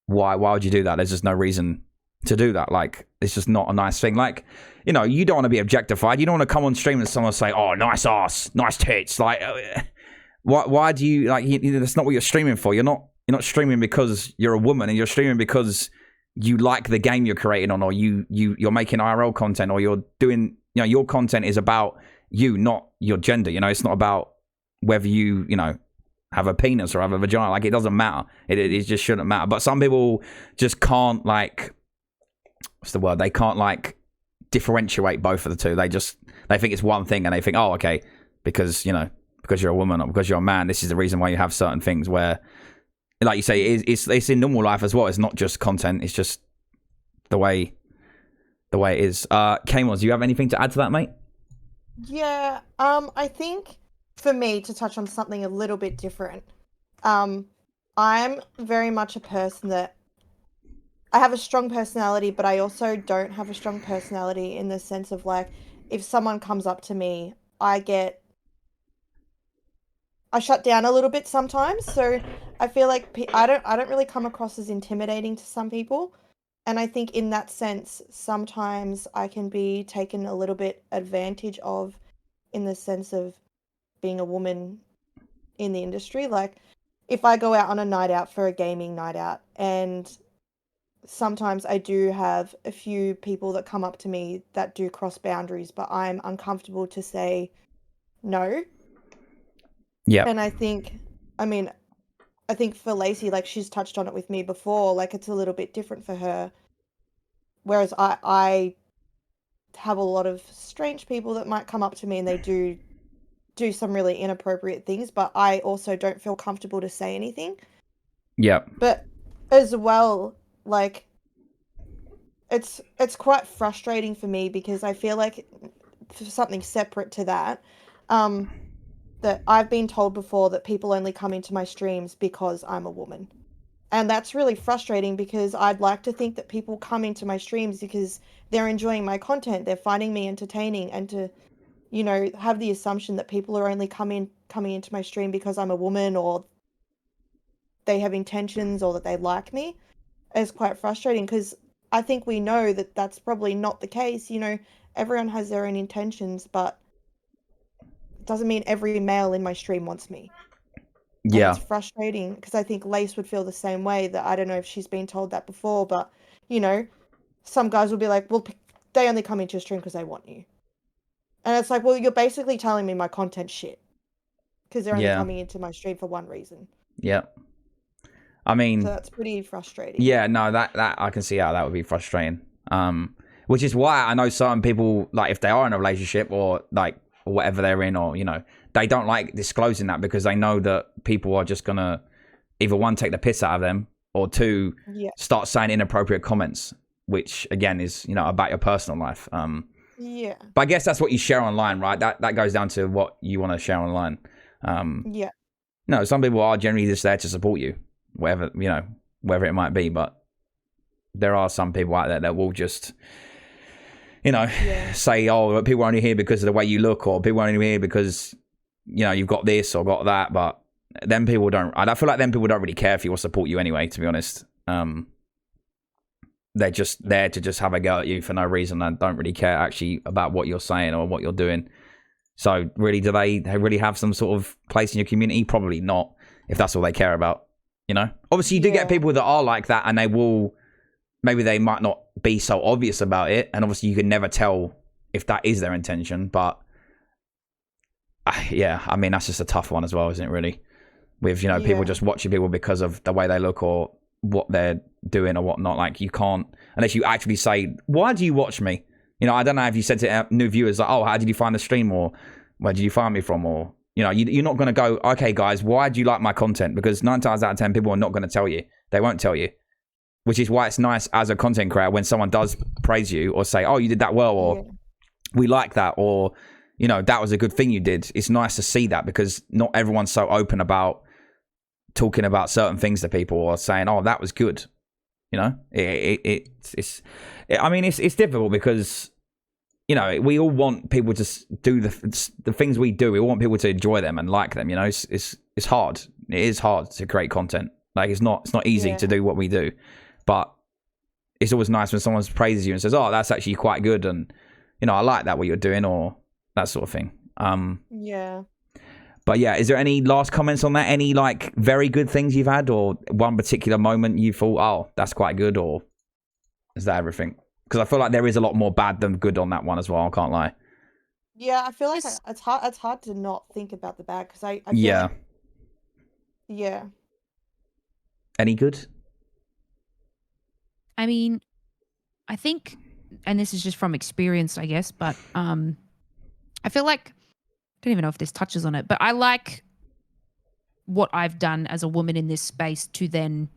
why would you do that? There's just no reason to do that. Like, it's just not a nice thing. Like, you know, you don't want to be objectified. You don't want to come on stream and someone say, oh, nice ass, nice tits. Like, why do you, like, that's not what you're streaming for. You're not streaming because you're a woman, and you're streaming because you like the game you're creating on, or you're making IRL content, or you're doing, you know, your content is about you, not your gender. You know, it's not about whether you know, have a penis or have a vagina. Like, it doesn't matter. It just shouldn't matter. But some people just can't, like, what's the word? They can't, like, differentiate both of the two. They think it's one thing, and they think, oh, okay, because, you know, because you're a woman or because you're a man. This is the reason why you have certain things where, like you say, it's in normal life as well. It's not just content. It's just the way it is. KMOZ, do you have anything to add to that, mate? Yeah. I think for me to touch on something a little bit different, I'm very much a person that I have a strong personality, but I also don't have a strong personality in the sense of like, if someone comes up to me, I shut down a little bit sometimes. So I feel like I don't really come across as intimidating to some people. And I think in that sense, sometimes I can be taken a little bit advantage of in the sense of being a woman in the industry. Like if I go out on a night out for a gaming night out, and sometimes I do have a few people that come up to me that do cross boundaries, but I'm uncomfortable to say no. Yeah. And I think for Lacey, like she's touched on it with me before, like it's a little bit different for her. Whereas I have a lot of strange people that might come up to me and they do some really inappropriate things, but I also don't feel comfortable to say anything. Yeah. But as well, like it's quite frustrating for me because I feel like for something separate to that, that I've been told before that people only come into my streams because I'm a woman. And that's really frustrating because I'd like to think that people come into my streams because they're enjoying my content, they're finding me entertaining, and to, you know, have the assumption that people are only coming into my stream because I'm a woman or they have intentions or that they like me is quite frustrating because I think we know that that's probably not the case. You know, everyone has their own intentions, but it doesn't mean every male in my stream wants me. Yeah. And it's frustrating because I think Lace would feel the same way. That I don't know if she's been told that before, but you know, some guys will be like, well, they only come into your stream because they want you. And it's like, well, you're basically telling me my content's shit because they're only coming into my stream for one reason. Yeah. I mean, so that's pretty frustrating. Yeah, no, that I can see how that would be frustrating. Which is why I know certain people, like if they are in a relationship or like whatever they're in, or you know, they don't like disclosing that because they know that people are just gonna either one, take the piss out of them, or two, start saying inappropriate comments, which again is, you know, about your personal life. Yeah. But I guess that's what you share online, right? That goes down to what you want to share online. Yeah. No, some people are generally just there to support you, whatever, you know, wherever it might be. But there are some people out there that will just, you know, say, oh, people are only here because of the way you look, or people are only here because, you know, you've got this or got that. But then people don't, I feel like then people don't really care for you or support you anyway, to be honest. They're just there to just have a go at you for no reason and don't really care actually about what you're saying or what you're doing. So really, do they really have some sort of place in your community? Probably not, if that's all they care about, you know? Obviously, you do get people that are like that, and they will, maybe they might not be so obvious about it, and obviously you can never tell if that is their intention, but yeah, I mean, that's just a tough one as well, isn't it, really? With, you know, people just watching people because of the way they look or what they're doing or whatnot. Like, you can't, unless you actually say, why do you watch me? You know, I don't know if you said to new viewers, like, oh, how did you find the stream? Or where did you find me from? Or, you know, you're not going to go, okay, guys, why do you like my content? Because 9 times out of 10, people are not going to tell you. They won't tell you. Which is why it's nice as a content creator when someone does praise you or say, oh, you did that well, or we like that, or, you know, that was a good thing you did. It's nice to see that because not everyone's so open about talking about certain things to people or saying, oh, that was good. You know, it's difficult because, you know, we all want people to do the things we do. We all want people to enjoy them and like them. You know, it's hard. It is hard to create content. Like, it's not easy to do what we do, but it's always nice when someone praises you and says, oh, that's actually quite good. And, you know, I like that, what you're doing, or that sort of thing. But yeah, is there any last comments on that? Any like very good things you've had, or one particular moment you thought, oh, that's quite good, or is that everything? Because I feel like there is a lot more bad than good on that one as well. I can't lie. Yeah, I feel like it's hard to not think about the bad because I feel like, Any good? I mean, I think, and this is just from experience, I guess, but I feel like don't even know if this touches on it, but I like what I've done as a woman in this space to then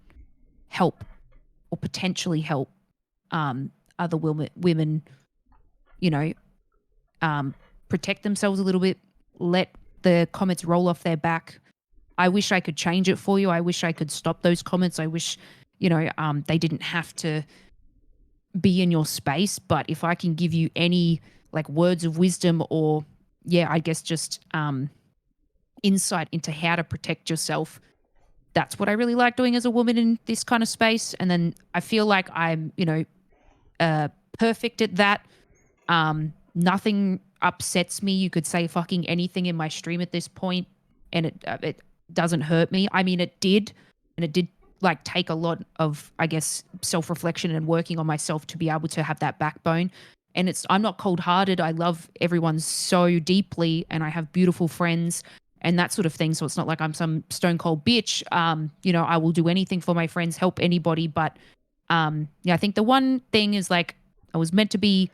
help or potentially help other women, you know, protect themselves a little bit, let the comments roll off their back. I wish I could change it for you. I wish I could stop those comments. I wish, you know, they didn't have to be in your space. But if I can give you any like words of wisdom or, yeah, I guess just insight into how to protect yourself, that's what I really like doing as a woman in this kind of space. And then I feel like I'm, you know, perfect at that. Nothing upsets me. You could say fucking anything in my stream at this point, and it doesn't hurt me. I mean, it did, and it did like take a lot of, I guess, self-reflection and working on myself to be able to have that backbone. And I'm not cold-hearted. I love everyone so deeply, and I have beautiful friends and that sort of thing. So it's not like I'm some stone cold bitch. You know, I will do anything for my friends, help anybody. But yeah, I think the one thing is like I was meant to be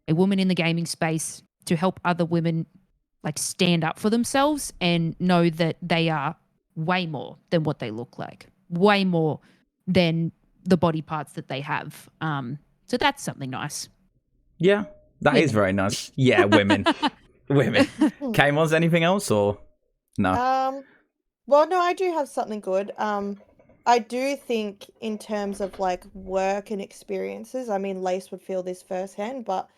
a woman in the gaming space to help other women like stand up for themselves and know that they are way more than what they look like, way more than the body parts that they have. So that's something nice. Yeah, that is very nice. Yeah, women. Women. KMOZ, anything else or no? Well, no, I do have something good. I do think in terms of like work and experiences, I mean, Lace would feel this firsthand, but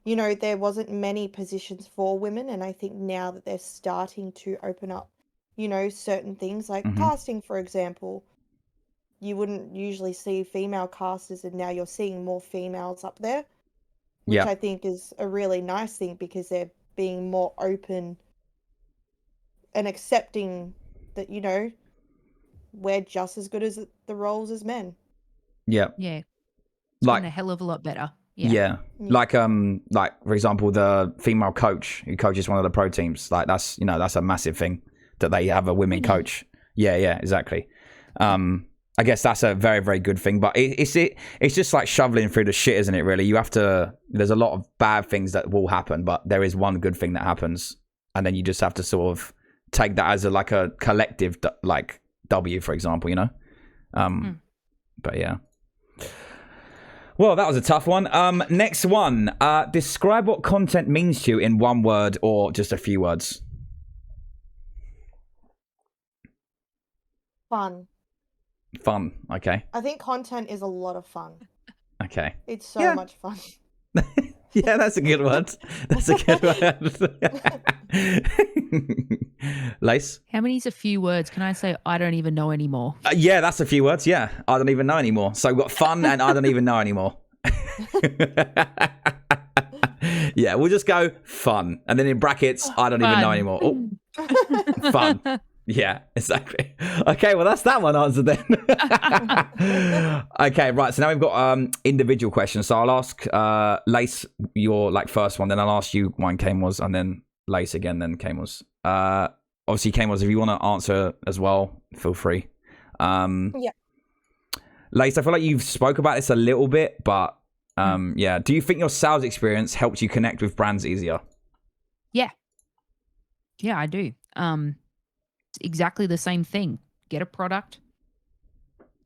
you know, there wasn't many positions for women, and I think now that they're starting to open up, you know, certain things like casting, for example, you wouldn't usually see female casters, and now you're seeing more females up there, which I think is a really nice thing because they're being more open and accepting that, you know, we're just as good as the roles as men. Yeah. Yeah. It's like a hell of a lot better. Yeah. Like for example, the female coach who coaches one of the pro teams, like that's, you know, that's a massive thing that they have a women coach. Yeah, exactly. I guess that's a very, very good thing, but it's just like shoveling through the shit, isn't it, really? You have to, there's a lot of bad things that will happen, but there is one good thing that happens, and then you just have to sort of take that as like a collective like W, for example, you know? But yeah. Well, that was a tough one. Next one. Describe what content means to you in one word or just a few words. Fun. Fun. Okay. I think content is a lot of fun. Okay. It's so much fun. Yeah, that's a good word. That's a good word. Lace? How many's a few words? Can I say I don't even know anymore? Yeah, that's a few words. Yeah, I don't even know anymore. So we've got fun and I don't even know anymore. Yeah, we'll just go fun. And then in brackets, I don't even know anymore. Oh, fun. Yeah, exactly. Okay, well, that's that one answered then. Okay, right. So now we've got individual questions. So I'll ask Lace your like first one, then I'll ask you one KMOZ, and then Lace again, then KMOZ. Obviously, KMOZ, if you want to answer as well, feel free. Yeah. Lace, I feel like you've spoke about this a little bit, but yeah. Do you think your sales experience helped you connect with brands easier? Yeah. Yeah, I do. It's exactly the same thing. Get a product,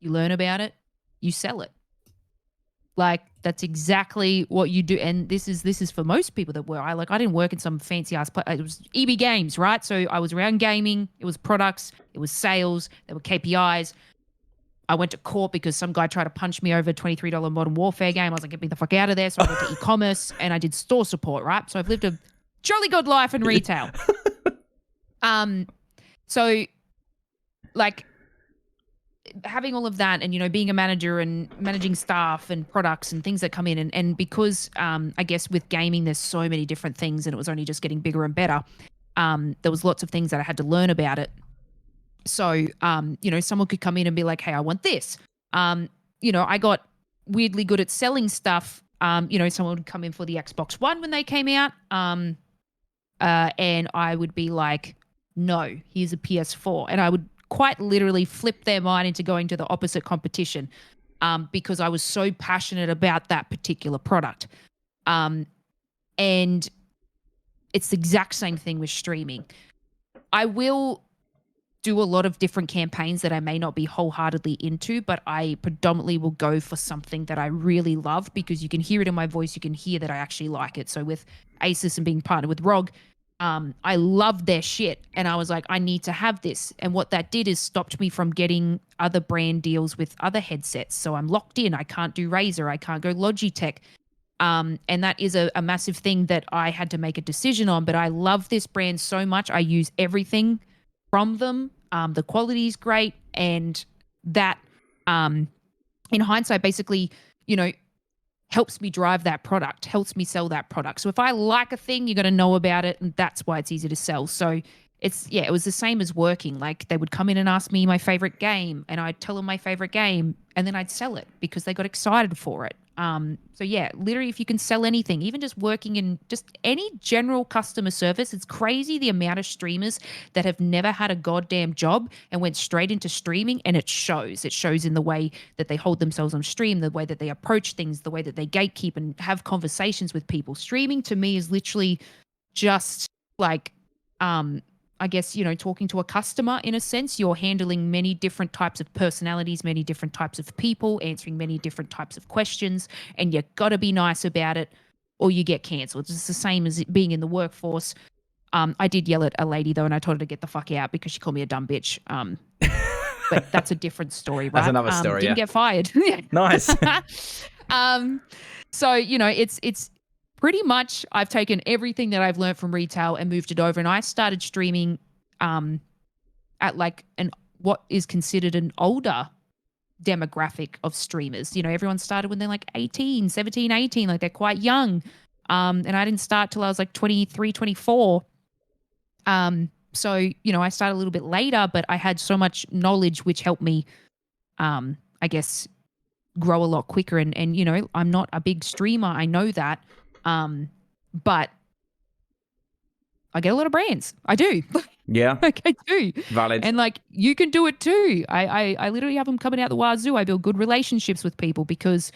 you learn about it, you sell it. Like that's exactly what you do. And this is for most people that I didn't work in some fancy ass it was EB Games, right? So I was around gaming, it was products, it was sales, there were KPIs. I went to court because some guy tried to punch me over a $23 Modern Warfare game. I was like, get me the fuck out of there. So I went to e-commerce and I did store support, right? So I've lived a jolly good life in retail. So like having all of that and, you know, being a manager and managing staff and products and things that come in and because I guess with gaming, there's so many different things and it was only just getting bigger and better. There was lots of things that I had to learn about it. So, you know, someone could come in and be like, hey, I want this. You know, I got weirdly good at selling stuff. You know, someone would come in for the Xbox One when they came out. And I would be like, no, here's a PS4. And I would quite literally flip their mind into going to the opposite competition because I was so passionate about that particular product. And it's the exact same thing with streaming. I will do a lot of different campaigns that I may not be wholeheartedly into, but I predominantly will go for something that I really love because you can hear it in my voice. You can hear that I actually like it. So with ASUS and being partnered with ROG, I loved their shit. And I was like, I need to have this. And what that did is stopped me from getting other brand deals with other headsets. So I'm locked in. I can't do Razer. I can't go Logitech. And that is a massive thing that I had to make a decision on. But I love this brand so much. I use everything from them. The quality is great. And that, in hindsight, basically, helps me drive that product, helps me sell that product. So if I like a thing, you got to know about it. And that's why it's easy to sell. So it was the same as working. Like they would come in and ask me my favorite game and I'd tell them my favorite game and then I'd sell it because they got excited for it. Literally if you can sell anything, even just working in just any general customer service, it's crazy the amount of streamers that have never had a goddamn job and went straight into streaming, and it shows. It shows in the way that they hold themselves on stream, the way that they approach things, the way that they gatekeep and have conversations with people. Streaming to me is literally just like I guess, talking to a customer in a sense. You're handling many different types of personalities, many different types of people, answering many different types of questions, and you got to be nice about it or you get cancelled. It's the same as it being in the workforce. I did yell at a lady, though, and I told her to get the fuck out because she called me a dumb bitch. But that's a different story, right? That's another story, Didn't get fired. Nice. So, it's pretty much I've taken everything that I've learned from retail and moved it over. And I started streaming at like what is considered an older demographic of streamers. Everyone started when they're like 18, 17, 18, like they're quite young. And I didn't start till I was like 23, 24. So, I started a little bit later, but I had so much knowledge which helped me, I guess, grow a lot quicker. And I'm not a big streamer. I know that. But I get a lot of brands. I do. Yeah. Like I do. Valid. And like you can do it too. I literally have them coming out the wazoo. I build good relationships with people because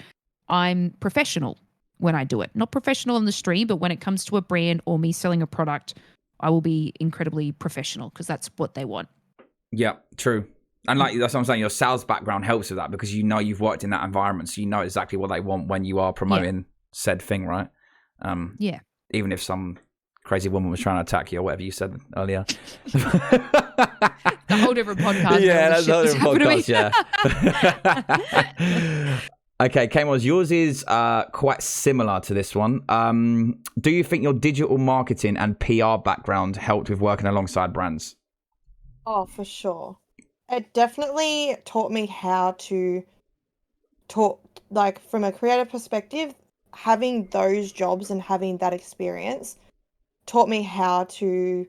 I'm professional when I do it. Not professional on the stream, but when it comes to a brand or me selling a product, I will be incredibly professional because that's what they want. Yeah, true. And like that's what I'm saying, your sales background helps with that because you've worked in that environment, so you know exactly what they want when you are promoting said thing, right? Even if some crazy woman was trying to attack you or whatever you said earlier. A whole different podcast. Yeah, that's a whole different podcast, yeah. Okay, KMOZ, yours is quite similar to this one. Do you think your digital marketing and PR background helped with working alongside brands? Oh, for sure. It definitely taught me how to talk, like from a creative perspective. Having those jobs and having that experience taught me how to,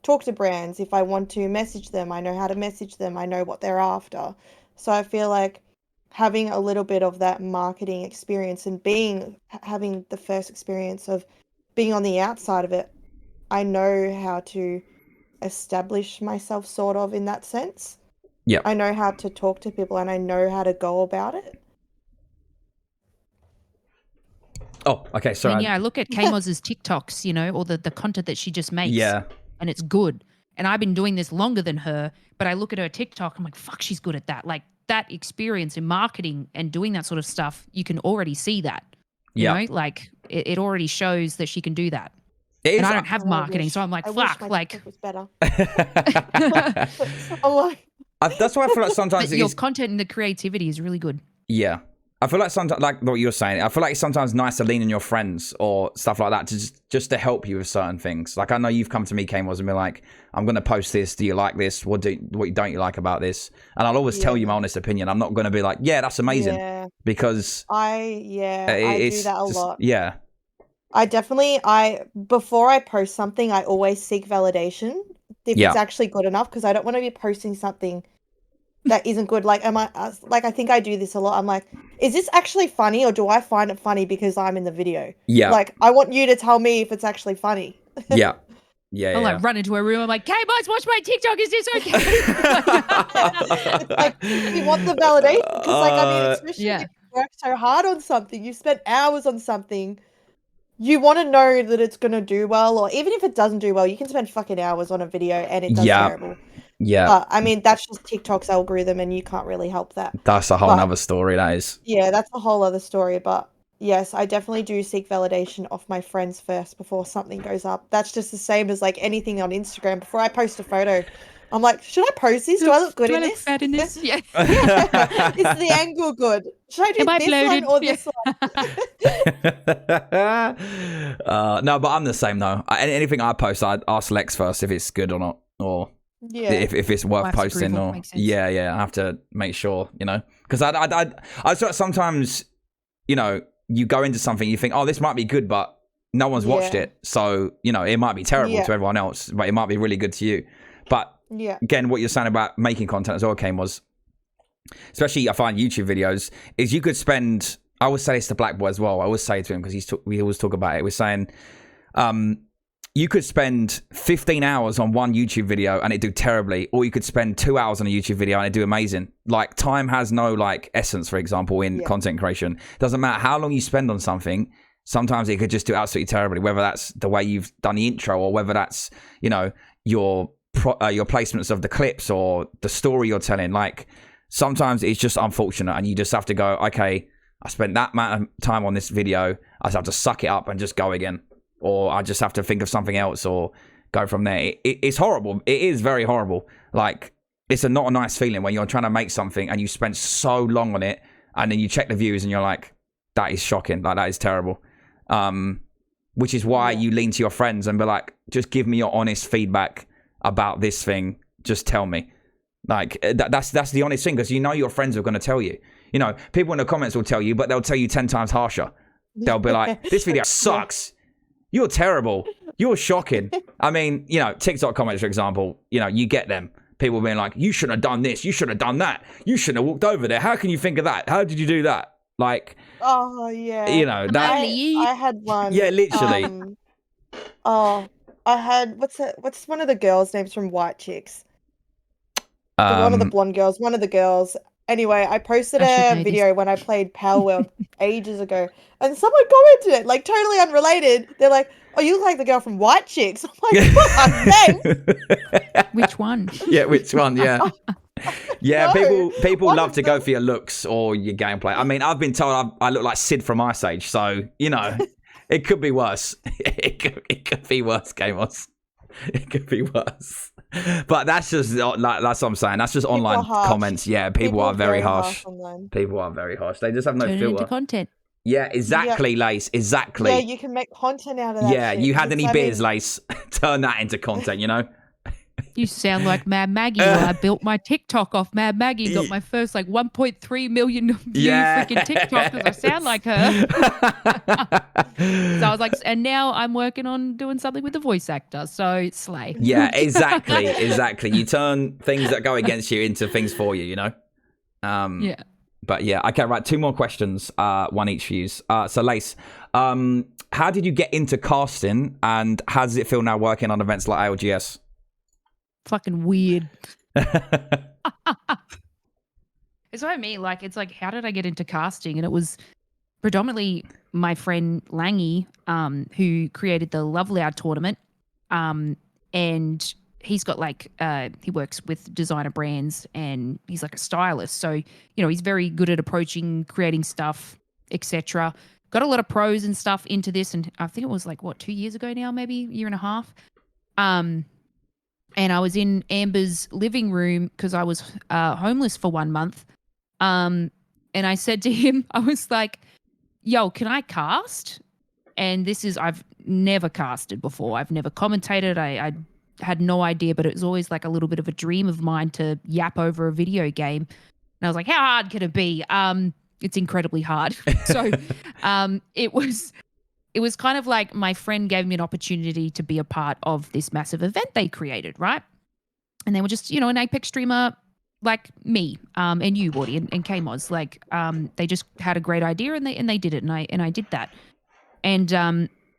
talk to brands. If I want to message them, I know how to message them. I know what they're after. So I feel like having a little bit of that marketing experience and having the first experience of being on the outside of it, I know how to establish myself sort of in that sense. Yeah. I know how to talk to people and I know how to go about it. Oh, okay, sorry. And I look at KMOZ's TikToks, or the content that she just makes. Yeah. And it's good. And I've been doing this longer than her, but I look at her TikTok, I'm like, fuck, she's good at that. Like that experience in marketing and doing that sort of stuff, you can already see that. You know, like it already shows that she can do that. And I don't have marketing, so I'm like, fuck, like TikTok was better. That's why I feel like sometimes your content and the creativity is really good. Yeah. I feel like sometimes, like what you're saying, I feel like it's sometimes nice to lean on your friends or stuff like that to just to help you with certain things. Like I know you've come to me, KMOZ, and been like, I'm going to post this. Do you like this? What don't you like about this? And I'll always tell you my honest opinion. I'm not going to be like, yeah, that's amazing. Because I do that a lot. Yeah. Before I post something, I always seek validation if it's actually good enough, because I don't want to be posting something that isn't good. Like, I think I do this a lot. I'm like, is this actually funny, or do I find it funny because I'm in the video? Yeah. Like, I want you to tell me if it's actually funny. Yeah. Yeah. I'll like run into a room. I'm like, KMOZ, watch my TikTok. Is this okay? It's like, you want the validation. Because, especially if you work so hard on something, you spent hours on something, you want to know that it's going to do well, or even if it doesn't do well, you can spend fucking hours on a video and it does terrible. Yeah. But I mean, that's just TikTok's algorithm, and you can't really help that. That's a whole But nother story, that is. yeah, that's a whole other story. But yes, I definitely do seek validation off my friends first before something goes up. That's just the same as like anything on Instagram. Before I post a photo, I'm like, should I post this? Do I look good Do I in look this? fat in this? Yeah. Is the angle good? Should I do Am I this bloated? one or Yeah. this one? No, but I'm the same though. Anything I post, I ask Lex first if it's good or not, or Yeah. if it's worth Wife's posting, approval or makes sense. yeah, I have to make sure, because I sort of sometimes, you go into something, you think, oh, this might be good, but no one's watched Yeah. it, so it might be terrible Yeah. to everyone else, but it might be really good to you. But Yeah. again, what you're saying about making content as well, KMOZ, especially I find YouTube videos, is you could spend, I always say this to Black Boy as well, I always say to him, because we always talk about it, we're saying, you could spend 15 hours on one YouTube video and it do terribly, or you could spend 2 hours on a YouTube video and it do amazing. Like, time has no essence, for example, in content creation. Doesn't matter how long you spend on something, sometimes it could just do absolutely terribly, whether that's the way you've done the intro, or whether that's, your placements of the clips or the story you're telling. Like, sometimes it's just unfortunate, and you just have to go, okay, I spent that amount of time on this video, I just have to suck it up and just go again, or I just have to think of something else or go from there. It's horrible. It is very horrible. Like, it's not a nice feeling when you're trying to make something and you spend so long on it, and then you check the views and you're like, that is shocking, like, that is terrible. Which is why you lean to your friends and be like, just give me your honest feedback about this thing, just tell me. Like, that's the honest thing, because your friends are going to tell you. People in the comments will tell you, but they'll tell you 10 times harsher. They'll be like, this video sucks, you're terrible, you're shocking. I mean, TikTok comments, for example, you get them, people being like, you shouldn't have done this, you should have done that, you shouldn't have walked over there, how can you think of that, how did you do that? Like, oh yeah, that I had one. Yeah, literally. I had what's one of the girls' names from White Chicks? One of the blonde girls, one of the girls. Anyway, I posted a video when I played Power World ages ago, and someone commented it, like, totally unrelated. They're like, oh, you look like the girl from White Chicks. I'm like, what? Thanks. Which one? Yeah, which one? Yeah. Yeah, No, people one love of to go them. for your looks or your gameplay. I mean, I've been told I look like Sid from Ice Age, so, it could be worse. It could be worse, KMOZ. It could be worse. But that's just, that's what I'm saying. That's just online comments. Yeah, people are very harsh. Online. People are very harsh. They just have no Turn it filter. into content. Yeah, exactly, Lace. Exactly. Yeah, you can make content out of that. Yeah, shit, you had 'cause, any I beers, mean, Lace? Turn that into content, You sound like Mad Maggie. Well, I built my TikTok off Mad Maggie. Got my first 1.3 million view freaking TikTok because I sound like her. So I was like, and now I'm working on doing something with the voice actor. So slay. Yeah, exactly. You turn things that go against you into things for you, Yeah. But yeah, okay, right. 2 more questions, one each for you. So Lace, how did you get into casting, and how does it feel now working on events like ALGS? Fucking weird. It's what I mean. Like, it's like, how did I get into casting? And it was predominantly my friend Langy, who created the Love Loud tournament. And he's got he works with designer brands, and he's like a stylist. So, he's very good at approaching, creating stuff, etc. Got a lot of pros and stuff into this. And I think it was 2 years ago now, maybe a year and a half. And I was in Amber's living room because I was homeless for 1 month. And I said to him, I was like, yo, can I cast? And I've never casted before. I've never commentated. I had no idea, but it was always a little bit of a dream of mine to yap over a video game. And I was like, how hard can it be? It's incredibly hard. So it was kind of like my friend gave me an opportunity to be a part of this massive event they created, right? And they were just, an Apex streamer like me, and you, Woody, and KMOZ. They just had a great idea and they did it, and I did that. And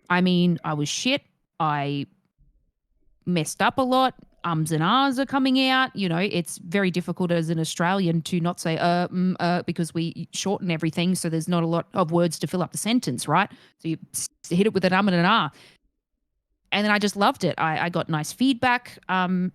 I mean, I was shit. I messed up a lot. ums and ahs are coming out. You know, it's very difficult as an Australian to not say because we shorten everything, so there's not a lot of words to fill up the sentence, right? So you hit it with an and an ah. And then I just loved it. I got nice feedback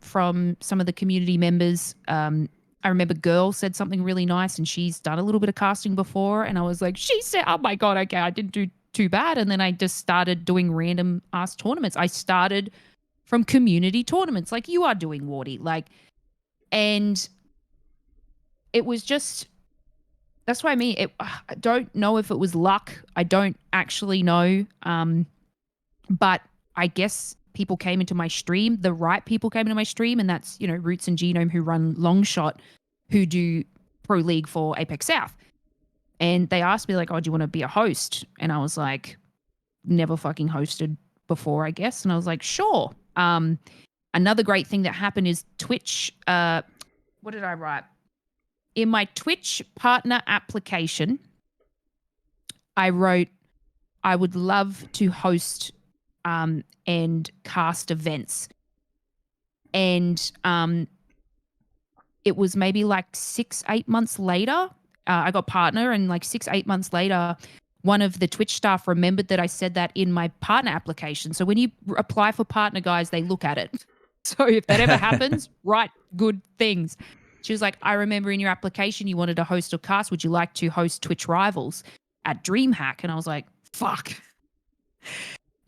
from some of the community members. I remember Girl said something really nice, and she's done a little bit of casting before. And I was like, she said, oh my God, okay, I didn't do too bad. And then I just started doing random ass tournaments. I started from community tournaments like you are doing, Wardy. Like, and it was just, that's what I mean. I don't know if it was luck. I don't actually know. But I guess people came into my stream, the right people came into my stream, and that's, you know, Roots and Genome, who run Longshot, who do Pro League for Apex South. And they asked me like, oh, do you want to be a host? And I was like, never fucking hosted before, I guess. And I was like, sure. Another great thing that happened is Twitch. What did I write? In my Twitch partner application, I wrote, I would love to host and cast events. And it was maybe like 6-8 months later, I got partner, and like 6-8 months later, one of the Twitch staff remembered that I said that in my partner application. So when you apply for partner, guys, they look at it. So if that ever happens, write good things. She was like, I remember in your application you wanted to host or cast. Would you like to host Twitch Rivals at DreamHack? And I was like, fuck.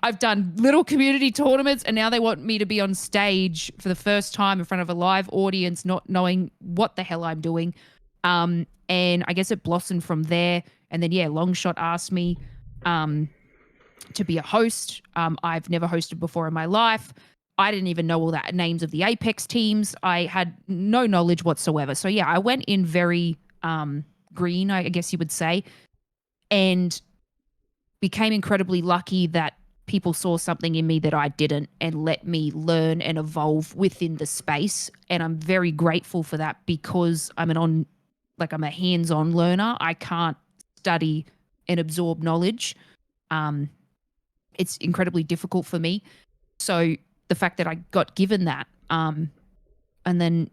I've done little community tournaments, and now they want me to be on stage for the first time in front of a live audience, not knowing what the hell I'm doing. And I guess it blossomed from there. And then, yeah, Longshot asked me to be a host. I've never hosted before in my life. I didn't even know all the names of the Apex teams. I had no knowledge whatsoever. So, yeah, I went in very green, I guess you would say, and became incredibly lucky that people saw something in me that I didn't and let me learn and evolve within the space. And I'm very grateful for that, because I'm a hands-on learner. I can't study and absorb knowledge. It's incredibly difficult for me. So the fact that I got given that, and then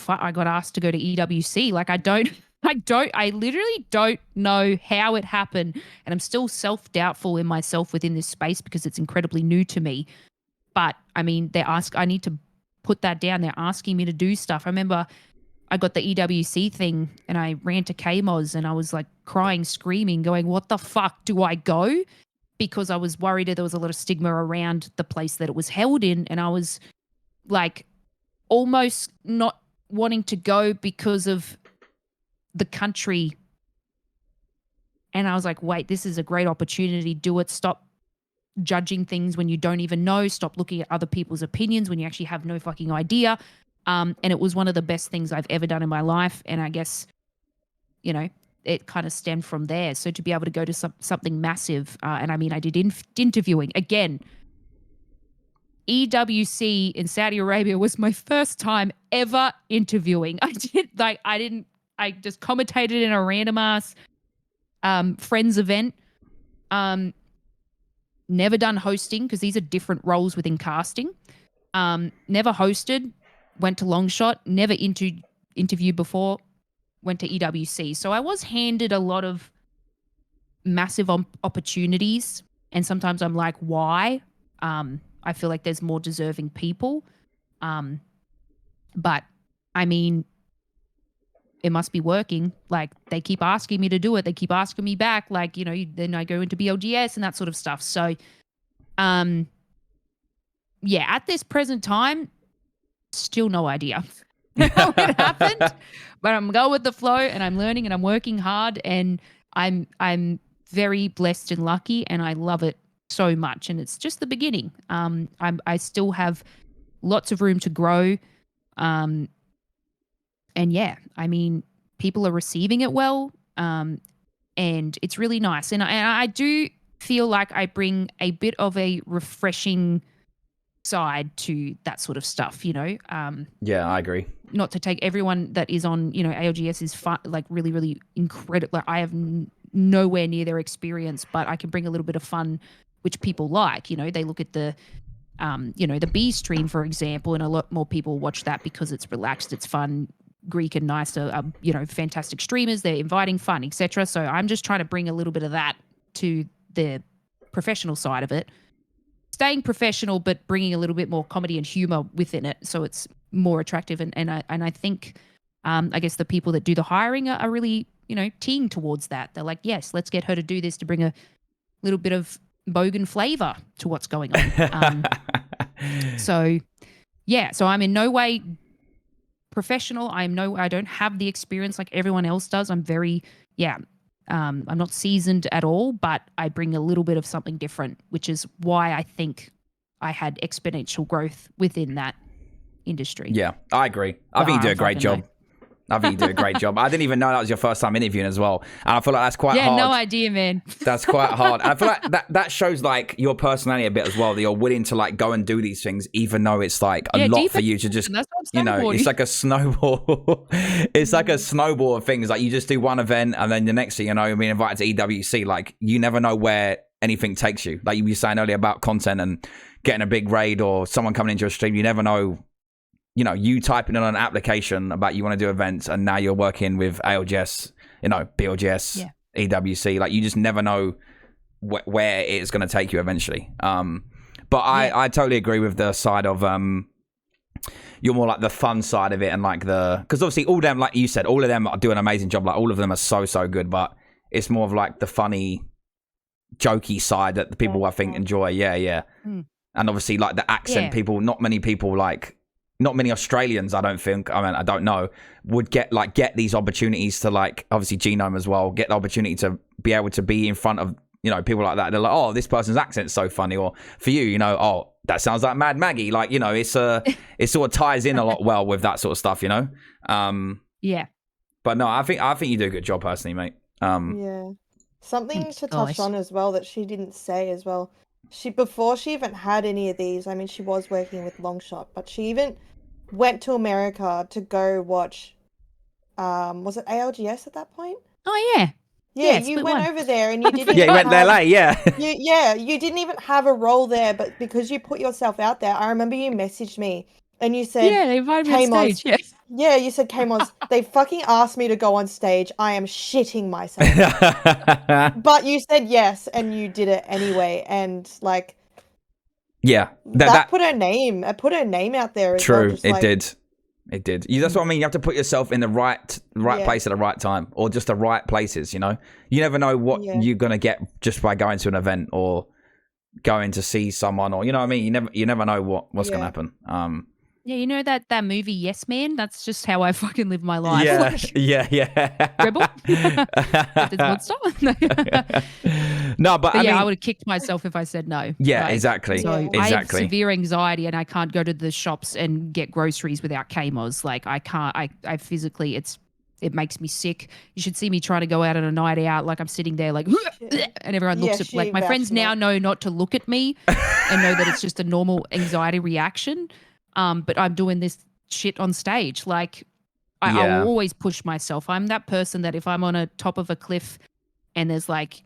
I got asked to go to EWC, like I literally don't know how it happened. And I'm still self-doubtful in myself within this space because it's incredibly new to me. But I mean, I need to put that down. They're asking me to do stuff. I remember I got the EWC thing and I ran to KMOZ and I was like crying, screaming, going, what the fuck do I go? Because I was worried that there was a lot of stigma around the place that it was held in. And I was like almost not wanting to go because of the country. And I was like, wait, this is a great opportunity. Do it. Stop judging things when you don't even know. Stop looking at other people's opinions when you actually have no fucking idea. And it was one of the best things I've ever done in my life. And I guess, you know, it kind of stemmed from there. So to be able to go to something massive, and I mean, I did interviewing. Again, EWC in Saudi Arabia was my first time ever interviewing. I just commentated in a random ass friends event. Never done hosting because these are different roles within casting. Never hosted, went to Longshot, never interviewed before, went to EWC. So I was handed a lot of massive opportunities. And sometimes I'm like, why? I feel like there's more deserving people. But I mean, it must be working. Like they keep asking me to do it. They keep asking me back. Like, you know, then I go into BLGS and that sort of stuff. So, yeah, at this present time, still no idea how it happened, but I'm going with the flow and I'm learning and I'm working hard and I'm very blessed and lucky and I love it so much. And it's just the beginning. I still have lots of room to grow. And yeah, I mean, people are receiving it well. And it's really nice. And I do feel like I bring a bit of a refreshing side to that sort of stuff, you know? Yeah, I agree. Not to take everyone that is on, you know, ALGS is fun, like really, really incredible. Like I have nowhere near their experience, but I can bring a little bit of fun, which people like, you know, they look at the the B stream, for example, and a lot more people watch that because it's relaxed, it's fun. Greek and Nice are fantastic streamers. They're inviting fun, etc. So I'm just trying to bring a little bit of that to the professional side of it. Staying professional, but bringing a little bit more comedy and humor within it, so it's more attractive. And I think, I guess the people that do the hiring are really, teeing towards that. They're like, yes, let's get her to do this to bring a little bit of bogan flavor to what's going on. So I'm in no way professional. I don't have the experience like everyone else does. I'm very, I'm not seasoned at all, but I bring a little bit of something different, which is why I think I had exponential growth within that industry. Yeah, I agree. I think you do a great job. I think you do a great job. I didn't even know that was your first time interviewing as well. And I feel like that's quite hard. Yeah, no idea, man. That's quite hard. And I feel like that shows like your personality a bit as well, that you're willing to like go and do these things, even though it's like a lot for you to just, it's like a snowball. It's like a snowball of things. Like you just do one event and then the next thing, you're being invited to EWC. Like you never know where anything takes you. Like you were saying earlier about content and getting a big raid or someone coming into a stream. You never know. You typing in an application about you want to do events and now you're working with ALGS, BLGS, EWC. Like you just never know where it's going to take you eventually. But I totally agree with the side of you're more like the fun side of it and like because obviously all them, like you said, all of them do an amazing job. Like all of them are so good, but it's more of like the funny, jokey side that the people I think enjoy. Yeah. And obviously like the accent people, not many Australians, I don't think, I don't know, would get these opportunities to like, obviously Genome as well, get the opportunity to be able to be in front of, people like that. They're like, oh, this person's accent's so funny. Or for you, oh, that sounds like Mad Maggie. Like, it sort of ties in a lot well with that sort of stuff, Yeah. But no, I think you do a good job personally, mate. Yeah. Something to touch on as well that she didn't say as well. Before she even had any of these, she was working with Longshot, but she even went to America to go watch, was it ALGS at that point? Oh, yeah. Yeah, you went over there and you didn't you went to LA, yeah. You didn't even have a role there, but because you put yourself out there, I remember you messaged me and you said, yeah, they invited me on stage, yes. Yeah, you said, KMOZ, they fucking asked me to go on stage. I am shitting myself. But you said yes, and you did it anyway. And, like... Yeah. That put her name out there as true, well. It did. It did. That's what I mean. You have to put yourself in the right place at the right time. Or just the right places, You never know what you're going to get just by going to an event or going to see someone. Or, you know what I mean? You never know what's going to happen. Yeah, that movie Yes Man? That's just how I fucking live my life. Yeah. Rebel? This monster? No, but I would have kicked myself if I said no. Yeah, right? exactly. So exactly. I have severe anxiety and I can't go to the shops and get groceries without KMOZ. Like I can't, I physically, it makes me sick. You should see me trying to go out on a night out. Like I'm sitting there like, and everyone looks at, like my friends now know not to look at me and know that it's just a normal anxiety reaction. But I'm doing this shit on stage. Like I will always push myself. I'm that person that if I'm on a top of a cliff and there's like,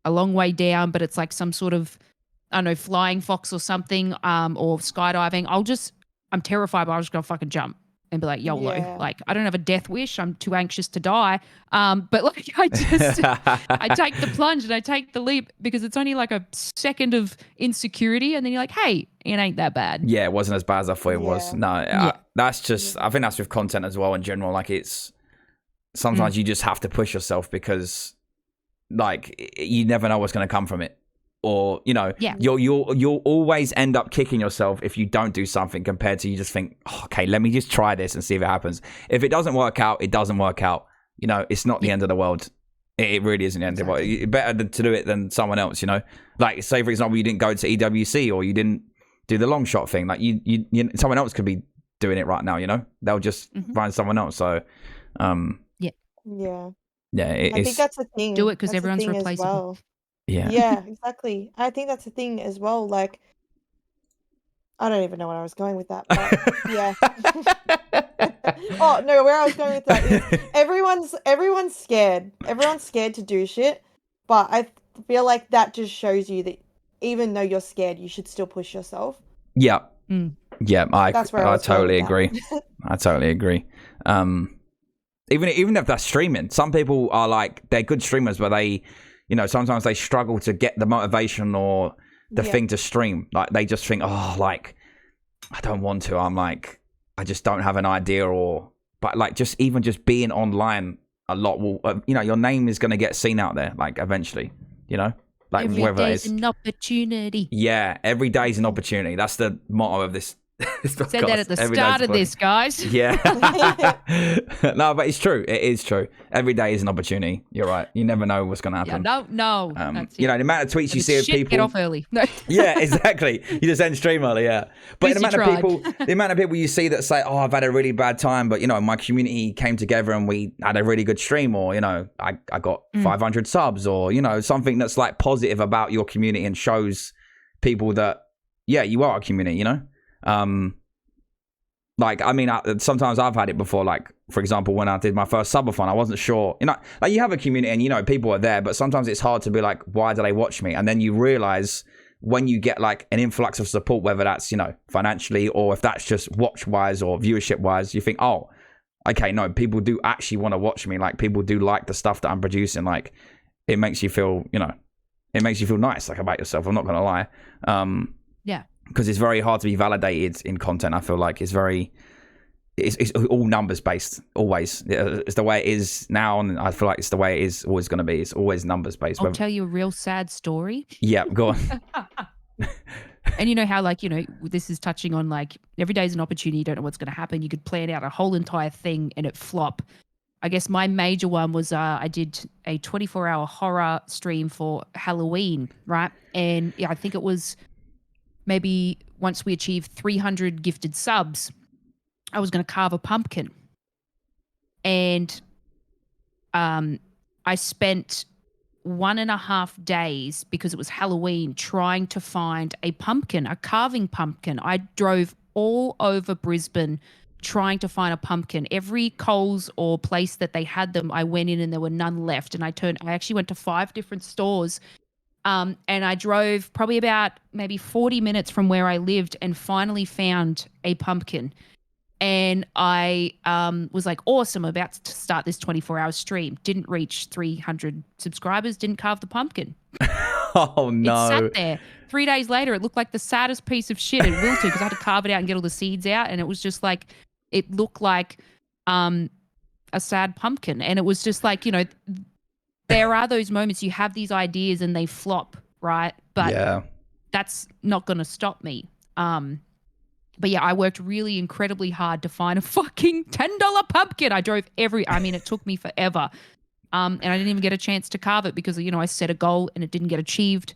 a long way down, but it's like some sort of, I don't know, flying fox or something, or skydiving, I'm terrified, but I'm just gonna fucking jump and be like, YOLO. Yeah. Like I don't have a death wish. I'm too anxious to die. But like I take the plunge and I take the leap because it's only like a second of insecurity and then you're like, hey, it ain't that bad. Yeah, it wasn't as bad as I thought it was. No, that's just, I think that's with content as well in general. Like sometimes you just have to push yourself because like you never know what's going to come from it. Or, you'll always end up kicking yourself if you don't do something compared to you just think, okay, let me just try this and see if it happens. If it doesn't work out, it doesn't work out. It's not the end of the world. It really isn't the end of the world. It's better to do it than someone else, Like, say, for example, you didn't go to EWC or you didn't do the long shot thing. Like, you someone else could be doing it right now, They'll just find someone else. So, Yeah, I think that's the thing. Do it because everyone's replaceable. Well. Yeah. Yeah, exactly. I think that's the thing as well. Like, I don't even know where I was going with that. But yeah. Oh no, where I was going with that is everyone's scared. Everyone's scared to do shit. But I feel like that just shows you that even though you're scared, you should still push yourself. Yeah. Yeah, I was totally going agree. I totally agree. Even if that's streaming, some people are like, they're good streamers, but they, you know, sometimes they struggle to get the motivation or the thing to stream. Like, they just think, oh, like, I don't want to. I'm like, I just don't have an idea, but like, just being online a lot will, you know, your name is going to get seen out there, like, eventually, you know, like, every whether day's it's an opportunity. Yeah, every day's an opportunity. That's the motto of this. Said that at the start of this, guys. Yeah. No, but it's true. It is true. Every day is an opportunity. You're right. You never know what's going to happen. Yeah, no. That's you know, the amount of tweets you see of people. Get off early. No. Yeah, exactly. You just end stream early, yeah. But the amount of people you see that say, oh, I've had a really bad time, but, you know, my community came together and we had a really good stream, or, you know, I got 500 subs, or, you know, something that's like positive about your community and shows people that, yeah, you are a community, you know? Like, I mean, sometimes I've had it before, like, for example, when I did my first subathon, I wasn't sure, you know, like, you have a community and, you know, people are there, but sometimes it's hard to be like, why do they watch me? And then you realize when you get like an influx of support, whether that's, you know, financially, or if that's just watch wise or viewership wise, you think, oh, okay, no, people do actually want to watch me. Like, people do like the stuff that I'm producing. Like, it makes you feel, you know, it makes you feel nice, like, about yourself. I'm not going to lie. Yeah. Because it's very hard to be validated in content. I feel like it's all numbers based, always. It's the way it is now, and I feel like it's the way it is always going to be. It's always numbers based. I'll tell you a real sad story. Yeah, go on. And you know how, like, you know, this is touching on, like, every day is an opportunity. You don't know what's going to happen. You could plan out a whole entire thing and it flop. I guess my major one was I did a 24-hour horror stream for Halloween, right? And yeah, I think it was maybe once we achieved 300 gifted subs, I was going to carve a pumpkin. And I spent 1.5 days, because it was Halloween, trying to find a pumpkin, a carving pumpkin. I drove all over Brisbane trying to find a pumpkin. Every Coles or place that they had them, I went in and there were none left. And I actually went to 5 different stores. And I drove probably about maybe 40 minutes from where I lived and finally found a pumpkin. And I was like, awesome, about to start this 24-hour stream. Didn't reach 300 subscribers, didn't carve the pumpkin. Oh, no. It sat there. 3 days later, it looked like the saddest piece of shit. It wilted because I had to carve it out and get all the seeds out. And it was just like, it looked like a sad pumpkin. And it was just like, you know, there are those moments you have these ideas and they flop, right? But that's not going to stop me. But yeah, I worked really incredibly hard to find a fucking $10 pumpkin. I drove it took me forever. And I didn't even get a chance to carve it because, you know, I set a goal and it didn't get achieved.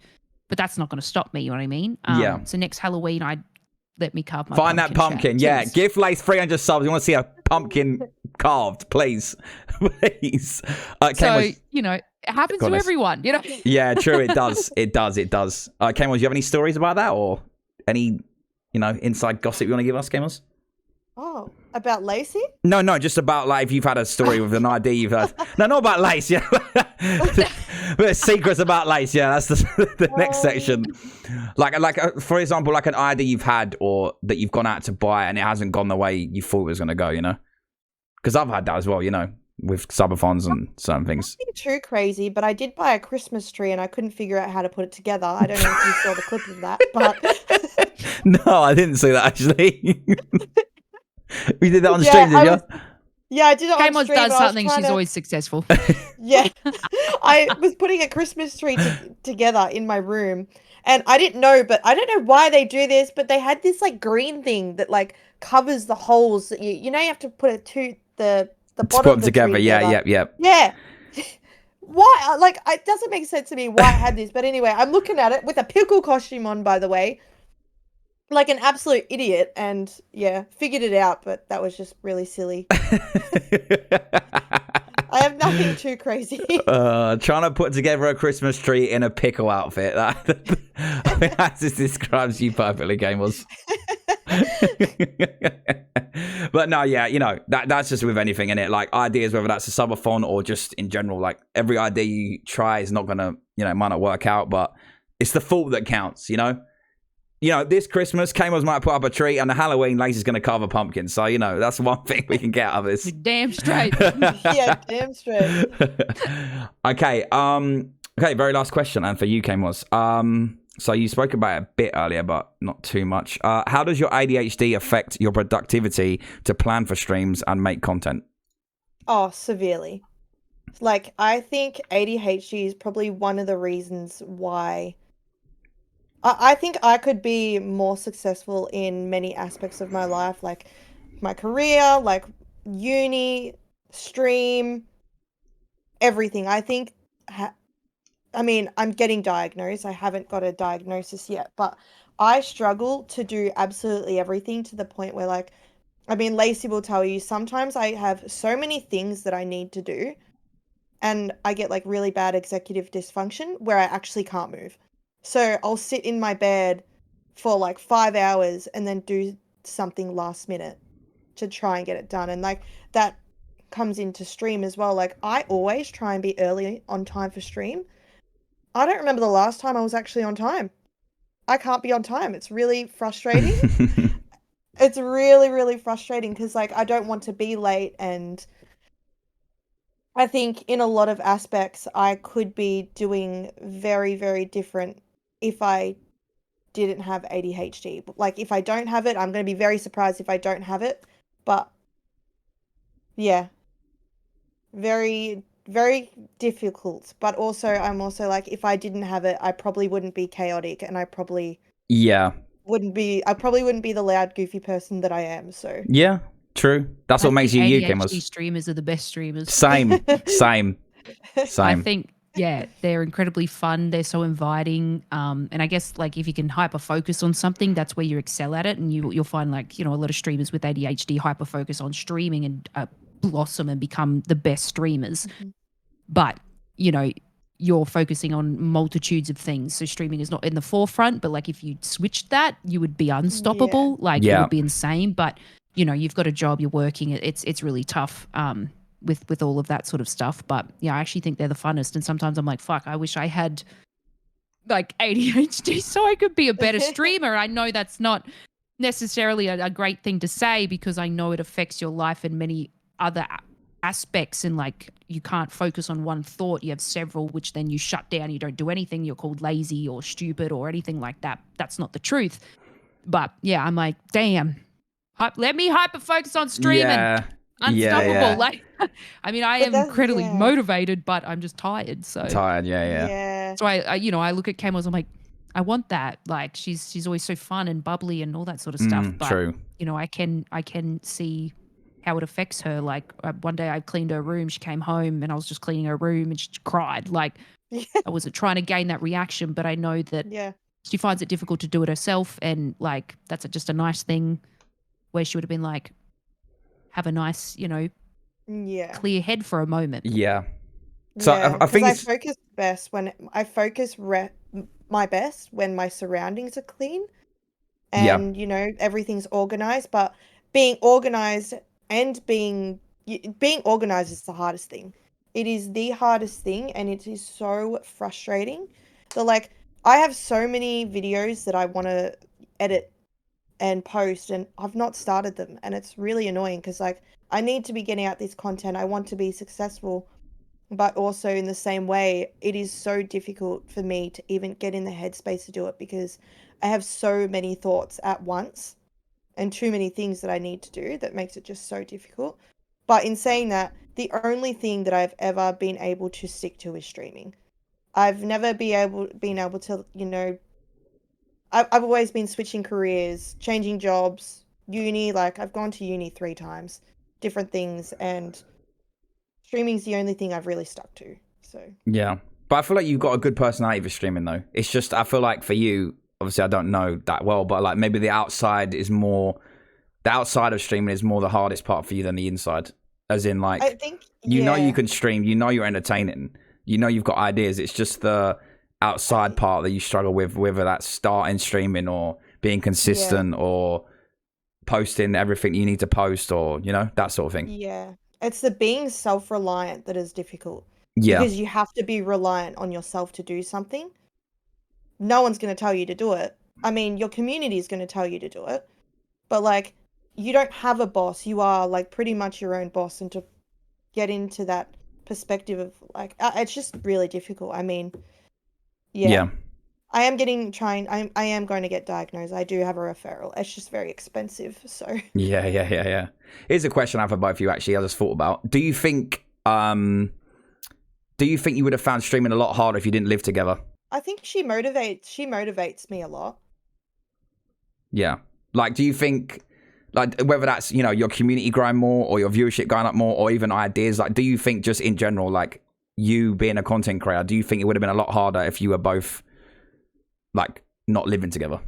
But that's not going to stop me, you know what I mean? So next Halloween, let me carve my pumpkin. Find that pumpkin, yeah. Give Lace 300 subs. You want to see a pumpkin carved, please. Please. So, you know, it happens to everyone, you know? Yeah, true. It does. It does. KMOZ, do you have any stories about that, or any, you know, inside gossip you want to give us, KMOZ? Oh, about Lacey? No, just about, like, if you've had a story with an idea you've had. No, not about Lace, yeah. But secrets about Lace, yeah, that's the next section. Like, for example, like an idea you've had or that you've gone out to buy and it hasn't gone the way you thought it was going to go, you know? Because I've had that as well, you know, with subathons and certain things. Nothing too crazy, but I did buy a Christmas tree and I couldn't figure out how to put it together. I don't know if you saw the clip of that, but... No, I didn't see that, actually. We did that on stream, did you? Yeah, I did it on stream. KMOZ does something, she's always successful. Yeah. I was putting a Christmas tree together in my room, and I didn't know, but I don't know why they do this, but they had this, like, green thing that, like, covers the holes that you know you have to put the bottom of the together. Tree Yeah. Yeah. Why? Like, it doesn't make sense to me why I had this, but anyway, I'm looking at it with a pickle costume on, by the way. Like an absolute idiot, and yeah, figured it out, but that was just really silly. I have nothing too crazy. Trying to put together a Christmas tree in a pickle outfit. I mean, that just describes you perfectly, KMOZ. But no, yeah, you know, that's just with anything in it. Like, ideas, whether that's a subathon or just in general, like, every idea you try is not gonna, you know, might not work out, but It's the thought that counts, you know? You know, this Christmas, KMOZ might put up a tree, and the Halloween, Lacey's going to carve a pumpkin. So, you know, that's one thing we can get out of this. You're damn straight. Yeah, damn straight. Okay, okay, very last question, and for you, KMOZ. So you spoke about it a bit earlier, but not too much. How does your ADHD affect your productivity to plan for streams and make content? Oh, severely. Like, I think ADHD is probably one of the reasons why I think I could be more successful in many aspects of my life, like my career, like uni, stream, everything. I think, I mean, I'm getting diagnosed. I haven't got a diagnosis yet, but I struggle to do absolutely everything to the point where, like, I mean, Lacey will tell you, sometimes I have so many things that I need to do, and I get like really bad executive dysfunction where I actually can't move. So I'll sit in my bed for like 5 hours and then do something last minute to try and get it done. And like that comes into stream as well. Like, I always try and be early on time for stream. I don't remember the last time I was actually on time. I can't be on time. It's really frustrating. It's really, really frustrating because like I don't want to be late, and I think in a lot of aspects I could be doing very, very different if I didn't have ADHD. Like, if I don't have it, I'm going to be very surprised if I don't have it. But yeah, very, very difficult. But also, I'm also like, if I didn't have it, I probably wouldn't be chaotic, and I probably wouldn't be the loud, goofy person that I am. So Yeah, true. That's what makes you you, ADHD KMOZ. streamers are the best streamers. Same. I think, yeah, they're incredibly fun. They're so inviting. And I guess like if you can hyper focus on something, that's where you excel at it. And you'll find like, you know, a lot of streamers with ADHD hyper focus on streaming and blossom and become the best streamers. Mhm. But, you know, you're focusing on multitudes of things. So streaming is not in the forefront, but like if you switched that, you would be unstoppable. Like it would be insane. But, you know, you've got a job, you're working. It's really tough. With all of that sort of stuff. But yeah, I actually think they're the funnest. And sometimes I'm like, fuck, I wish I had like ADHD so I could be a better streamer. I know that's not necessarily a great thing to say because I know it affects your life in many other aspects, and like you can't focus on one thought. You have several, which then you shut down. You don't do anything. You're called lazy or stupid or anything like that. That's not the truth. But yeah, I'm like, damn, let me hyper focus on streaming. Unstoppable. Yeah. Like, I mean, I But am that's- incredibly yeah. motivated, but I'm just tired. So Yeah. so I you know, I look at KMOZ, I'm like, I want that. Like she's always so fun and bubbly and all that sort of stuff. But True. you know, I can see how it affects her. Like one day I cleaned her room. She came home and I was just cleaning her room and she cried. Like I wasn't trying to gain that reaction, but I know that Yeah. she finds it difficult to do it herself. And like that's just a nice thing where she would have been like, have a nice, you know, Yeah. clear head for a moment. Yeah. So Yeah, I think 'cause it's focus best when I focus my best when my surroundings are clean and you know everything's organized. But being organized and being organized is the hardest thing. It is the hardest thing, and it is so frustrating. So like I have so many videos that I want to edit and post, and I've not started them, and it's really annoying because like I need to be getting out this content. I want to be successful. But also in the same way, it is so difficult for me to even get in the headspace to do it because I have so many thoughts at once and too many things that I need to do that makes it just so difficult. But in saying that, the only thing that I've ever been able to stick to is streaming. I've never been able to, you know, I've always been switching careers, changing jobs, uni, like I've gone to uni 3 times, different things, and streaming's the only thing I've really stuck to. So yeah. But I feel like you've got a good personality for streaming though. It's just I feel like for you, obviously I don't know that well, but like maybe the outside of streaming is more the hardest part for you than the inside. As in like I think you know you can stream, you know you're entertaining, you know you've got ideas. It's just the outside part that you struggle with, whether that's starting streaming or being consistent or posting everything you need to post, or you know, that sort of thing. Yeah. It's the being self-reliant that is difficult. Yeah. Because you have to be reliant on yourself to do something. no one's going to tell you to do it. I mean, your community is going to tell you to do it, but like, you don't have a boss. You are like pretty much your own boss, and to get into that perspective of like, it's just really difficult. I mean, yeah. I am I am going to get diagnosed. I do have a referral. It's just very expensive. So Yeah. Here's a question I have for both of you. Actually, I just thought about. Do you think you would have found streaming a lot harder if you didn't live together? I think she motivates me a lot. Yeah. Like, do you think, like, whether that's, you know, your community growing more or your viewership going up more or even ideas, like, do you think just in general, like, you being a content creator, do you think it would have been a lot harder if you were both, like, not living together?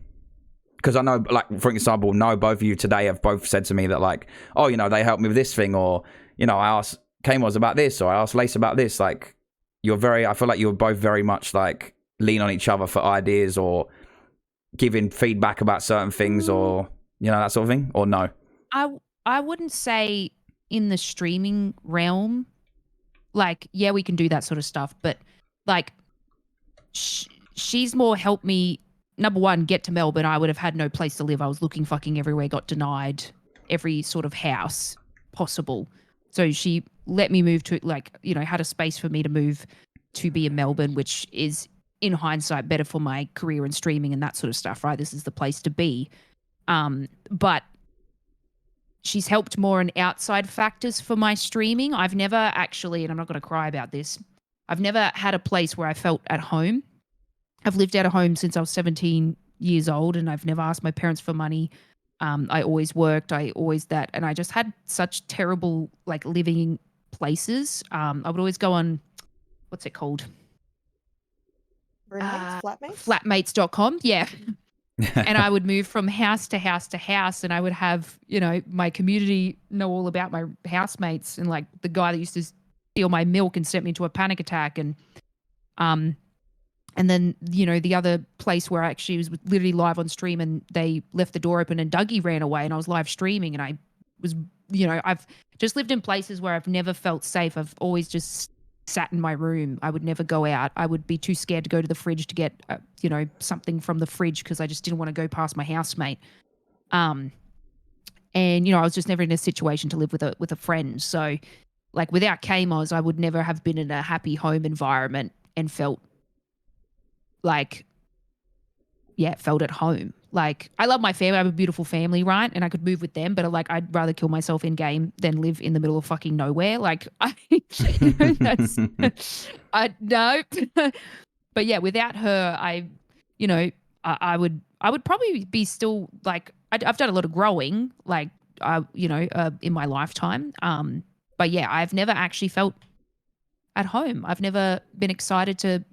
Because I know, like, for example, both of you today have both said to me that, like, oh, you know, they helped me with this thing, or, you know, I asked KMOZ about this, or I asked Lace about this. Like, I feel like you're both very much, like, lean on each other for ideas or giving feedback about certain things, or, you know, that sort of thing, or no? I wouldn't say in the streaming realm, like, yeah, we can do that sort of stuff, but like, she's more helped me, number one, get to Melbourne. I would have had no place to live. I was looking fucking everywhere, got denied every sort of house possible. So she let me move to, like, you know, had a space for me to move to be in Melbourne, which is, in hindsight, better for my career in streaming and that sort of stuff, right? This is the place to be. But she's helped more in outside factors for my streaming. I've never actually, and I'm not going to cry about this, I've never had a place where I felt at home. I've lived out of home since I was 17 years old, and I've never asked my parents for money. I always worked. And I just had such terrible, like, living places. I would always go on, what's it called? Roommates, flatmates? Flatmates.com, yeah. And I would move from house to house to house, and I would have, you know, my community know all about my housemates, and like the guy that used to steal my milk and sent me into a panic attack, and then, you know, the other place where I actually was literally live on stream and they left the door open and Dougie ran away and I was live streaming, and I was, you know, I've just lived in places where I've never felt safe. I've always just sat in my room. I would never go out. I would be too scared to go to the fridge to get, you know, something from the fridge because I just didn't want to go past my housemate. And, you know, I was just never in a situation to live with a friend. So, like, without KMOZ, I would never have been in a happy home environment and felt like, yeah, felt at home. Like, I love my family. I have a beautiful family, right? And I could move with them, but like, I'd rather kill myself in game than live in the middle of fucking nowhere. Like, you know, no. But yeah, without her, I would probably be still like, I've done a lot of growing, like, you know, in my lifetime. But yeah, I've never actually felt at home. I've never been excited to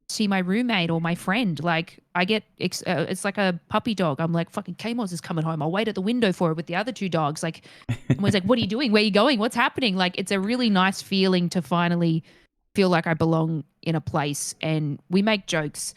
see my roommate or my friend. Like, I get it's like a puppy dog. I'm like, fucking KMOZ is coming home. I'll wait at the window for her with the other two dogs. Like, everyone's like, what are you doing? Where are you going? What's happening? Like, it's a really nice feeling to finally feel like I belong in a place. And we make jokes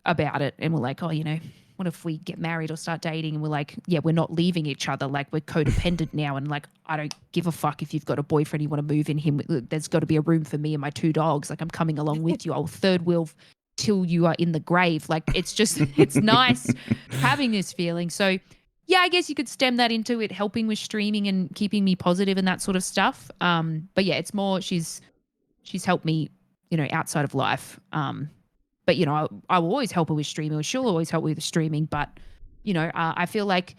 about it, and we're like, oh, you know, what if we get married or start dating? And we're like, yeah, we're not leaving each other. Like, we're codependent now. And like, I don't give a fuck if you've got a boyfriend, you want to move in him. There's got to be a room for me and my two dogs. Like, I'm coming along with you. I'll third wheel till you are in the grave. Like, it's just, it's nice having this feeling. So yeah, I guess you could stem that into it helping with streaming and keeping me positive and that sort of stuff. But yeah, it's more, she's helped me, you know, outside of life. But, you know, I will always help her with streaming, or she'll always help me with streaming. But, you know, I feel like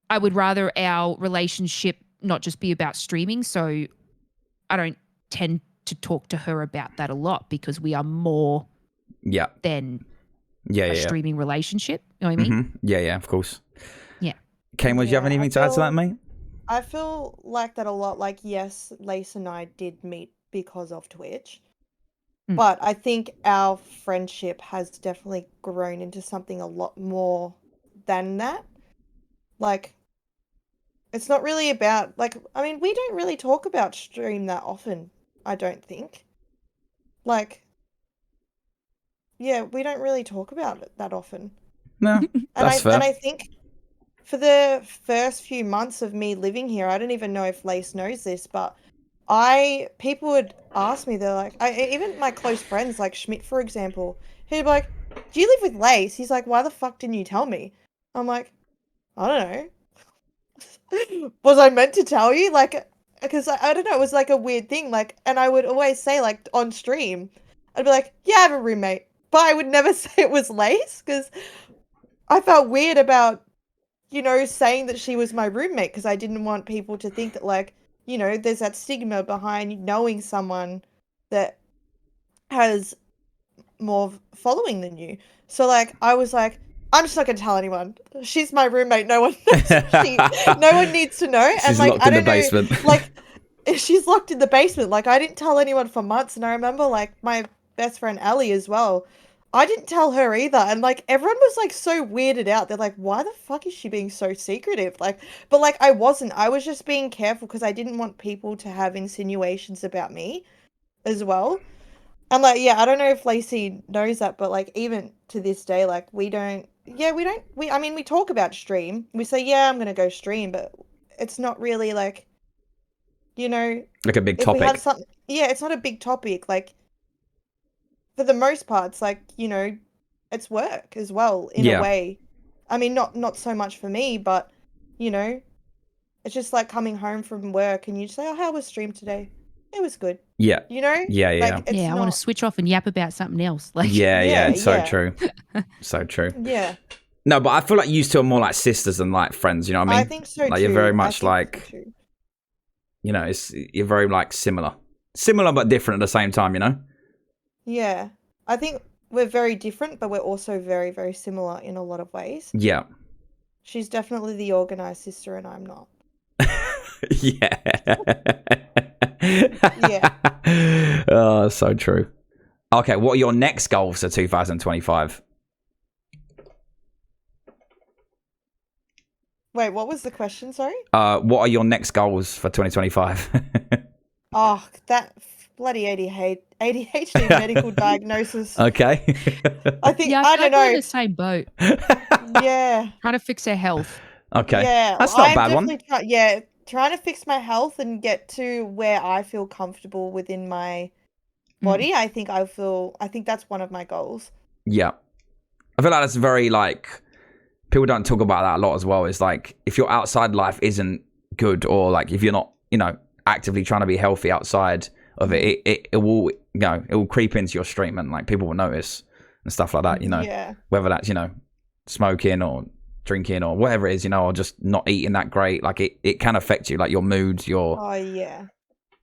I would rather our relationship not just be about streaming. So I don't tend to talk to her about that a lot, because we are more than a streaming relationship. You know what I mean? Mm-hmm. Yeah, of course. Yeah. KMOZ, do you have anything to add to that, mate? I feel like that a lot. Like, yes, Lace and I did meet because of Twitch. But I think our friendship has definitely grown into something a lot more than that. Like, it's not really about, like, I mean, we don't really talk about stream that often, I don't think. Like, yeah, we don't really talk about it that often. No, that's fair. And I think for the first few months of me living here, I don't even know if Lace knows this, but people would ask me, they're like, even my close friends, like Schmidt, for example, he'd be like, do you live with Lace? He's like, why the fuck didn't you tell me? I'm like, I don't know. Was I meant to tell you? Like, because I don't know, it was like a weird thing. Like, and I would always say, like, on stream, I'd be like, yeah, I have a roommate. But I would never say it was Lace because I felt weird about, you know, saying that she was my roommate because I didn't want people to think that, like, you know, there's that stigma behind knowing someone that has more following than you. So, like, I was like, I'm just not gonna tell anyone. She's my roommate. No one knows. No one needs to know. She's and like, locked I in the don't know, basement. like, she's locked in the basement. Like, I didn't tell anyone for months, and I remember like my best friend Ellie as well. I didn't tell her either, and like everyone was like so weirded out. They're like, "Why the fuck is she being so secretive?" Like, but like I wasn't. I was just being careful because I didn't want people to have insinuations about me as well. And like, yeah, I don't know if Lacey knows that, but like even to this day, like I mean, we talk about stream. We say, yeah, I'm gonna go stream, but it's not really like, you know, Like a big if we have topic. something, yeah, it's not a big topic. Like for the most part, it's like, you know, it's work as well in Yeah. a way. I mean, not so much for me, but you know, it's just like coming home from work and you just say, oh, how was stream today? It was good. Yeah. You know? Yeah, yeah. Like it's Yeah, I want not. to switch off and yap about something else. Like, Yeah, yeah, Yeah, it's so yeah. true. So true. Yeah, No, but I feel like you two are more like sisters than like friends, you know what I mean? I think so Like too. you're very I much think so like, too. you know, you're very like similar. Similar but different at the same time, you know? Yeah, I think we're very different, but we're also very, very similar in a lot of ways. Yeah. She's definitely the organized sister, and I'm not. Yeah. Yeah. Oh, so true. Okay, what are your next goals for 2025? Wait, what was the question? Sorry. What are your next goals for 2025? Oh, that bloody ADHD medical diagnosis. Okay. I think yeah, I feel don't like we're in know. the same boat. Yeah. Trying to fix our health. Okay. Yeah. That's not a I'm bad one. definitely trying to fix my health and get to where I feel comfortable within my body. I think that's one of my goals. Yeah. I feel like that's very like people don't talk about that a lot as well. It's like if your outside life isn't good or like if you're not, you know, actively trying to be healthy outside of it, it will, you know, it will creep into your stream and like people will notice and stuff like that, you know. Yeah. Whether that's, you know, smoking or drinking or whatever it is, you know, or just not eating that great, like it can affect you, like your moods, your Oh yeah.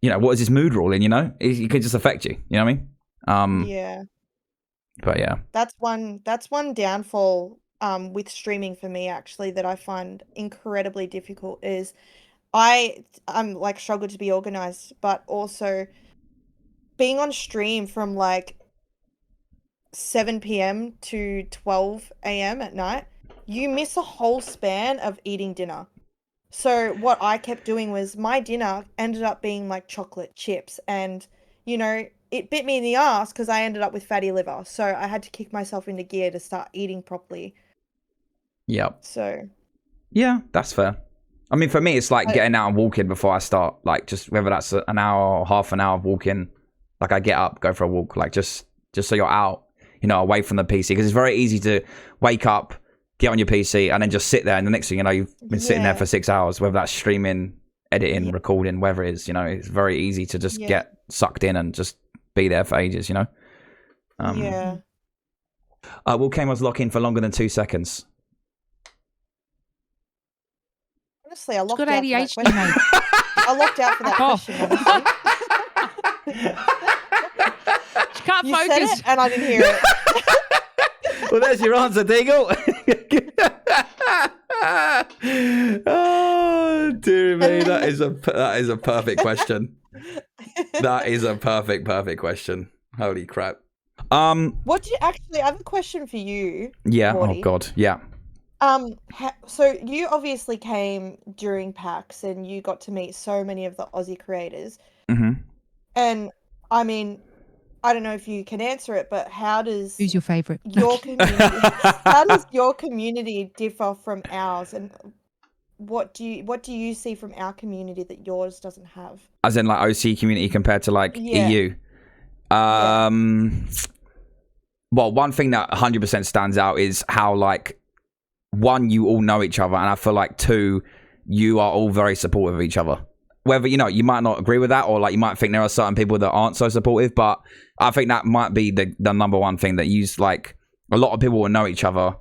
you know, what is this mood ruling, you know? It can just affect you, you know what I mean? Yeah. But yeah. That's one downfall with streaming for me actually that I find incredibly difficult is I'm like struggle to be organized, but also being on stream from like 7 p.m. to 12 a.m. at night, you miss a whole span of eating dinner. So what I kept doing was my dinner ended up being like chocolate chips and, you know, it bit me in the ass because I ended up with fatty liver. So I had to kick myself into gear to start eating properly. Yeah. So. Yeah, that's fair. I mean, for me, it's like getting out and walking before I start, like just whether that's an hour or half an hour of walking, like I get up, go for a walk, like just so you're out, you know, away from the PC. Because it's very easy to wake up, get on your PC and then just sit there. And the next thing you know, you've been sitting there for 6 hours, whether that's streaming, editing, recording, whatever it is, you know, it's very easy to just get sucked in and just be there for ages, you know? Yeah. Will KMOZ lock in for longer than 2 seconds? Honestly, I locked Good out for that ADHD, question. mate. I locked out for that question, honestly. She can't You said focus. it and I didn't hear it. Well, there's your answer, Deagle. Oh, dear me, that is a perfect question. That is a perfect question. Holy crap. What do you actually? I have a question for you. Yeah. Morty. Oh God. Yeah. So you obviously came during PAX and you got to meet so many of the Aussie creators. Mm-hmm. And I mean, I don't know if you can answer it, but Who's your favourite? Your community, how does your community differ from ours, and what do you see from our community that yours doesn't have? As in, like like OC community compared to like EU. Well, well, one thing that 100% stands out is how, like, one, you all know each other, and I feel like two, you are all very supportive of each other. Whether, you know, you might not agree with that, or like you might think there are certain people that aren't so supportive, but I think that might be the number one thing that you, like, a lot of people will know each other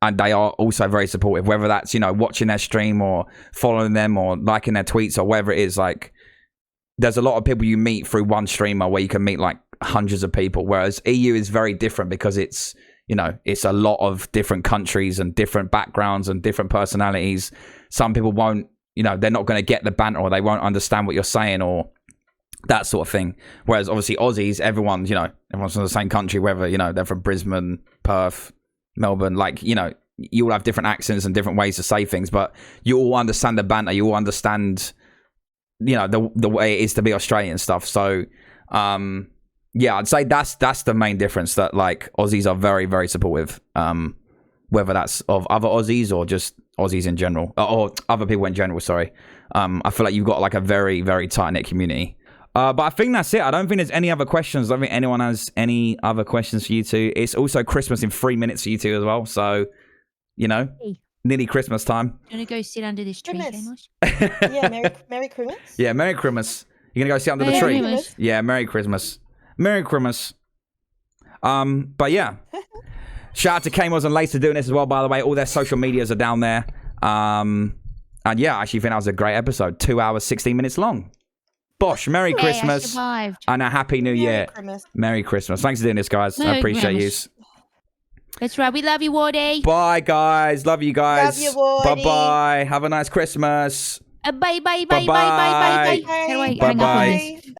and they are also very supportive, whether that's, you know, watching their stream or following them or liking their tweets or whatever it is. Like, there's a lot of people you meet through one streamer where you can meet like hundreds of people, whereas EU is very different because it's, you know, it's a lot of different countries and different backgrounds and different personalities. Some people won't, you know, they're not going to get the banter, or they won't understand what you're saying, or that sort of thing. Whereas obviously Aussies, everyone's, you know, everyone's from the same country, whether, you know, they're from Brisbane, Perth, Melbourne, like, you know, you all have different accents and different ways to say things, but you all understand the banter, you all understand, you know, the way it is to be Australian stuff. So yeah, I'd say that's the main difference, that like Aussies are very, very supportive, whether that's of other Aussies or just Aussies in general, or other people in general, sorry. I feel like you've got like a very, very tight-knit community. But I think that's it. I don't think there's any other questions. I don't think anyone has any other questions for you two. It's also Christmas in 3 minutes for you two as well. So, you know, nearly Christmas time. You want to go sit under this tree, Goodness. KMOZ? Yeah, Merry Christmas. Yeah, Merry Christmas. You're going to go sit under the Merry tree? Christmas. Yeah, Merry Christmas. Merry Christmas. But yeah. Shout out to KMOZ and Lace for doing this as well, by the way. All their social medias are down there. And yeah, I actually think that was a great episode. 2 hours, 16 minutes long. Bosh, Merry Christmas. I survived. And a Happy New Year. Christmas. Merry Christmas. Thanks for doing this, guys. I Merry appreciate you. Christmas. That's right. We love you, Wardy. Bye, guys. Love you guys. Love you, Wardy. Bye-bye. Have a nice Christmas. Bye, bye, bye, bye, Bye-bye. bye, bye, bye. Bye. How do I hang up on Bye-bye. this?